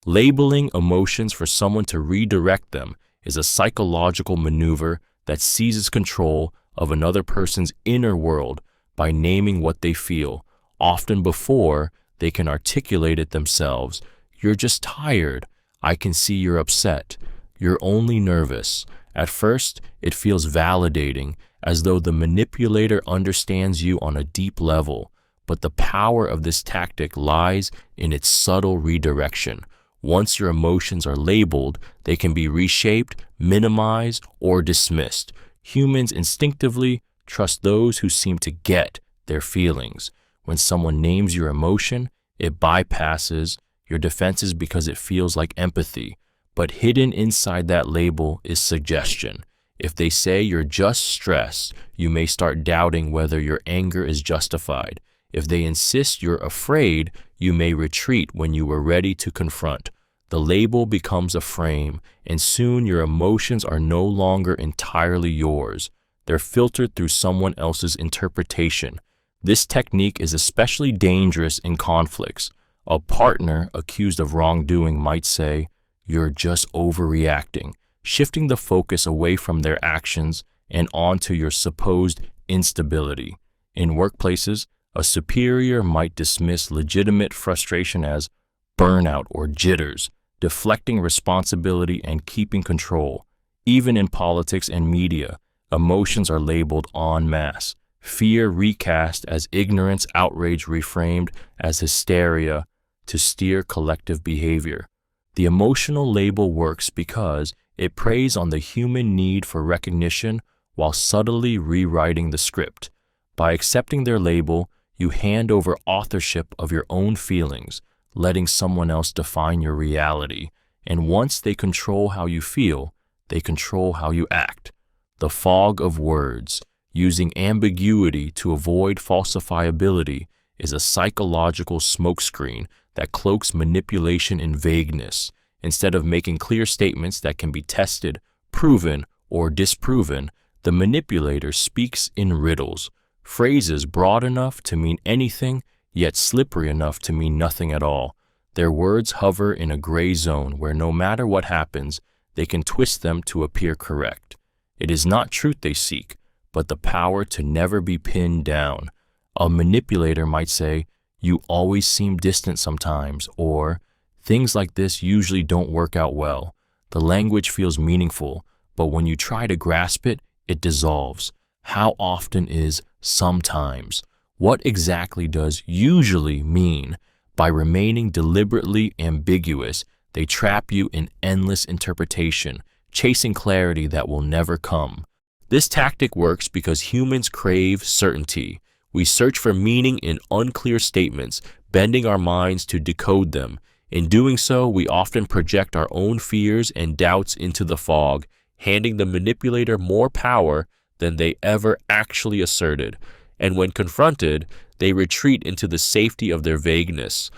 Labeling emotions for someone to redirect them is a psychological maneuver that seizes control of another person's inner world by naming what they feel, often before they can articulate it themselves. "You're just tired. I can see you're upset. You're only nervous." At first, it feels validating, as though the manipulator understands you on a deep level. But the power of this tactic lies in its subtle redirection. Once your emotions are labeled, they can be reshaped, minimized, or dismissed. Humans instinctively trust those who seem to get their feelings. When someone names your emotion, it bypasses your defenses because it feels like empathy. But hidden inside that label is suggestion. If they say you're just stressed, you may start doubting whether your anger is justified. If they insist you're afraid, you may retreat when you were ready to confront. The label becomes a frame, and soon your emotions are no longer entirely yours. They're filtered through someone else's interpretation. This technique is especially dangerous in conflicts. A partner accused of wrongdoing might say, "You're just overreacting," shifting the focus away from their actions and onto your supposed instability. In workplaces, a superior might dismiss legitimate frustration as burnout or jitters, deflecting responsibility and keeping control. Even in politics and media, emotions are labeled en masse. Fear recast as ignorance, outrage reframed as hysteria to steer collective behavior. The emotional label works because it preys on the human need for recognition while subtly rewriting the script. By accepting their label, you hand over authorship of your own feelings, letting someone else define your reality. And once they control how you feel, they control how you act. The fog of words, using ambiguity to avoid falsifiability, is a psychological smokescreen that cloaks manipulation in vagueness. Instead of making clear statements that can be tested, proven, or disproven, the manipulator speaks in riddles, phrases broad enough to mean anything, yet slippery enough to mean nothing at all. Their words hover in a gray zone where no matter what happens, they can twist them to appear correct. It is not truth they seek, but the power to never be pinned down. A manipulator might say, "You always seem distant sometimes," or "Things like this usually don't work out well." The language feels meaningful, but when you try to grasp it, it dissolves. How often is sometimes? What exactly does usually mean? By remaining deliberately ambiguous, they trap you in endless interpretation, chasing clarity that will never come. This tactic works because humans crave certainty. We search for meaning in unclear statements, bending our minds to decode them. In doing so, we often project our own fears and doubts into the fog, handing the manipulator more power than they ever actually asserted. And when confronted, they retreat into the safety of their vagueness.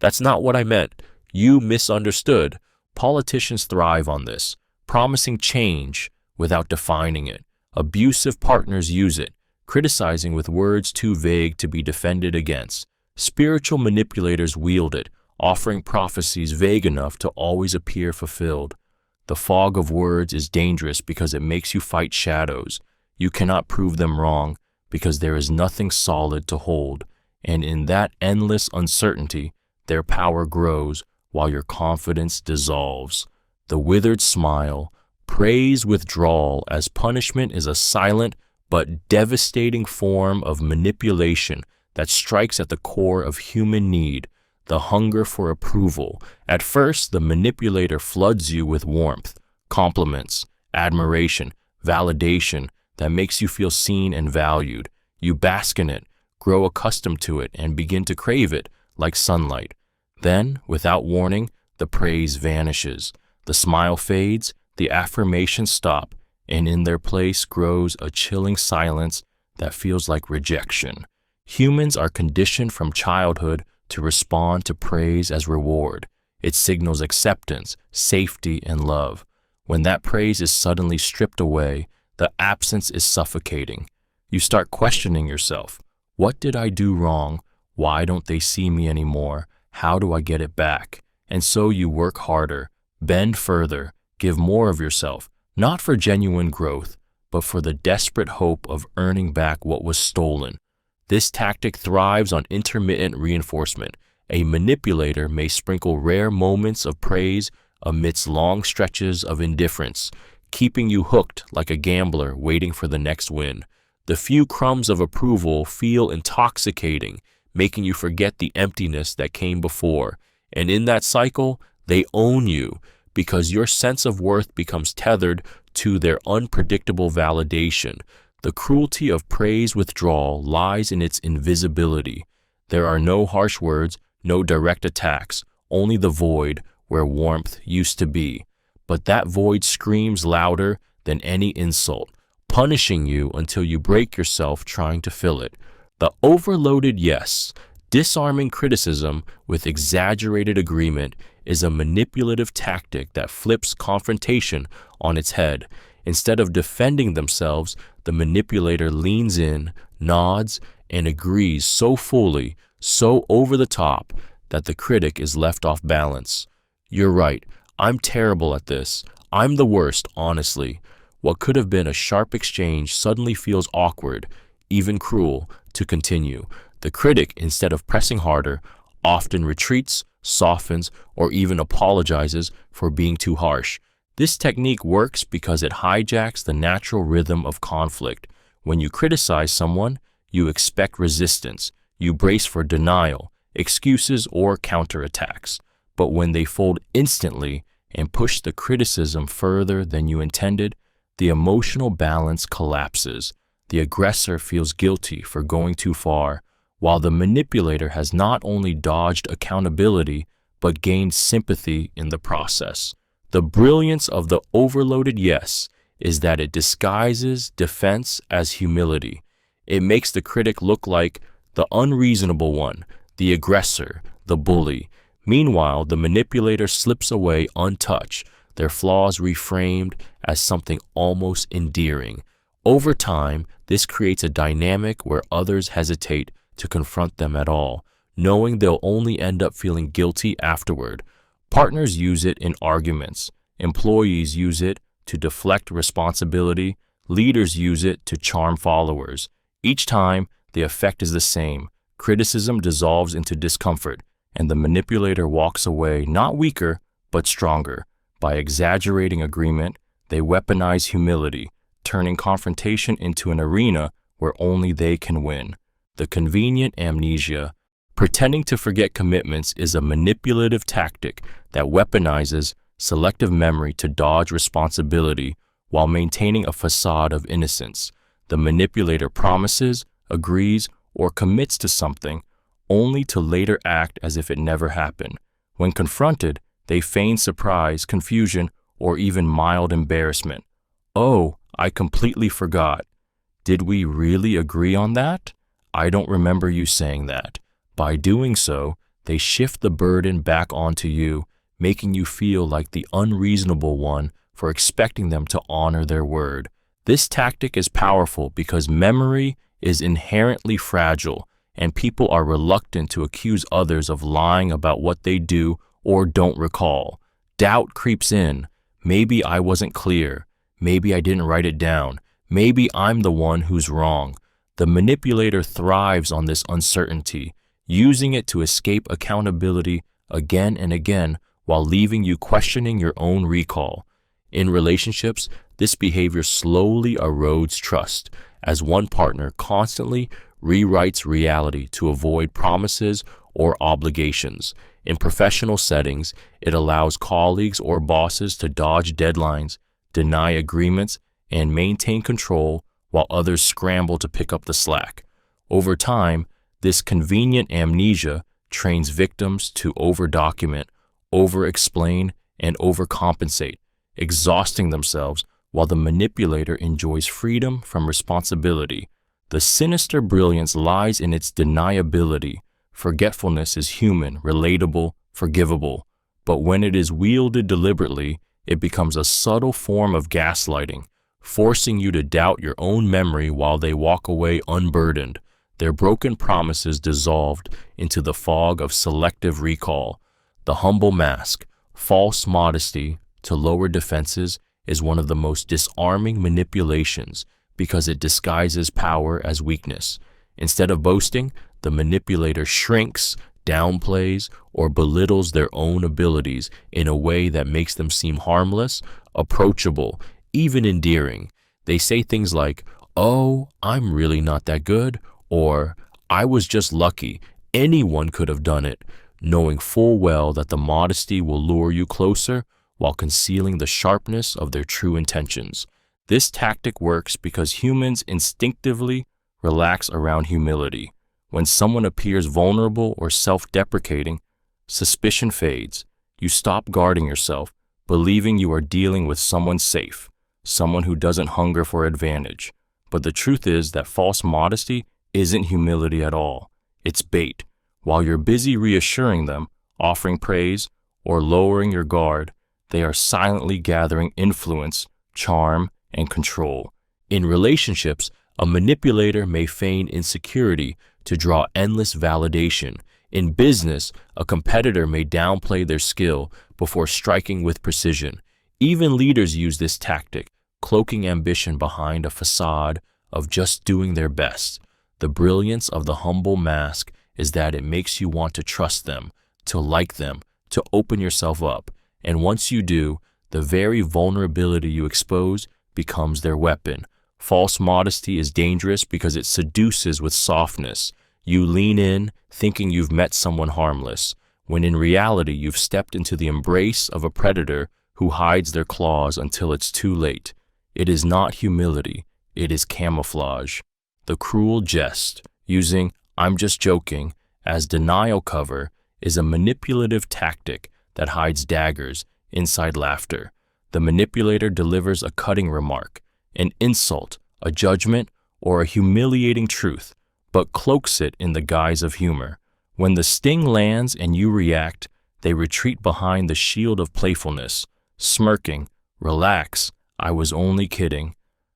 That's not what I meant. You misunderstood. Politicians thrive on this, promising change without defining it. Abusive partners use it, criticizing with words too vague to be defended against. Spiritual manipulators wield it, offering prophecies vague enough to always appear fulfilled. The fog of words is dangerous because it makes you fight shadows. You cannot prove them wrong because there is nothing solid to hold, and in that endless uncertainty, their power grows while your confidence dissolves. The Withered Smile, praise withdrawal as punishment, is a silent but devastating form of manipulation that strikes at the core of human need, the hunger for approval. At first, the manipulator floods you with warmth, compliments, admiration, validation that makes you feel seen and valued. You bask in it, grow accustomed to it, and begin to crave it like sunlight. Then, without warning, the praise vanishes. The smile fades, the affirmations stop, and in their place grows a chilling silence that feels like rejection. Humans are conditioned from childhood to respond to praise as reward. It signals acceptance, safety, and love. When that praise is suddenly stripped away, the absence is suffocating. You start questioning yourself. What did I do wrong? Why don't they see me anymore? How do I get it back? And so you work harder, bend further, give more of yourself, not for genuine growth, but for the desperate hope of earning back what was stolen. This tactic thrives on intermittent reinforcement. A manipulator may sprinkle rare moments of praise amidst long stretches of indifference, keeping you hooked like a gambler waiting for the next win. The few crumbs of approval feel intoxicating, making you forget the emptiness that came before. And in that cycle, they own you because your sense of worth becomes tethered to their unpredictable validation. The cruelty of praise withdrawal lies in its invisibility. There are no harsh words, no direct attacks, only the void where warmth used to be. But that void screams louder than any insult, punishing you until you break yourself trying to fill it. The overloaded yes, disarming criticism with exaggerated agreement, is a manipulative tactic that flips confrontation on its head. Instead of defending themselves, the manipulator leans in, nods, and agrees so fully, so over the top, that the critic is left off balance. You're right, I'm terrible at this. I'm the worst, honestly. What could have been a sharp exchange suddenly feels awkward, even cruel, to continue. The critic, instead of pressing harder, often retreats, softens, or even apologizes for being too harsh. This technique works because it hijacks the natural rhythm of conflict. When you criticize someone, you expect resistance. You brace for denial, excuses, or counterattacks. But when they fold instantly and push the criticism further than you intended, the emotional balance collapses. The aggressor feels guilty for going too far, while the manipulator has not only dodged accountability, but gained sympathy in the process. The brilliance of the overloaded yes is that it disguises defense as humility. It makes the critic look like the unreasonable one, the aggressor, the bully. Meanwhile, the manipulator slips away untouched, their flaws reframed as something almost endearing. Over time, this creates a dynamic where others hesitate to confront them at all, knowing they'll only end up feeling guilty afterward. Partners use it in arguments. Employees use it to deflect responsibility. Leaders use it to charm followers. Each time, the effect is the same. Criticism dissolves into discomfort, and the manipulator walks away not weaker, but stronger. By exaggerating agreement, they weaponize humility, turning confrontation into an arena where only they can win. The convenient amnesia. Pretending to forget commitments is a manipulative tactic that weaponizes selective memory to dodge responsibility while maintaining a facade of innocence. The manipulator promises, agrees, or commits to something only to later act as if it never happened. When confronted, they feign surprise, confusion, or even mild embarrassment. "Oh, I completely forgot. Did we really agree on that? I don't remember you saying that." By doing so, they shift the burden back onto you, making you feel like the unreasonable one for expecting them to honor their word. This tactic is powerful because memory is inherently fragile, and people are reluctant to accuse others of lying about what they do or don't recall. Doubt creeps in. Maybe I wasn't clear. Maybe I didn't write it down. Maybe I'm the one who's wrong. The manipulator thrives on this uncertainty, using it to escape accountability again and again while leaving you questioning your own recall. In relationships, this behavior slowly erodes trust, as one partner constantly rewrites reality to avoid promises or obligations. In professional settings, it allows colleagues or bosses to dodge deadlines, deny agreements, and maintain control while others scramble to pick up the slack. Over time, this convenient amnesia trains victims to over-document, over-explain, and overcompensate, exhausting themselves while the manipulator enjoys freedom from responsibility. The sinister brilliance lies in its deniability. Forgetfulness is human, relatable, forgivable, but when it is wielded deliberately, it becomes a subtle form of gaslighting, forcing you to doubt your own memory while they walk away unburdened, their broken promises dissolved into the fog of selective recall. The humble mask, false modesty to lower defenses, is one of the most disarming manipulations because it disguises power as weakness. Instead of boasting, the manipulator shrinks, downplays, or belittles their own abilities in a way that makes them seem harmless, approachable, even endearing. They say things like, "Oh, I'm really not that good," or "I was just lucky. Anyone could have done it," knowing full well that the modesty will lure you closer while concealing the sharpness of their true intentions. This tactic works because humans instinctively relax around humility. When someone appears vulnerable or self-deprecating, suspicion fades. You stop guarding yourself, believing you are dealing with someone safe, someone who doesn't hunger for advantage. But the truth is that false modesty isn't humility at all. It's bait. While you're busy reassuring them, offering praise, or lowering your guard, they are silently gathering influence, charm, and control. In relationships, a manipulator may feign insecurity to draw endless validation. In business, a competitor may downplay their skill before striking with precision. Even leaders use this tactic, cloaking ambition behind a facade of just doing their best. The brilliance of the humble mask is that it makes you want to trust them, to like them, to open yourself up. And once you do, the very vulnerability you expose becomes their weapon. False modesty is dangerous because it seduces with softness. You lean in, thinking you've met someone harmless, when in reality you've stepped into the embrace of a predator who hides their claws until it's too late. It is not humility, it is camouflage. The Cruel Jest, using "I'm just joking" as denial cover, is a manipulative tactic that hides daggers inside laughter. The manipulator delivers a cutting remark, an insult, a judgment, or a humiliating truth, but cloaks it in the guise of humor. When the sting lands and you react, they retreat behind the shield of playfulness, smirking, "Relax, I was only kidding."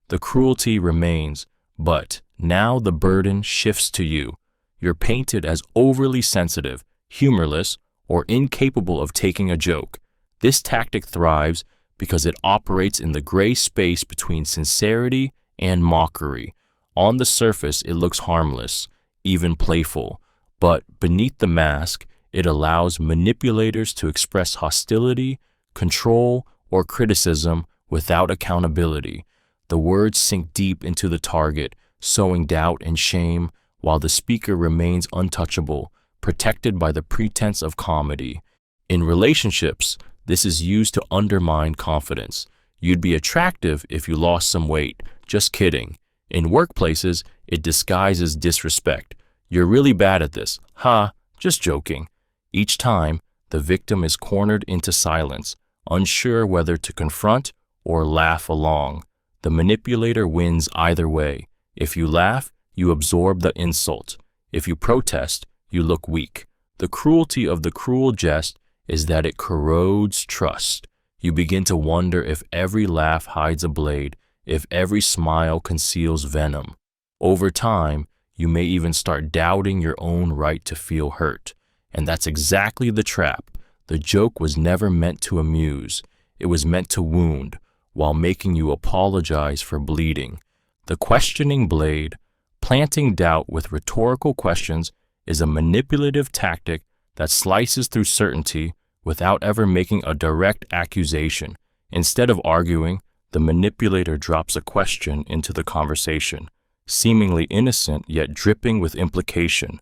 The cruelty remains, but now the burden shifts to you. You're painted as overly sensitive, humorless, or incapable of taking a joke. This tactic thrives because it operates in the gray space between sincerity and mockery. On the surface, it looks harmless, even playful, but beneath the mask, it allows manipulators to express hostility, control, or criticism without accountability. The words sink deep into the target, sowing doubt and shame, while the speaker remains untouchable, protected by the pretense of comedy. In relationships, this is used to undermine confidence. You'd be attractive if you lost some weight. Just kidding. In workplaces, it disguises disrespect. You're really bad at this. Ha, just joking. Each time, the victim is cornered into silence, unsure whether to confront or laugh along. The manipulator wins either way. If you laugh, you absorb the insult. If you protest, you look weak. The cruelty of the cruel jest is that it corrodes trust. You begin to wonder if every laugh hides a blade, if every smile conceals venom. Over time, you may even start doubting your own right to feel hurt. And that's exactly the trap. The joke was never meant to amuse. It was meant to wound, while making you apologize for bleeding. The questioning blade, planting doubt with rhetorical questions, is a manipulative tactic that slices through certainty without ever making a direct accusation. Instead of arguing, the manipulator drops a question into the conversation, seemingly innocent yet dripping with implication.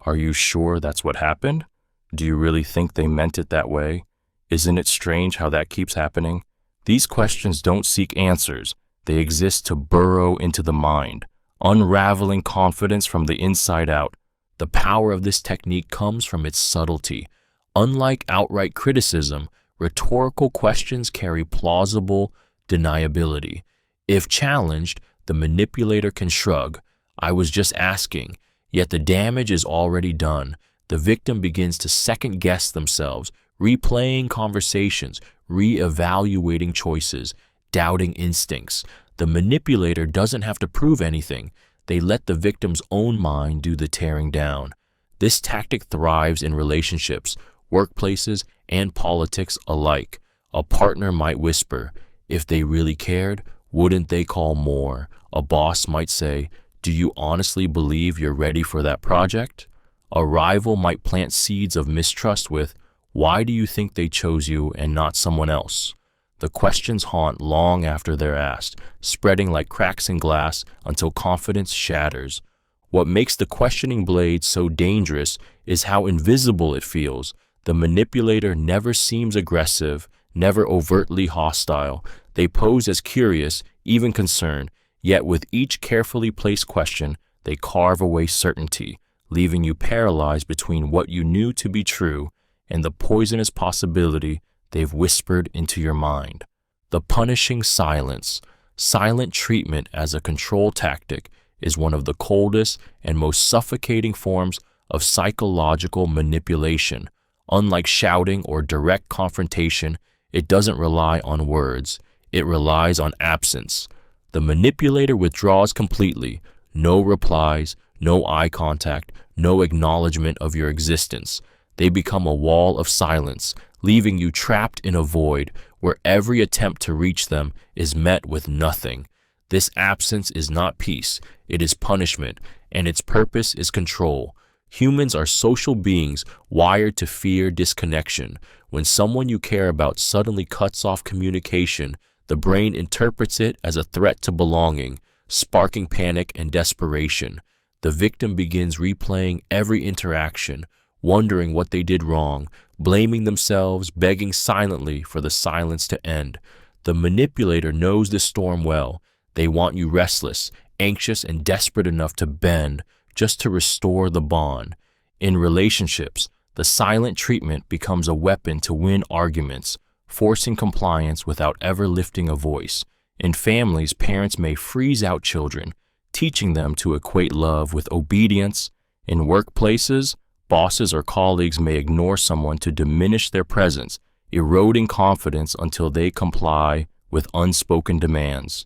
Are you sure that's what happened? Do you really think they meant it that way? Isn't it strange how that keeps happening? These questions don't seek answers. They exist to burrow into the mind, unraveling confidence from the inside out. The power of this technique comes from its subtlety. Unlike outright criticism, rhetorical questions carry plausible deniability. If challenged, the manipulator can shrug, "I was just asking," yet the damage is already done. The victim begins to second-guess themselves, replaying conversations, re-evaluating choices, doubting instincts. The manipulator doesn't have to prove anything. They let the victim's own mind do the tearing down. This tactic thrives in relationships, workplaces, and politics alike. A partner might whisper, "If they really cared, wouldn't they call more?" A boss might say, "Do you honestly believe you're ready for that project?" A rival might plant seeds of mistrust with, "Why do you think they chose you and not someone else?" The questions haunt long after they're asked, spreading like cracks in glass until confidence shatters. What makes the questioning blade so dangerous is how invisible it feels. The manipulator never seems aggressive, never overtly hostile. They pose as curious, even concerned, yet with each carefully placed question, they carve away certainty, leaving you paralyzed between what you knew to be true and the poisonous possibility they've whispered into your mind. The punishing silence. Silent treatment as a control tactic is one of the coldest and most suffocating forms of psychological manipulation. Unlike shouting or direct confrontation, it doesn't rely on words. It relies on absence. The manipulator withdraws completely. No replies, no eye contact, no acknowledgement of your existence. They become a wall of silence, leaving you trapped in a void where every attempt to reach them is met with nothing. This absence is not peace, it is punishment, and its purpose is control. Humans are social beings wired to fear disconnection. When someone you care about suddenly cuts off communication, the brain interprets it as a threat to belonging, sparking panic and desperation. The victim begins replaying every interaction, wondering what they did wrong, blaming themselves, begging silently for the silence to end. The manipulator knows the storm well. They want you restless, anxious, and desperate enough to bend just to restore the bond. In relationships, the silent treatment becomes a weapon to win arguments, forcing compliance without ever lifting a voice. In families, parents may freeze out children, teaching them to equate love with obedience. In workplaces, bosses or colleagues may ignore someone to diminish their presence, eroding confidence until they comply with unspoken demands.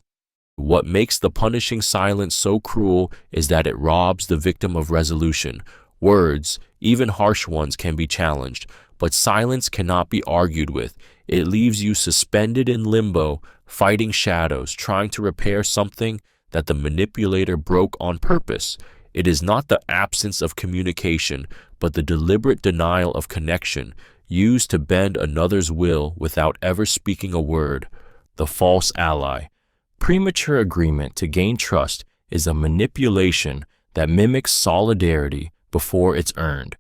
What makes the punishing silence so cruel is that it robs the victim of resolution. Words, even harsh ones, can be challenged, but silence cannot be argued with. It leaves you suspended in limbo, fighting shadows, trying to repair something that the manipulator broke on purpose. It is not the absence of communication, but the deliberate denial of connection, used to bend another's will without ever speaking a word. The false ally. Premature agreement to gain trust is a manipulation that mimics solidarity before it's earned.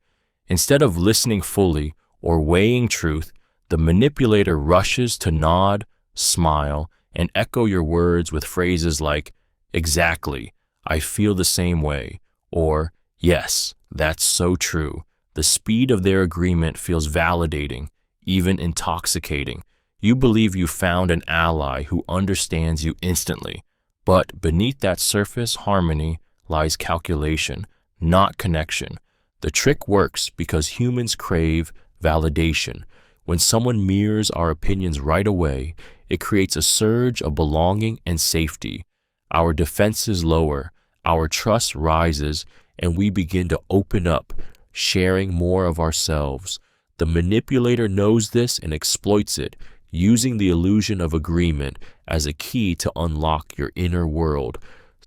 Instead of listening fully or weighing truth, the manipulator rushes to nod, smile, and echo your words with phrases like, "Exactly, I feel the same way," or "Yes, that's so true." The speed of their agreement feels validating, even intoxicating. You believe you found an ally who understands you instantly, but beneath that surface harmony lies calculation, not connection. The trick works because humans crave validation. When someone mirrors our opinions right away, it creates a surge of belonging and safety. Our defenses lower, our trust rises, and we begin to open up, sharing more of ourselves. The manipulator knows this and exploits it, using the illusion of agreement as a key to unlock your inner world.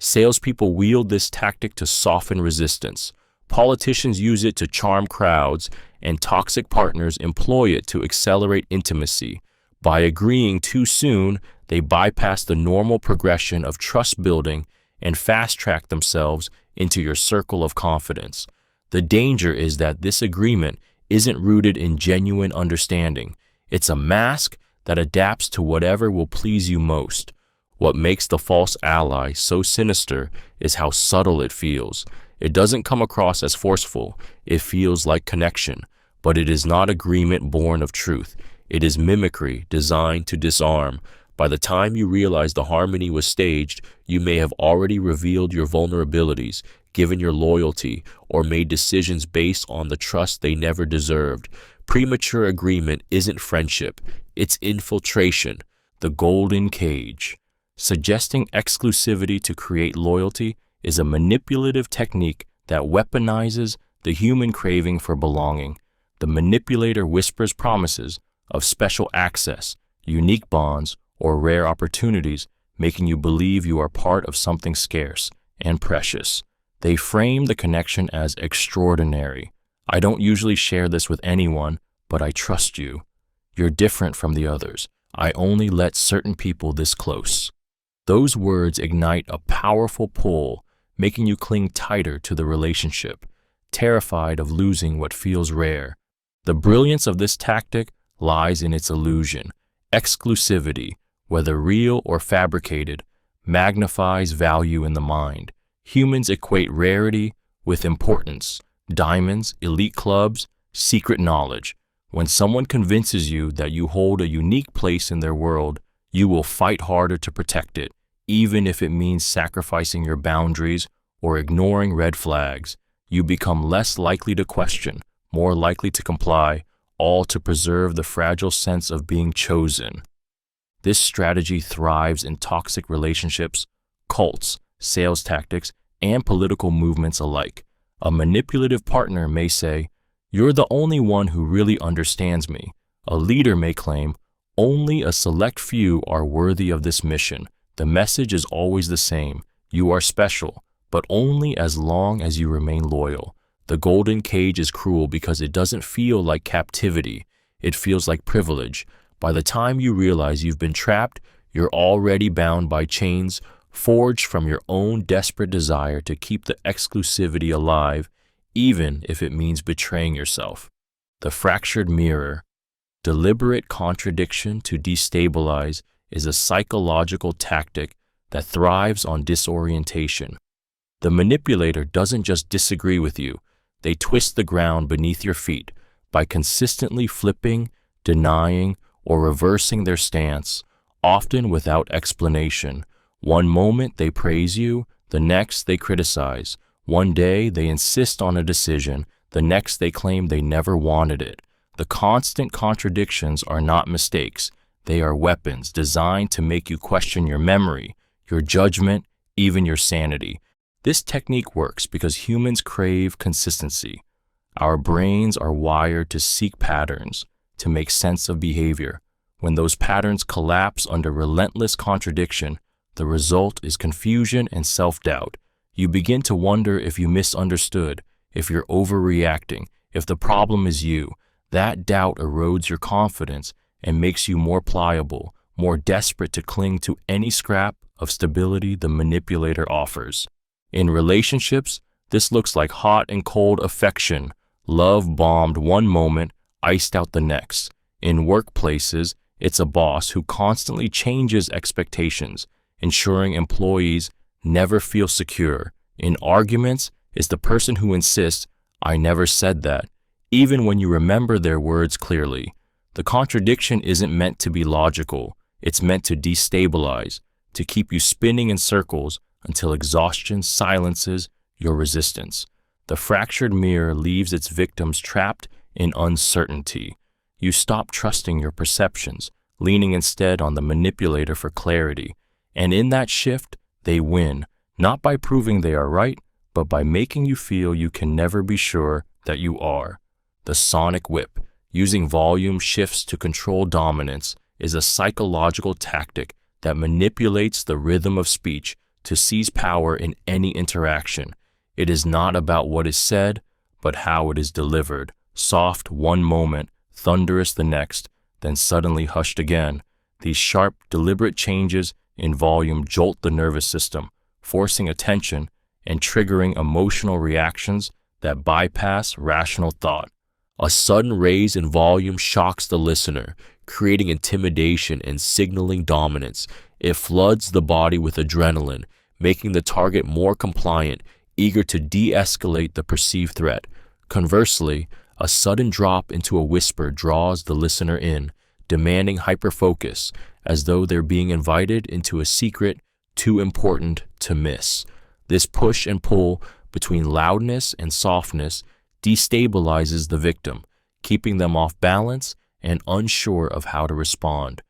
Salespeople wield this tactic to soften resistance. Politicians use it to charm crowds, and toxic partners employ it to accelerate intimacy. By agreeing too soon, they bypass the normal progression of trust building and fast-track themselves into your circle of confidence. The danger is that this agreement isn't rooted in genuine understanding. It's a mask that adapts to whatever will please you most. What makes the false ally so sinister is how subtle it feels. It doesn't come across as forceful. It feels like connection, but it is not agreement born of truth. It is mimicry designed to disarm. By the time you realize the harmony was staged, you may have already revealed your vulnerabilities, given your loyalty, or made decisions based on the trust they never deserved. Premature agreement isn't friendship, it's infiltration, the golden cage. Suggesting exclusivity to create loyalty is a manipulative technique that weaponizes the human craving for belonging. The manipulator whispers promises of special access, unique bonds, or rare opportunities, making you believe you are part of something scarce and precious. They frame the connection as extraordinary. "I don't usually share this with anyone, but I trust you. You're different from the others. I only let certain people this close." Those words ignite a powerful pull, making you cling tighter to the relationship, terrified of losing what feels rare. The brilliance of this tactic lies in its illusion. Exclusivity, whether real or fabricated, magnifies value in the mind. Humans equate rarity with importance. Diamonds, elite clubs, secret knowledge. When someone convinces you that you hold a unique place in their world, you will fight harder to protect it, even if it means sacrificing your boundaries or ignoring red flags. You become less likely to question, more likely to comply, all to preserve the fragile sense of being chosen. This strategy thrives in toxic relationships, cults, sales tactics, and political movements alike. A manipulative partner may say, "You're the only one who really understands me." A leader may claim, "Only a select few are worthy of this mission." The message is always the same. You are special, but only as long as you remain loyal. The golden cage is cruel because it doesn't feel like captivity. It feels like privilege. By the time you realize you've been trapped, you're already bound by chains forged from your own desperate desire to keep the exclusivity alive, even if it means betraying yourself. The fractured mirror. Deliberate contradiction to destabilize is a psychological tactic that thrives on disorientation. The manipulator doesn't just disagree with you, they twist the ground beneath your feet by consistently flipping, denying, or reversing their stance, often without explanation. One moment they praise you, the next they criticize. One day they insist on a decision, the next they claim they never wanted it. The constant contradictions are not mistakes. They are weapons designed to make you question your memory, your judgment, even your sanity. This technique works because humans crave consistency. Our brains are wired to seek patterns, to make sense of behavior. When those patterns collapse under relentless contradiction, the result is confusion and self-doubt. You begin to wonder if you misunderstood, if you're overreacting, if the problem is you. That doubt erodes your confidence and makes you more pliable, more desperate to cling to any scrap of stability the manipulator offers. In relationships, this looks like hot and cold affection, love bombed one moment, iced out the next. In workplaces, it's a boss who constantly changes expectations, ensuring employees never feel secure. In arguments, it's the person who insists, "I never said that," even when you remember their words clearly. The contradiction isn't meant to be logical. It's meant to destabilize, to keep you spinning in circles until exhaustion silences your resistance. The fractured mirror leaves its victims trapped in uncertainty. You stop trusting your perceptions, leaning instead on the manipulator for clarity. And in that shift, they win, not by proving they are right, but by making you feel you can never be sure that you are. The sonic whip, using volume shifts to control dominance, is a psychological tactic that manipulates the rhythm of speech to seize power in any interaction. It is not about what is said, but how it is delivered. Soft one moment, thunderous the next, then suddenly hushed again. These sharp, deliberate changes in volume jolt the nervous system, forcing attention and triggering emotional reactions that bypass rational thought. A sudden raise in volume shocks the listener, creating intimidation and signaling dominance. It floods the body with adrenaline, making the target more compliant, eager to de-escalate the perceived threat. Conversely, a sudden drop into a whisper draws the listener in, demanding hyperfocus, as though they're being invited into a secret too important to miss. This push and pull between loudness and softness destabilizes the victim, keeping them off balance and unsure of how to respond.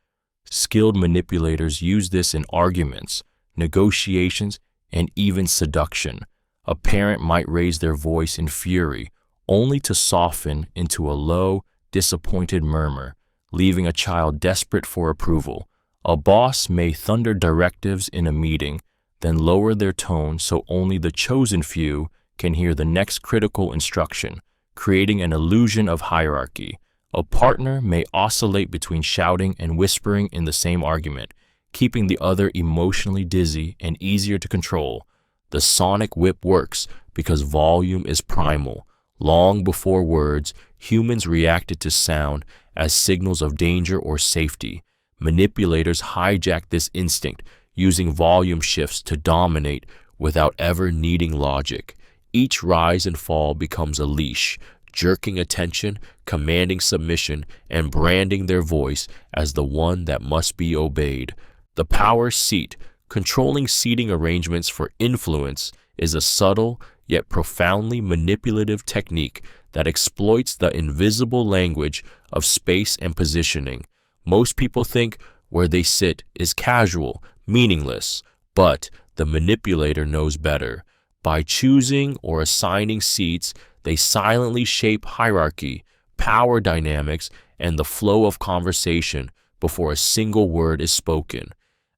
Skilled manipulators use this in arguments, negotiations, and even seduction. A parent might raise their voice in fury, only to soften into a low, disappointed murmur, leaving a child desperate for approval. A boss may thunder directives in a meeting, then lower their tone so only the chosen few can hear the next critical instruction, creating an illusion of hierarchy. A partner may oscillate between shouting and whispering in the same argument, keeping the other emotionally dizzy and easier to control. The sonic whip works because volume is primal. Long before words, humans reacted to sound as signals of danger or safety. Manipulators hijack this instinct, using volume shifts to dominate without ever needing logic. Each rise and fall becomes a leash, jerking attention, commanding submission, and branding their voice as the one that must be obeyed. The power seat, controlling seating arrangements for influence, is a subtle yet profoundly manipulative technique that exploits the invisible language of space and positioning. Most people think where they sit is casual, meaningless, but the manipulator knows better. By choosing or assigning seats, they silently shape hierarchy, power dynamics, and the flow of conversation before a single word is spoken.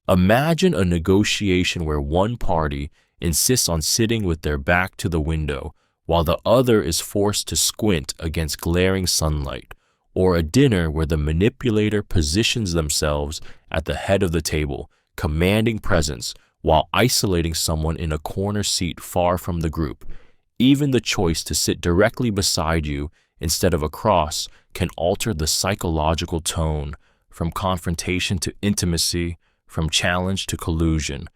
Imagine a negotiation where one party insists on sitting with their back to the window, while the other is forced to squint against glaring sunlight, or a dinner where the manipulator positions themselves at the head of the table, commanding presence, while isolating someone in a corner seat far from the group. Even the choice to sit directly beside you instead of across can alter the psychological tone, from confrontation to intimacy, from challenge to collusion.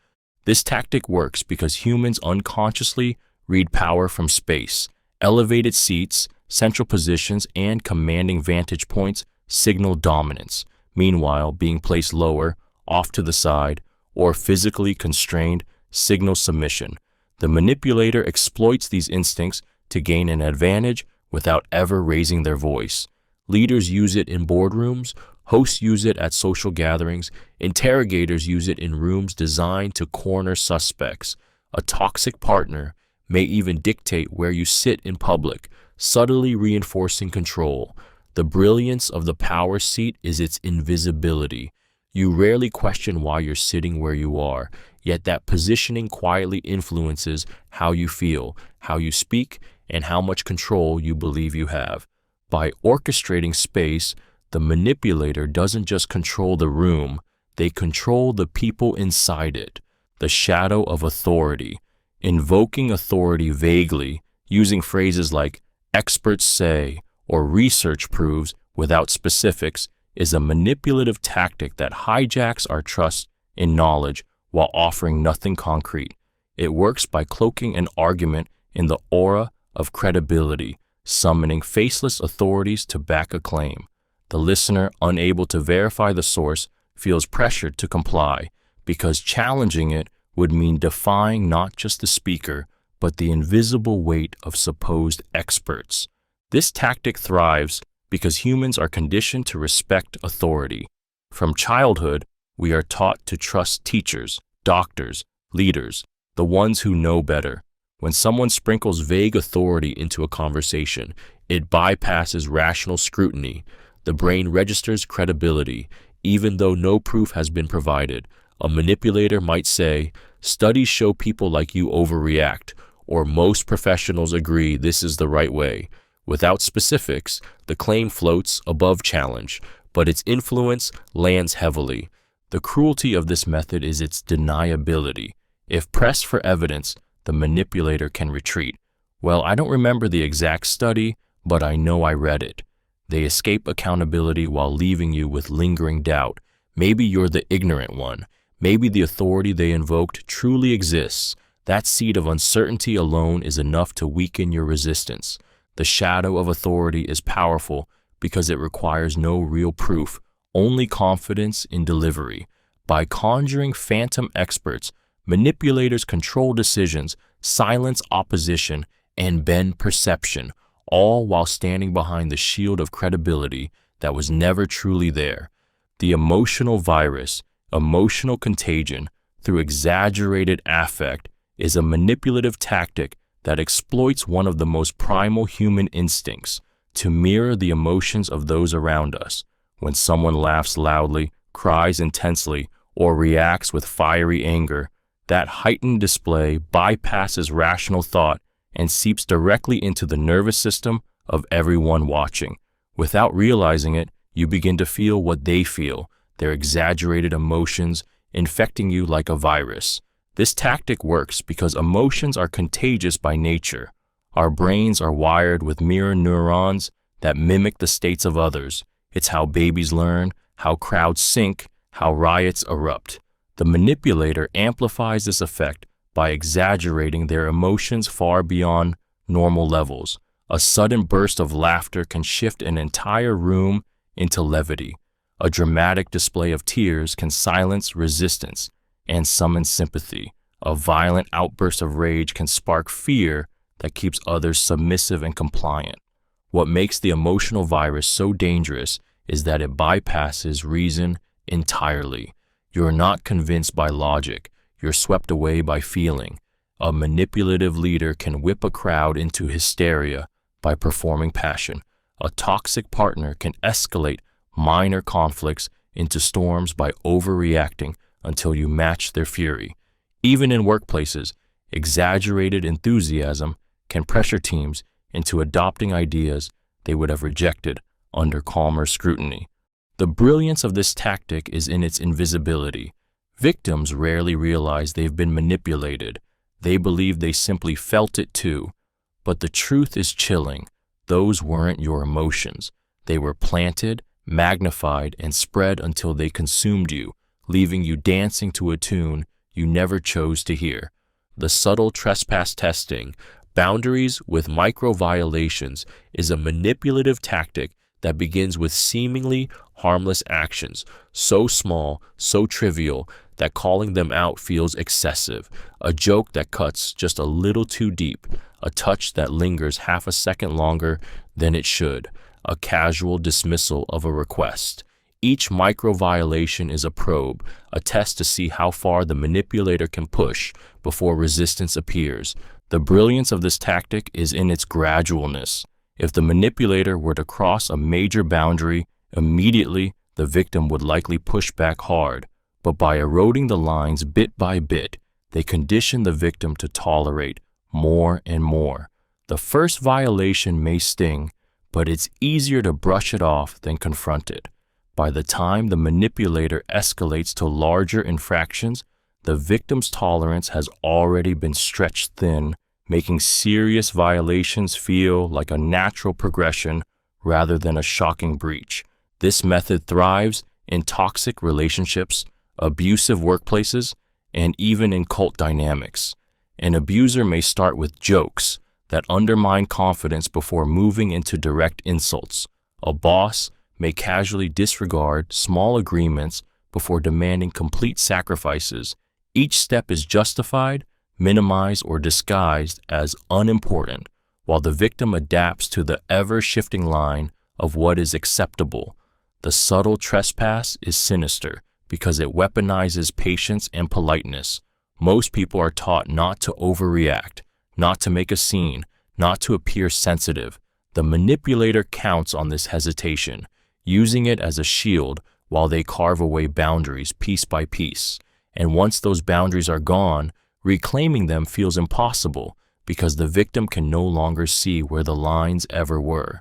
This tactic works because humans unconsciously read power from space. Elevated seats, central positions, and commanding vantage points signal dominance. Meanwhile, being placed lower, off to the side, or physically constrained signals submission. The manipulator exploits these instincts to gain an advantage without ever raising their voice. Leaders use it in boardrooms, hosts use it at social gatherings, interrogators use it in rooms designed to corner suspects. A toxic partner may even dictate where you sit in public, subtly reinforcing control. The brilliance of the power seat is its invisibility. You rarely question why you're sitting where you are, yet that positioning quietly influences how you feel, how you speak, and how much control you believe you have. By orchestrating space, the manipulator doesn't just control the room, they control the people inside it, the shadow of authority. Invoking authority vaguely, using phrases like experts say or research proves without specifics, is a manipulative tactic that hijacks our trust in knowledge while offering nothing concrete. It works by cloaking an argument in the aura of credibility, summoning faceless authorities to back a claim. The listener, unable to verify the source, feels pressured to comply because challenging it would mean defying not just the speaker, but the invisible weight of supposed experts. This tactic thrives because humans are conditioned to respect authority. From childhood, we are taught to trust teachers, doctors, leaders, the ones who know better. When someone sprinkles vague authority into a conversation, it bypasses rational scrutiny. The brain registers credibility, even though no proof has been provided. A manipulator might say, "Studies show people like you overreact," or "Most professionals agree this is the right way." Without specifics, the claim floats above challenge, but its influence lands heavily. The cruelty of this method is its deniability. If pressed for evidence, the manipulator can retreat. "Well, I don't remember the exact study, but I know I read it." They escape accountability while leaving you with lingering doubt. Maybe you're the ignorant one. Maybe the authority they invoked truly exists. That seed of uncertainty alone is enough to weaken your resistance. The shadow of authority is powerful because it requires no real proof, only confidence in delivery. By conjuring phantom experts, manipulators control decisions, silence opposition, and bend perception, all while standing behind the shield of credibility that was never truly there. The emotional virus, emotional contagion, through exaggerated affect, is a manipulative tactic that exploits one of the most primal human instincts, to mirror the emotions of those around us. When someone laughs loudly, cries intensely, or reacts with fiery anger, that heightened display bypasses rational thought and seeps directly into the nervous system of everyone watching. Without realizing it, you begin to feel what they feel, their exaggerated emotions infecting you like a virus. This tactic works because emotions are contagious by nature. Our brains are wired with mirror neurons that mimic the states of others. It's how babies learn, how crowds sync, how riots erupt. The manipulator amplifies this effect by exaggerating their emotions far beyond normal levels. A sudden burst of laughter can shift an entire room into levity. A dramatic display of tears can silence resistance and summon sympathy. A violent outburst of rage can spark fear that keeps others submissive and compliant. What makes the emotional virus so dangerous is that it bypasses reason entirely. You're not convinced by logic, you're swept away by feeling. A manipulative leader can whip a crowd into hysteria by performing passion. A toxic partner can escalate minor conflicts into storms by overreacting until you match their fury. Even in workplaces, exaggerated enthusiasm can pressure teams into adopting ideas they would have rejected under calmer scrutiny. The brilliance of this tactic is in its invisibility. Victims rarely realize they've been manipulated. They believe they simply felt it too. But the truth is chilling. Those weren't your emotions. They were planted, magnified, and spread until they consumed you, leaving you dancing to a tune you never chose to hear. The subtle trespass testing, boundaries with micro-violations, is a manipulative tactic that begins with seemingly harmless actions, so small, so trivial, that calling them out feels excessive. A joke that cuts just a little too deep, a touch that lingers half a second longer than it should, a casual dismissal of a request. Each micro-violation is a probe, a test to see how far the manipulator can push before resistance appears. The brilliance of this tactic is in its gradualness. If the manipulator were to cross a major boundary, immediately the victim would likely push back hard. But by eroding the lines bit by bit, they condition the victim to tolerate more and more. The first violation may sting, but it's easier to brush it off than confront it. By the time the manipulator escalates to larger infractions, the victim's tolerance has already been stretched thin, making serious violations feel like a natural progression rather than a shocking breach. This method thrives in toxic relationships, abusive workplaces, and even in cult dynamics. An abuser may start with jokes that undermine confidence before moving into direct insults. A boss may casually disregard small agreements before demanding complete sacrifices. Each step is justified, minimized, or disguised as unimportant, while the victim adapts to the ever-shifting line of what is acceptable. The subtle trespass is sinister because it weaponizes patience and politeness. Most people are taught not to overreact, not to make a scene, not to appear sensitive. The manipulator counts on this hesitation, using it as a shield while they carve away boundaries piece by piece. And once those boundaries are gone, reclaiming them feels impossible because the victim can no longer see where the lines ever were.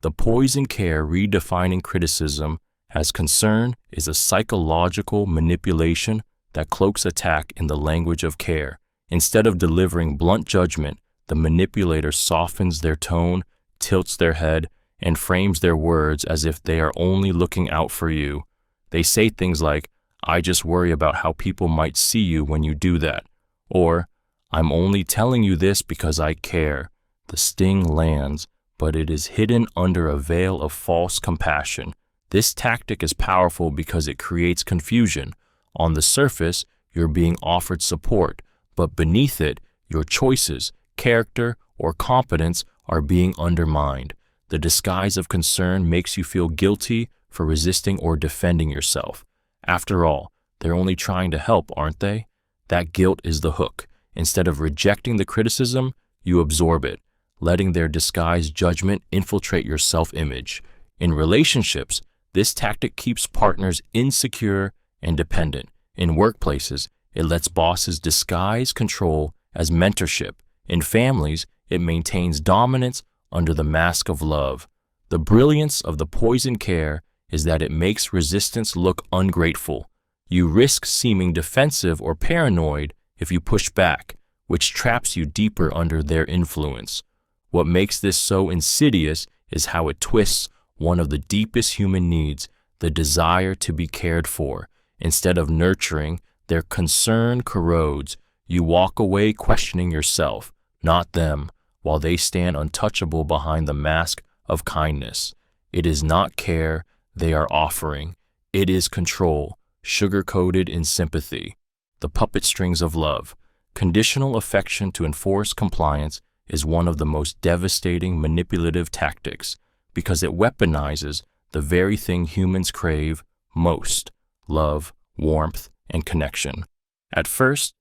The poison care redefining criticism as concern is a psychological manipulation that cloaks attack in the language of care. Instead of delivering blunt judgment, the manipulator softens their tone, tilts their head, and frames their words as if they are only looking out for you. They say things like, "I just worry about how people might see you when you do that," or "I'm only telling you this because I care." The sting lands, but it is hidden under a veil of false compassion. This tactic is powerful because it creates confusion. On the surface, you're being offered support, but beneath it, your choices, character, or competence are being undermined. The disguise of concern makes you feel guilty for resisting or defending yourself. After all, they're only trying to help, aren't they? That guilt is the hook. Instead of rejecting the criticism, you absorb it, letting their disguised judgment infiltrate your self-image. In relationships, this tactic keeps partners insecure and dependent. In workplaces, it lets bosses disguise control as mentorship. In families, it maintains dominance under the mask of love. The brilliance of the poison care is that it makes resistance look ungrateful. You risk seeming defensive or paranoid if you push back, which traps you deeper under their influence. What makes this so insidious is how it twists one of the deepest human needs, the desire to be cared for. Instead of nurturing, their concern corrodes. You walk away questioning yourself, not them, while they stand untouchable behind the mask of kindness. It is not care they are offering. It is control, sugar-coated in sympathy. The puppet strings of love. Conditional affection to enforce compliance is one of the most devastating manipulative tactics because it weaponizes the very thing humans crave most: love, warmth, and connection. At first,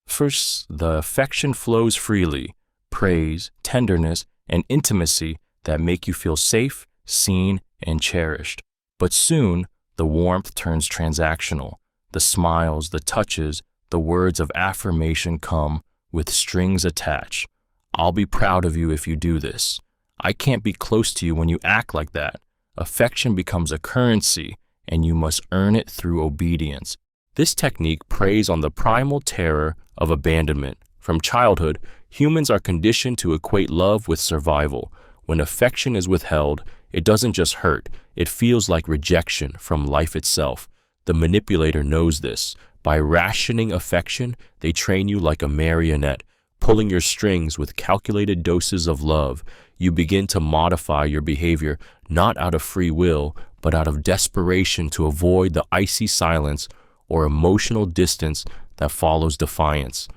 the affection flows freely, praise, tenderness, and intimacy that make you feel safe, seen, and cherished. But soon, the warmth turns transactional. The smiles, the touches, the words of affirmation come with strings attached. "I'll be proud of you if you do this." "I can't be close to you when you act like that." Affection becomes a currency, and you must earn it through obedience. This technique preys on the primal terror of abandonment. From childhood, humans are conditioned to equate love with survival. When affection is withheld, it doesn't just hurt, it feels like rejection from life itself. The manipulator knows this. By rationing affection, they train you like a marionette, pulling your strings with calculated doses of love. You begin to modify your behavior not out of free will, but out of desperation to avoid the icy silence or emotional distance that follows defiance.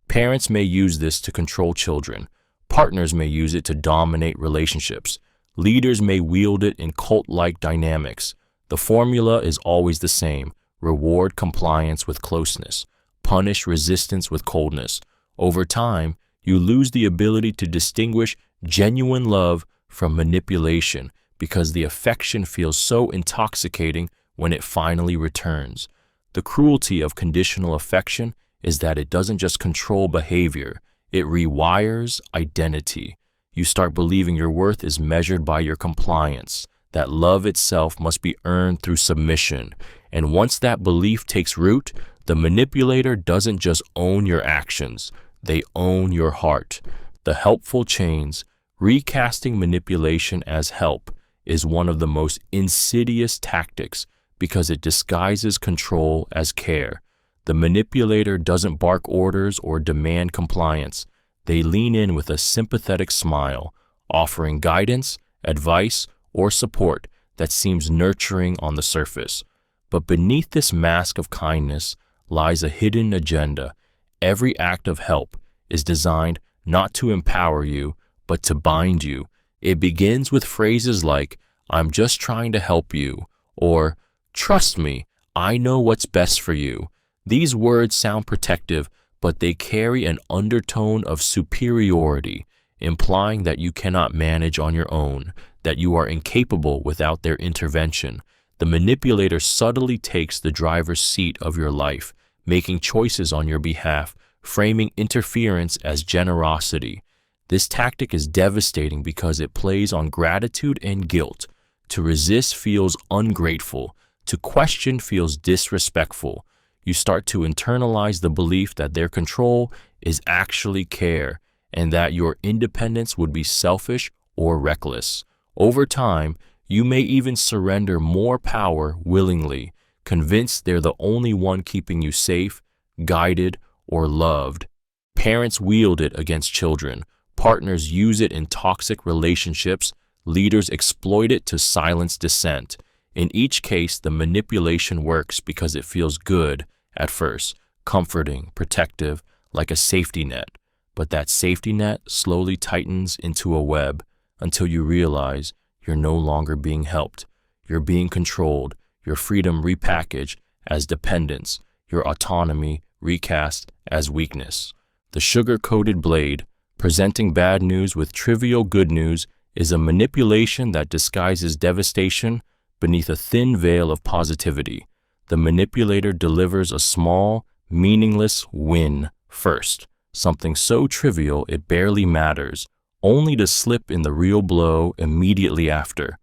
Parents may use this to control children. Partners may use it to dominate relationships. Leaders may wield it in cult-like dynamics. The formula is always the same: reward compliance with closeness, punish resistance with coldness. Over time, you lose the ability to distinguish genuine love from manipulation because the affection feels so intoxicating when it finally returns. The cruelty of conditional affection is that it doesn't just control behavior, it rewires identity. You start believing your worth is measured by your compliance, that love itself must be earned through submission. And once that belief takes root, the manipulator doesn't just own your actions, they own your heart. The helpful chains, recasting manipulation as help, is one of the most insidious tactics because it disguises control as care. The manipulator doesn't bark orders or demand compliance. They lean in with a sympathetic smile, offering guidance, advice, or support that seems nurturing on the surface. But beneath this mask of kindness lies a hidden agenda. Every act of help is designed not to empower you, but to bind you. It begins with phrases like, "I'm just trying to help you," or "Trust me, I know what's best for you." These words sound protective, but they carry an undertone of superiority, implying that you cannot manage on your own, that you are incapable without their intervention. The manipulator subtly takes the driver's seat of your life, making choices on your behalf, framing interference as generosity. This tactic is devastating because it plays on gratitude and guilt. To resist feels ungrateful. To question feels disrespectful. You start to internalize the belief that their control is actually care, and that your independence would be selfish or reckless. Over time, you may even surrender more power willingly, convinced they're the only one keeping you safe, guided, or loved. Parents wield it against children. Partners use it in toxic relationships. Leaders exploit it to silence dissent. In each case, the manipulation works because it feels good at first, comforting, protective, like a safety net. But that safety net slowly tightens into a web until you realize you're no longer being helped. You're being controlled, your freedom repackaged as dependence, your autonomy recast as weakness. The sugar-coated blade, presenting bad news with trivial good news, is a manipulation that disguises devastation beneath a thin veil of positivity. The manipulator delivers a small, meaningless win first, something so trivial it barely matters, only to slip in the real blow immediately after.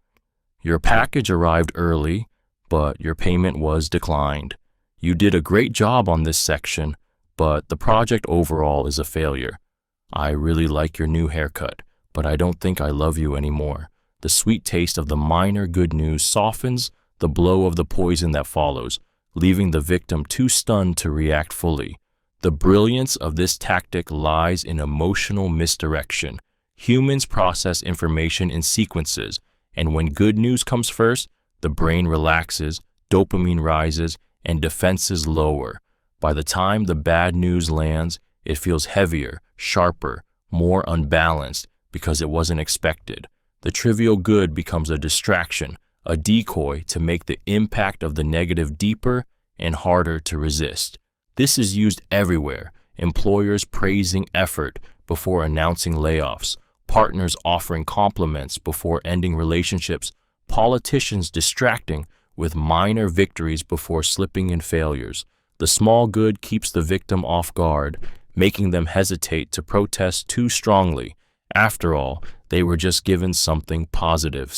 Your package arrived early, but your payment was declined. You did a great job on this section, but the project overall is a failure. I really like your new haircut, but I don't think I love you anymore. The sweet taste of the minor good news softens the blow of the poison that follows, leaving the victim too stunned to react fully. The brilliance of this tactic lies in emotional misdirection. Humans process information in sequences, and when good news comes first, the brain relaxes, dopamine rises, and defenses lower. By the time the bad news lands, it feels heavier, sharper, more unbalanced because it wasn't expected. The trivial good becomes a distraction, a decoy to make the impact of the negative deeper and harder to resist. This is used everywhere. Employers praising effort before announcing layoffs, partners offering compliments before ending relationships, politicians distracting with minor victories before slipping in failures. The small good keeps the victim off guard, making them hesitate to protest too strongly. After all, they were just given something positive.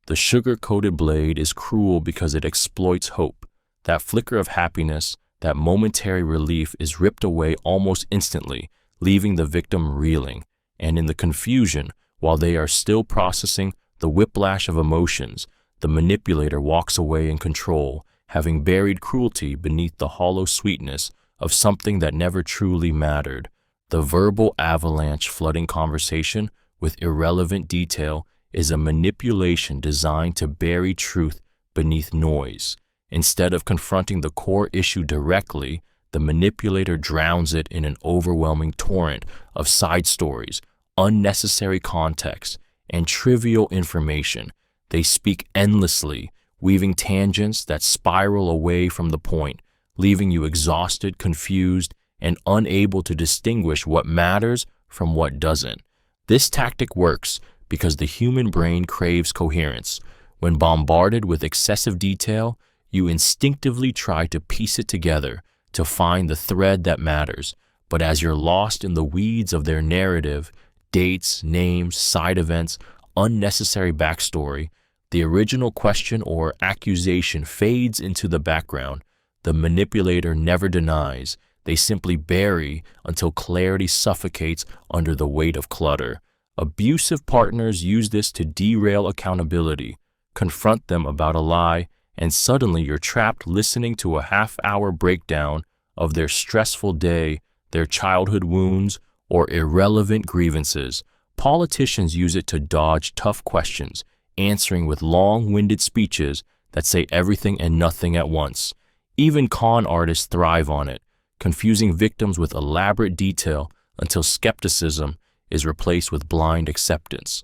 The sugar-coated blade is cruel because it exploits hope. That flicker of happiness, that momentary relief is ripped away almost instantly, leaving the victim reeling. And in the confusion, while they are still processing the whiplash of emotions, the manipulator walks away in control, having buried cruelty beneath the hollow sweetness of something that never truly mattered. The verbal avalanche flooding conversation with irrelevant detail is a manipulation designed to bury truth beneath noise. Instead of confronting the core issue directly, the manipulator drowns it in an overwhelming torrent of side stories, unnecessary context, and trivial information. They speak endlessly, weaving tangents that spiral away from the point, leaving you exhausted, confused, and unable to distinguish what matters from what doesn't. This tactic works because the human brain craves coherence. When bombarded with excessive detail, you instinctively try to piece it together to find the thread that matters. But as you're lost in the weeds of their narrative, dates, names, side events, unnecessary backstory, The original question or accusation fades into the background. The manipulator never denies. They simply bury until clarity suffocates under the weight of clutter. Abusive partners use this to derail accountability. Confront them about a lie, and suddenly you're trapped listening to a half-hour breakdown of their stressful day, their childhood wounds, or irrelevant grievances. Politicians use it to dodge tough questions, answering with long-winded speeches that say everything and nothing at once. Even con artists thrive on it, confusing victims with elaborate detail until skepticism is replaced with blind acceptance.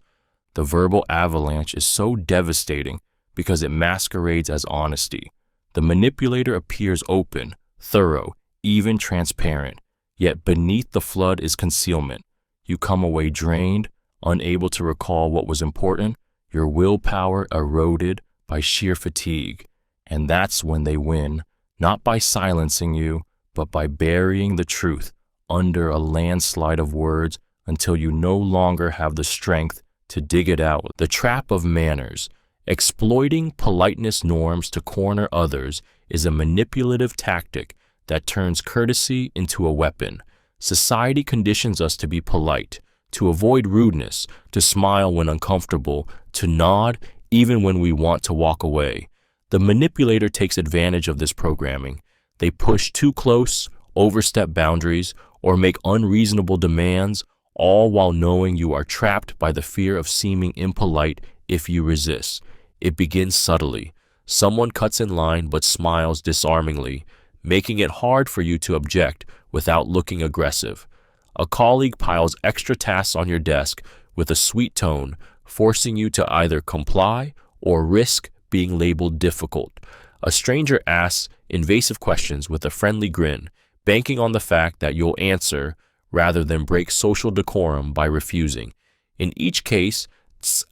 The verbal avalanche is so devastating because it masquerades as honesty. The manipulator appears open, thorough, even transparent, yet beneath the flood is concealment. You come away drained, unable to recall what was important, your willpower eroded by sheer fatigue. And that's when they win, not by silencing you, but by burying the truth under a landslide of words until you no longer have the strength to dig it out. The trap of manners. Exploiting politeness norms to corner others is a manipulative tactic that turns courtesy into a weapon. Society conditions us to be polite, to avoid rudeness, to smile when uncomfortable, to nod even when we want to walk away. The manipulator takes advantage of this programming. They push too close, overstep boundaries, or make unreasonable demands, all while knowing you are trapped by the fear of seeming impolite if you resist. It begins subtly. Someone cuts in line but smiles disarmingly, making it hard for you to object without looking aggressive. A colleague piles extra tasks on your desk with a sweet tone, forcing you to either comply or risk being labeled difficult. A stranger asks invasive questions with a friendly grin, banking on the fact that you'll answer rather than break social decorum by refusing. In each case,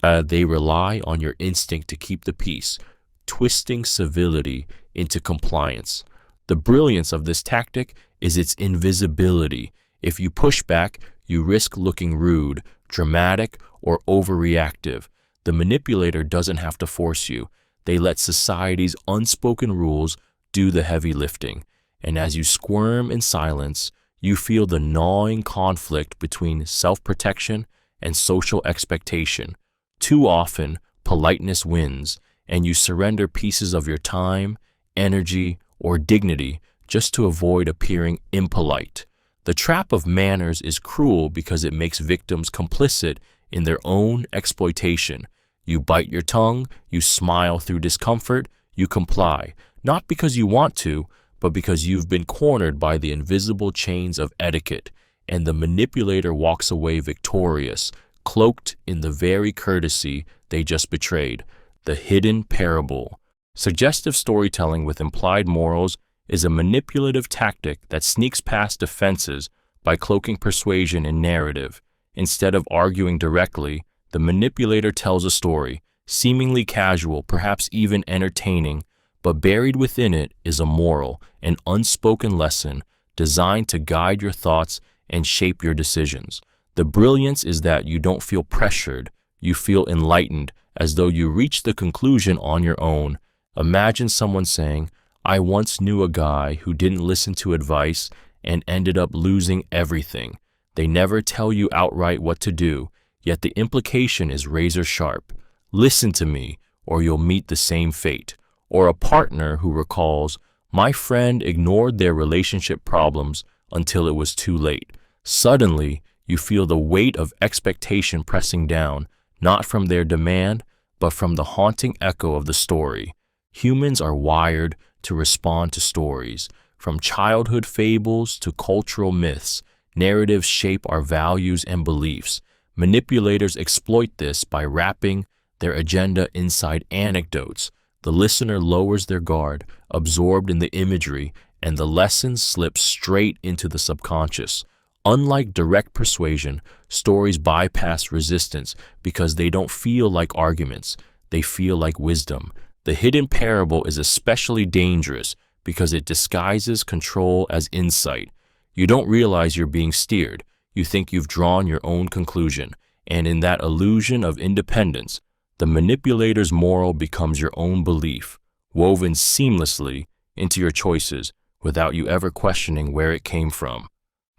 they rely on your instinct to keep the peace, twisting civility into compliance. The brilliance of this tactic is its invisibility. If you push back, you risk looking rude, dramatic, or overreactive. The manipulator doesn't have to force you. They let society's unspoken rules do the heavy lifting. And as you squirm in silence, you feel the gnawing conflict between self-protection and social expectation. Too often, politeness wins, and you surrender pieces of your time, energy, or dignity just to avoid appearing impolite. The trap of manners is cruel because it makes victims complicit in their own exploitation. You bite your tongue, you smile through discomfort, you comply, not because you want to, but because you've been cornered by the invisible chains of etiquette, and the manipulator walks away victorious, cloaked in the very courtesy they just betrayed. The hidden parable. Suggestive storytelling with implied morals is a manipulative tactic that sneaks past defenses by cloaking persuasion in narrative. Instead of arguing directly, the manipulator tells a story, seemingly casual, perhaps even entertaining, but buried within it is a moral, an unspoken lesson designed to guide your thoughts and shape your decisions. The brilliance is that you don't feel pressured, you feel enlightened, as though you reached the conclusion on your own. Imagine someone saying, "I once knew a guy who didn't listen to advice and ended up losing everything." They never tell you outright what to do, yet the implication is razor sharp. Listen to me, or you'll meet the same fate. Or a partner who recalls, "My friend ignored their relationship problems until it was too late." Suddenly, you feel the weight of expectation pressing down, not from their demand, but from the haunting echo of the story. Humans are wired to respond to stories. From childhood fables to cultural myths, narratives shape our values and beliefs. Manipulators exploit this by wrapping their agenda inside anecdotes. The listener lowers their guard, absorbed in the imagery, and the lesson slips straight into the subconscious. Unlike direct persuasion, stories bypass resistance because they don't feel like arguments, they feel like wisdom. The hidden parable is especially dangerous because it disguises control as insight. You don't realize you're being steered. You think you've drawn your own conclusion, and in that illusion of independence, The manipulator's moral becomes your own belief, woven seamlessly into your choices without you ever questioning where it came from.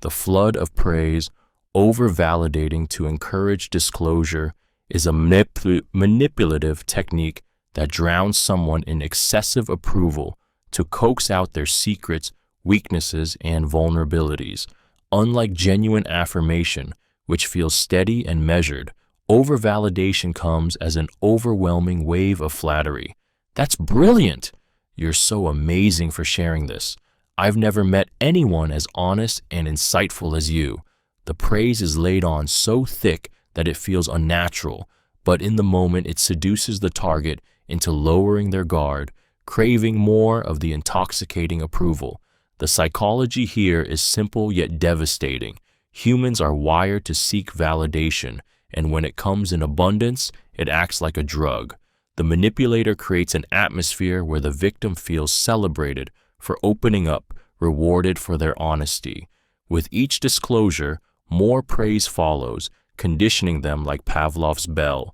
The flood of praise, over-validating to encourage disclosure, is a manipulative technique that drowns someone in excessive approval to coax out their secrets, weaknesses, and vulnerabilities. Unlike genuine affirmation, which feels steady and measured, over-validation comes as an overwhelming wave of flattery. "That's brilliant! You're so amazing for sharing this. I've never met anyone as honest and insightful as you." The praise is laid on so thick that it feels unnatural, but in the moment it seduces the target into lowering their guard, craving more of the intoxicating approval. The psychology here is simple yet devastating. Humans are wired to seek validation, and when it comes in abundance, it acts like a drug. The manipulator creates an atmosphere where the victim feels celebrated for opening up, rewarded for their honesty. With each disclosure, more praise follows, conditioning them like Pavlov's bell.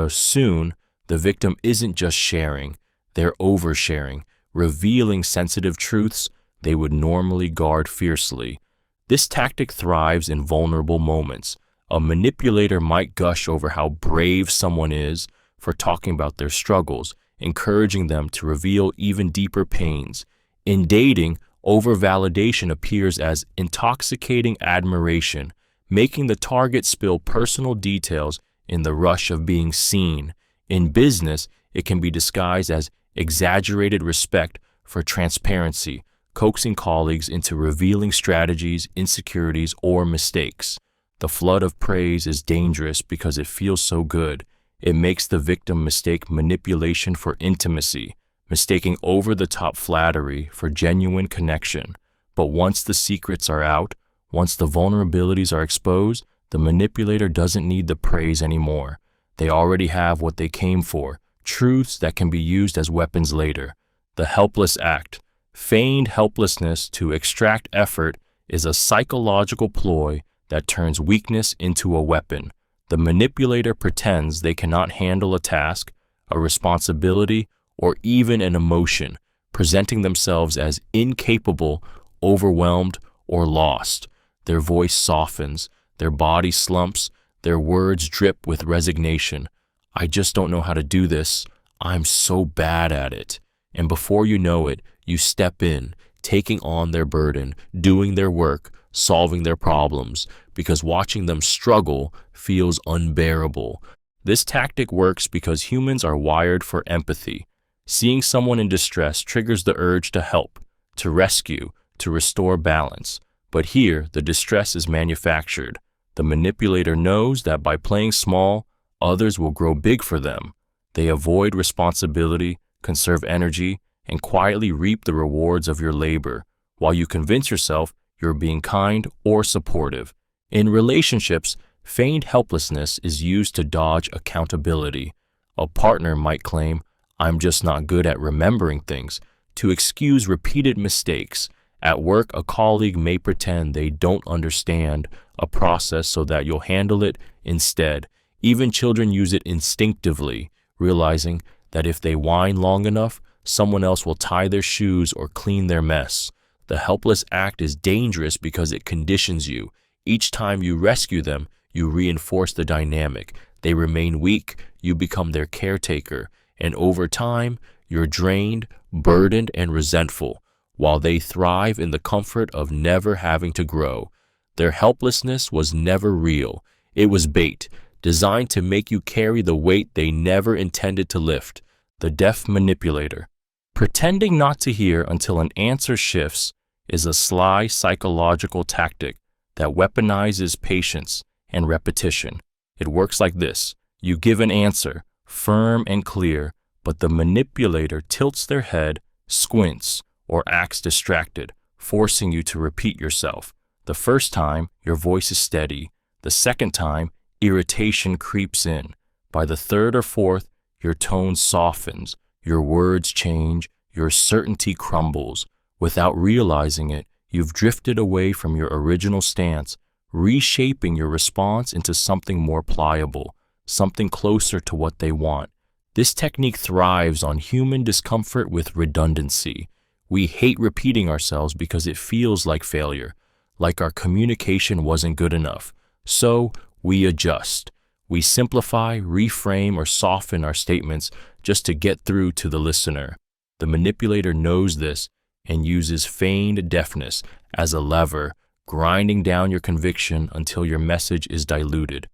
Soon, the victim isn't just sharing, they're oversharing, revealing sensitive truths they would normally guard fiercely. This tactic thrives in vulnerable moments. A manipulator might gush over how brave someone is for talking about their struggles, encouraging them to reveal even deeper pains. In dating, over-validation appears as intoxicating admiration, making the target spill personal details in the rush of being seen. In business, it can be disguised as exaggerated respect for transparency, coaxing colleagues into revealing strategies, insecurities, or mistakes. The flood of praise is dangerous because it feels so good. It makes the victim mistake manipulation for intimacy, mistaking over-the-top flattery for genuine connection. But once the secrets are out, once the vulnerabilities are exposed, the manipulator doesn't need the praise anymore. They already have what they came for, truths that can be used as weapons later. The Helpless Act. Feigned helplessness to extract effort is a psychological ploy that turns weakness into a weapon. The manipulator pretends they cannot handle a task, a responsibility, or even an emotion, presenting themselves as incapable, overwhelmed, or lost. Their voice softens, their body slumps, their words drip with resignation. "I just don't know how to do this. I'm so bad at it." And before you know it, you step in, taking on their burden, doing their work, solving their problems, because watching them struggle feels unbearable. This tactic works because humans are wired for empathy. Seeing someone in distress triggers the urge to help, to rescue, to restore balance. But here, the distress is manufactured. The manipulator knows that by playing small, others will grow big for them. They avoid responsibility, conserve energy, and quietly reap the rewards of your labor, while you convince yourself you're being kind or supportive. In relationships, feigned helplessness is used to dodge accountability. A partner might claim, "I'm just not good at remembering things," to excuse repeated mistakes. At work, a colleague may pretend they don't understand a process so that you'll handle it instead. Even children use it instinctively, realizing that if they whine long enough, someone else will tie their shoes or clean their mess. The Helpless Act is dangerous because it conditions you. Each time you rescue them, you reinforce the dynamic. They remain weak, you become their caretaker, and over time, you're drained, burdened, and resentful, while they thrive in the comfort of never having to grow. Their helplessness was never real. It was bait, designed to make you carry the weight they never intended to lift. The Deaf Manipulator. Pretending not to hear until an answer shifts is a sly psychological tactic that weaponizes patience and repetition. It works like this. You give an answer, firm and clear, but the manipulator tilts their head, squints, or acts distracted, forcing you to repeat yourself. The first time, your voice is steady. The second time, irritation creeps in. By the third or fourth, your tone softens, your words change, your certainty crumbles. Without realizing it, you've drifted away from your original stance, reshaping your response into something more pliable. something closer to what they want. This technique thrives on human discomfort with redundancy. We hate repeating ourselves because it feels like failure, like our communication wasn't good enough. So we adjust. We simplify, reframe, or soften our statements just to get through to the listener. The manipulator knows this and uses feigned deafness as a lever, grinding down your conviction until your message is diluted.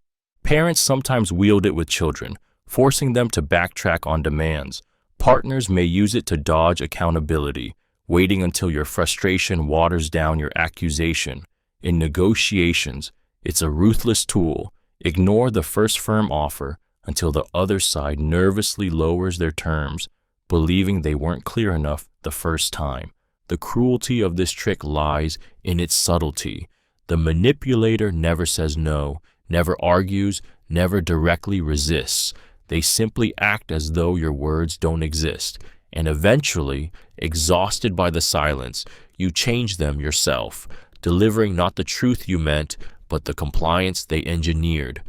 Parents sometimes wield it with children, forcing them to backtrack on demands. Partners may use it to dodge accountability, waiting until your frustration waters down your accusation. In negotiations, it's a ruthless tool. Ignore the first firm offer until the other side nervously lowers their terms, believing they weren't clear enough the first time. The cruelty of this trick lies in its subtlety. The manipulator never says no, never argues, never directly resists. They simply act as though your words don't exist, and eventually, exhausted by the silence, you change them yourself, delivering not the truth you meant, but the compliance they engineered.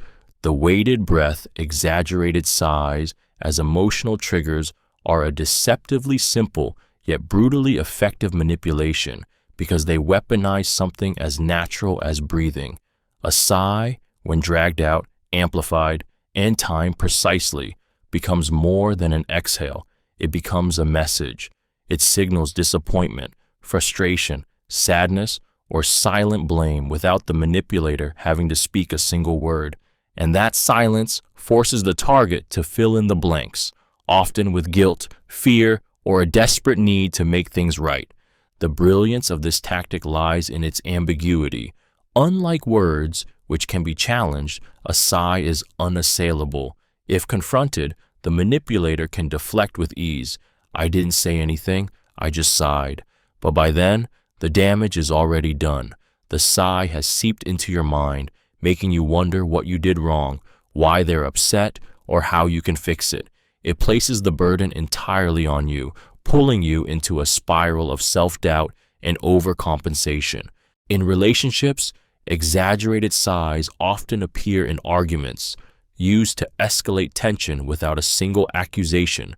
The weighted breath, exaggerated sighs, as emotional triggers are a deceptively simple yet brutally effective manipulation because they weaponize something as natural as breathing. A sigh, when dragged out, amplified, and timed precisely, becomes more than an exhale. It becomes a message. It signals disappointment, frustration, sadness, or silent blame without the manipulator having to speak a single word. And that silence forces the target to fill in the blanks, often with guilt, fear, or a desperate need to make things right. The brilliance of this tactic lies in its ambiguity. Unlike words, which can be challenged, a sigh is unassailable. If confronted, the manipulator can deflect with ease. I didn't say anything, I just sighed. But by then, the damage is already done. The sigh has seeped into your mind, making you wonder what you did wrong, why they're upset, or how you can fix it. It places the burden entirely on you, pulling you into a spiral of self-doubt and overcompensation. In relationships, exaggerated sighs often appear in arguments, used to escalate tension without a single accusation.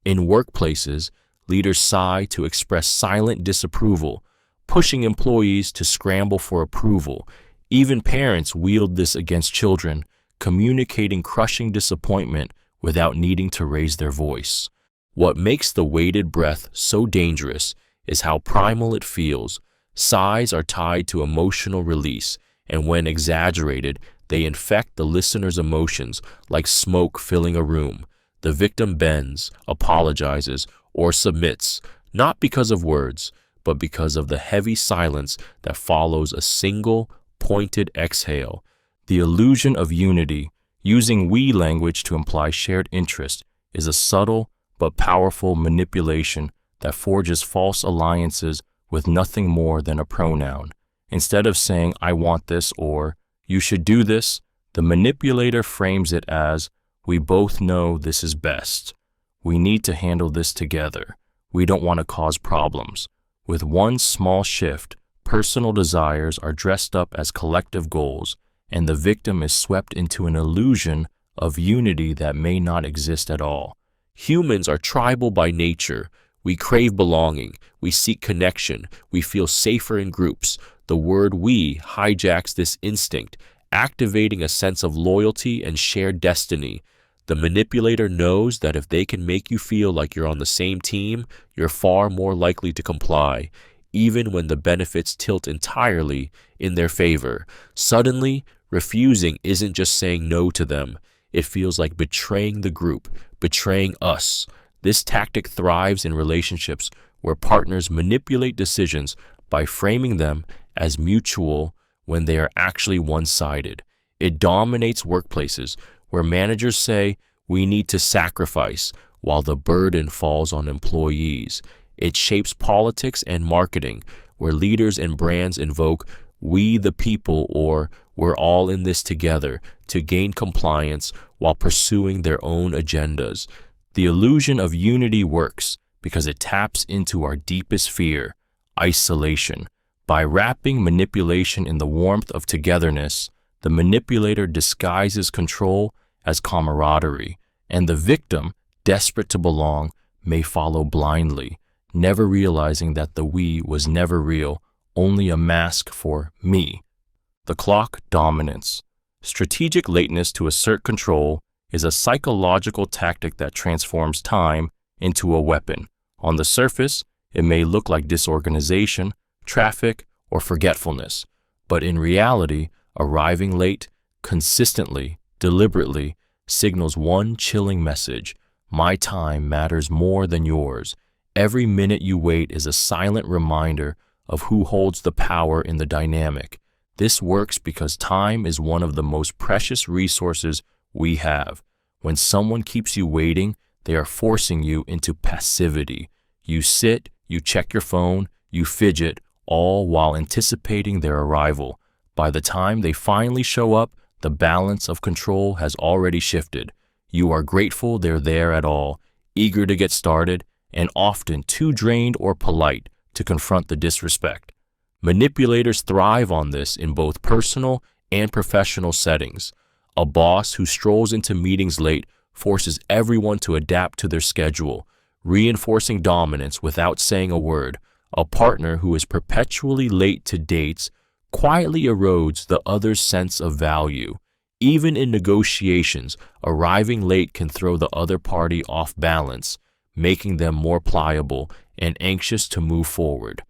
In workplaces, leaders sigh to express silent disapproval, pushing employees to scramble for approval. Even parents wield this against children, communicating crushing disappointment without needing to raise their voice. What makes the weighted breath so dangerous is how primal it feels. Sighs are tied to emotional release, and when exaggerated, they infect the listener's emotions like smoke filling a room. The victim bends, apologizes, or submits, not because of words, but because of the heavy silence that follows a single, pointed exhale. The illusion of unity, using we language to imply shared interest, is a subtle but powerful manipulation that forges false alliances with nothing more than a pronoun. Instead of saying, I want this or you should do this, the manipulator frames it as, we both know this is best. We need to handle this together. We don't want to cause problems. With one small shift, personal desires are dressed up as collective goals, and the victim is swept into an illusion of unity that may not exist at all. Humans are tribal by nature. We crave belonging. We seek connection. We feel safer in groups. The word we hijacks this instinct, activating a sense of loyalty and shared destiny. The manipulator knows that if they can make you feel like you're on the same team, you're far more likely to comply, even when the benefits tilt entirely in their favor. Suddenly, refusing isn't just saying no to them. It feels like betraying the group, betraying us. This tactic thrives in relationships where partners manipulate decisions by framing them as mutual when they are actually one-sided. It dominates workplaces where managers say, we need to sacrifice, while the burden falls on employees. It shapes politics and marketing, where leaders and brands invoke, we the people, or we're all in this together, to gain compliance while pursuing their own agendas. The illusion of unity works because it taps into our deepest fear, isolation. By wrapping manipulation in the warmth of togetherness, the manipulator disguises control as camaraderie, and the victim, desperate to belong, may follow blindly, never realizing that the we was never real, only a mask for me. The clock dominance. Strategic lateness to assert control is a psychological tactic that transforms time into a weapon. On the surface, it may look like disorganization, traffic, or forgetfulness, but in reality, arriving late, consistently, deliberately, signals one chilling message: my time matters more than yours. Every minute you wait is a silent reminder of who holds the power in the dynamic. This works because time is one of the most precious resources we have. When someone keeps you waiting, they are forcing you into passivity. You sit, you check your phone, you fidget, all while anticipating their arrival. By the time they finally show up, the balance of control has already shifted. You are grateful they're there at all, eager to get started, and often too drained or polite to confront the disrespect. Manipulators thrive on this in both personal and professional settings. A boss who strolls into meetings late forces everyone to adapt to their schedule, reinforcing dominance without saying a word. A partner who is perpetually late to dates quietly erodes the other's sense of value. Even in negotiations, arriving late can throw the other party off balance, making them more pliable and anxious to move forward.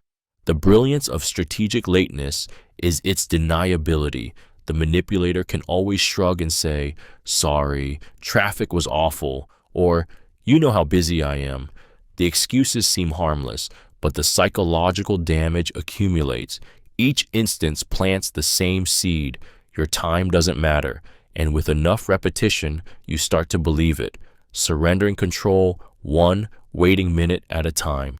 The brilliance of strategic lateness is its deniability. The manipulator can always shrug and say, "Sorry, traffic was awful," or "You know how busy I am." The excuses seem harmless, but the psychological damage accumulates. Each instance plants the same seed: your time doesn't matter, and with enough repetition, you start to believe it, surrendering control one waiting minute at a time.